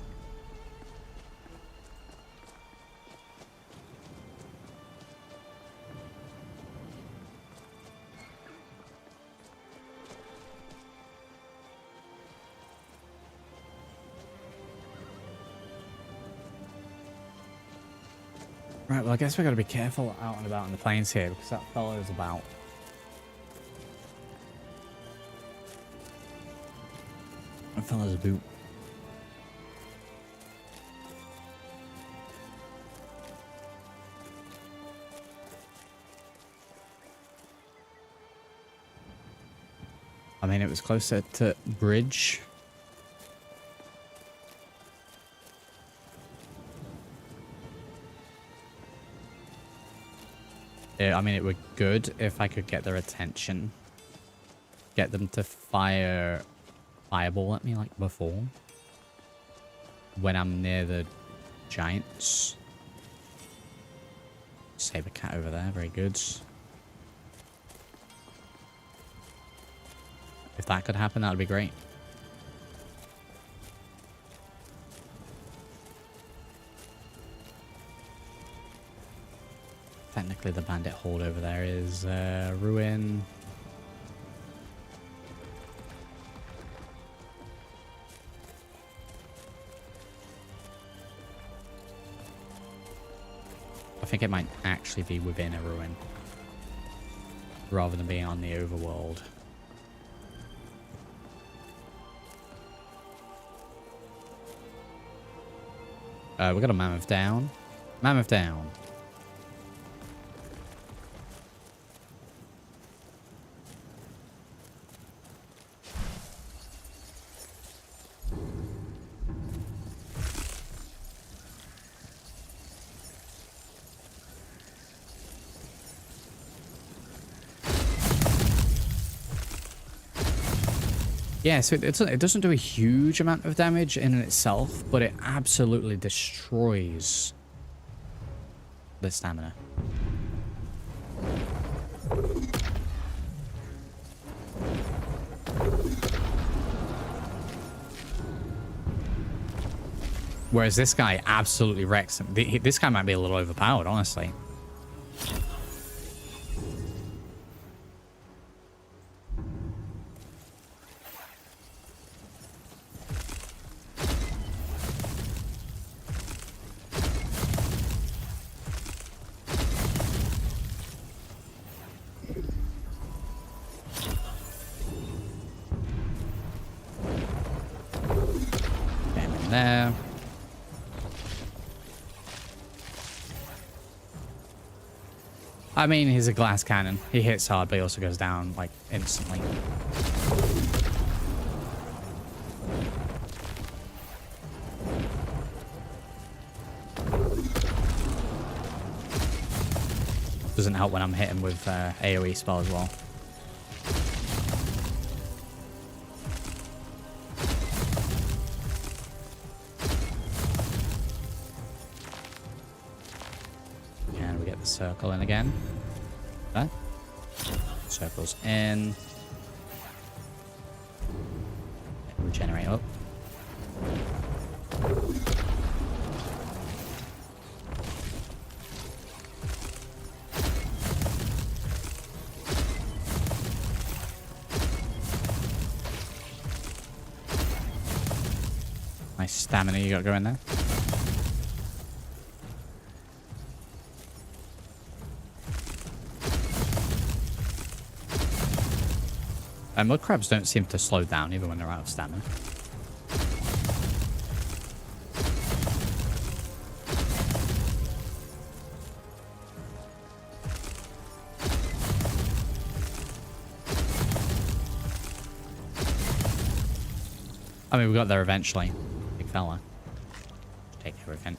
A: Right, well, I guess we got to be careful out and about in the plains here because that fellow's about. That fellow's a boot. I mean, it was closer to bridge. Yeah, I mean, it would be good if I could get their attention. Get them to fire fireball at me like before. When I'm near the giants. Saber cat over there, very good. If that could happen, that would be great. Technically, the bandit hold over there is ruin. I think it might actually be within a ruin rather than being on the overworld. We got a mammoth down. Mammoth down. Yeah, so it doesn't do a huge amount of damage in itself, but it absolutely destroys the stamina. Whereas this guy absolutely wrecks him. This guy might be a little overpowered, honestly. There. I mean, he's a glass cannon. He hits hard, but he also goes down, like, instantly. Doesn't help when I'm hitting with AoE spell as well. Circle in again. Okay. Circles in. Regenerate up. Nice stamina you got going there. Mud crabs don't seem to slow down even when they're out of stamina. I mean, we got there eventually. Big fella. Take care of him.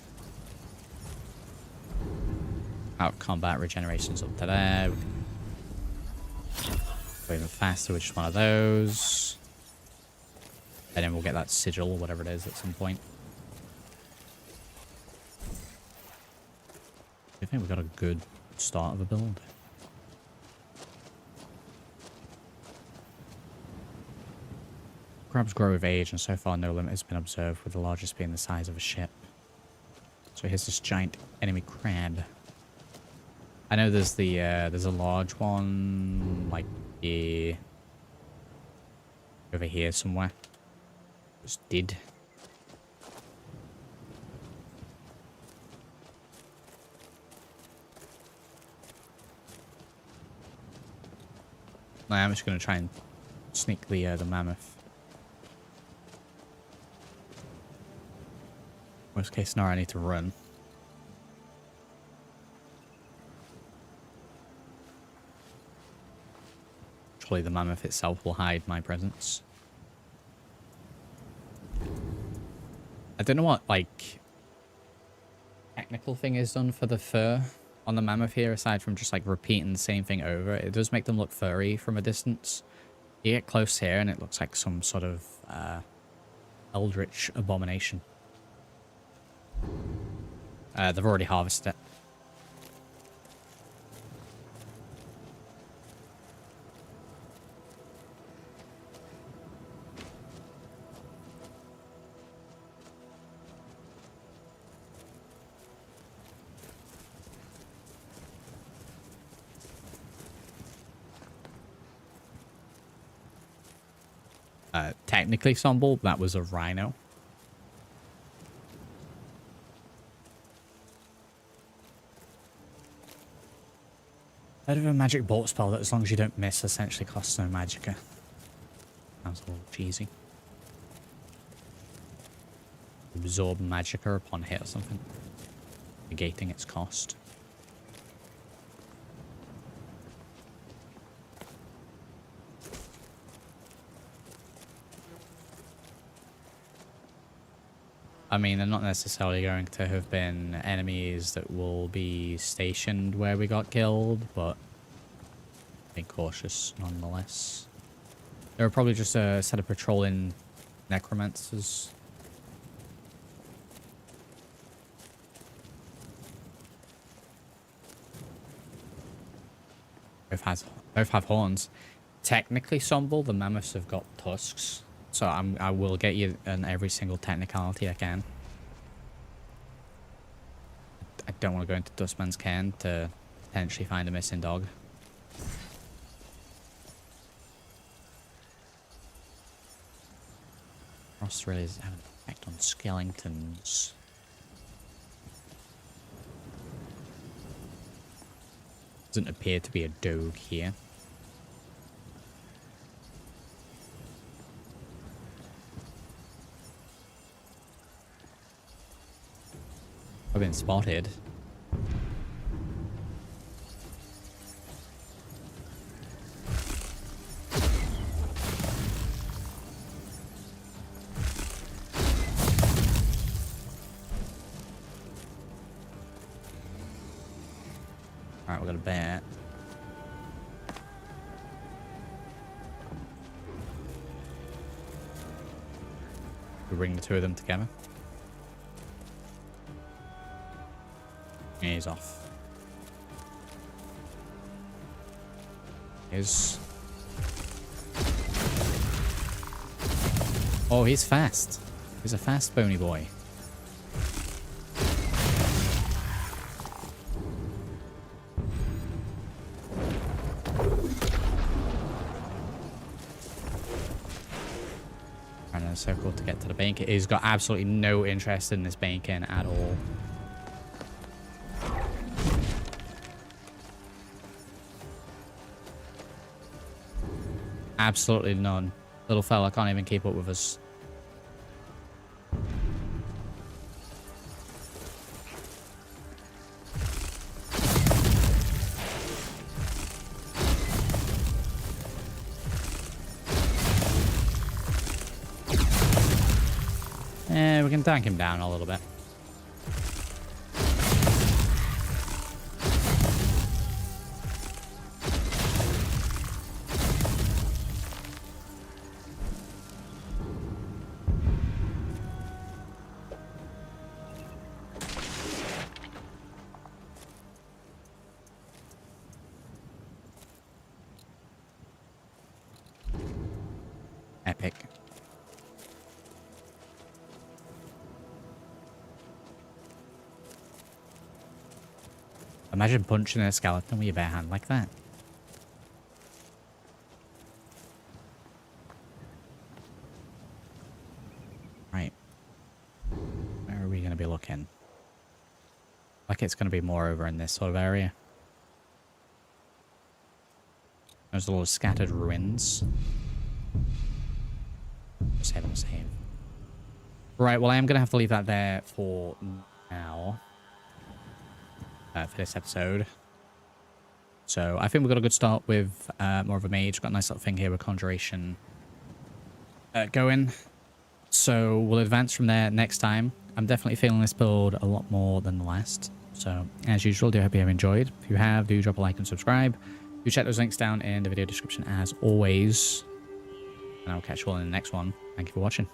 A: Out combat regeneration's up to there. Even faster with just one of those. And then we'll get that sigil or whatever it is at some point. I think we got a good start of a build. Crabs grow with age, and so far no limit has been observed, with the largest being the size of a ship. So here's this giant enemy crab. I know there's a large one, like, over here somewhere. Just did. I'm just going to try and sneak the mammoth. Worst case scenario, I need to run. Surely the mammoth itself will hide my presence. I don't know what, like, technical thing is done for the fur on the mammoth here, aside from just, like, repeating the same thing over. It does make them look furry from a distance. You get close here and it looks like some sort of eldritch abomination. They've already harvested it. Technically, Somble, that was a rhino. Heard of a magic bolt spell that, as long as you don't miss, essentially costs no magicka. Sounds a little cheesy. Absorb magicka upon hit or something, negating its cost. I mean, they're not necessarily going to have been enemies that will be stationed where we got killed, but be cautious nonetheless. They were probably just a set of patrolling necromancers. Both have horns. Technically, Somble, the mammoths have got tusks. So I will get you in every single technicality I can. I don't want to go into Dustman's Cairn to potentially find a missing dog. Frost really is having an effect on skeletons. Doesn't appear to be a dog here. I've been spotted. Alright, we've got a bat. We bring the two of them together. Yeah, he's off. Oh, he's fast. He's a fast bony boy. And it's so cool to get to the bank. He's got absolutely no interest in this banking at all. Absolutely none. Little fella can't even keep up with us. We can tank him down a little bit. Epic. Imagine punching a skeleton with your bare hand like that. Right. Where are we going to be looking? Like it's going to be more over in this sort of area. There's a lot of scattered ruins. Save and save. Right, well I am going to have to leave that there for now. For this episode. So I think we've got a good start with more of a mage. Got a nice little thing here with conjuration going. So we'll advance from there next time. I'm definitely feeling this build a lot more than the last. So as usual, do hope you have enjoyed. If you have, do drop a like and subscribe. Do check those links down in the video description as always. And I'll catch you all in the next one. Thank you for watching.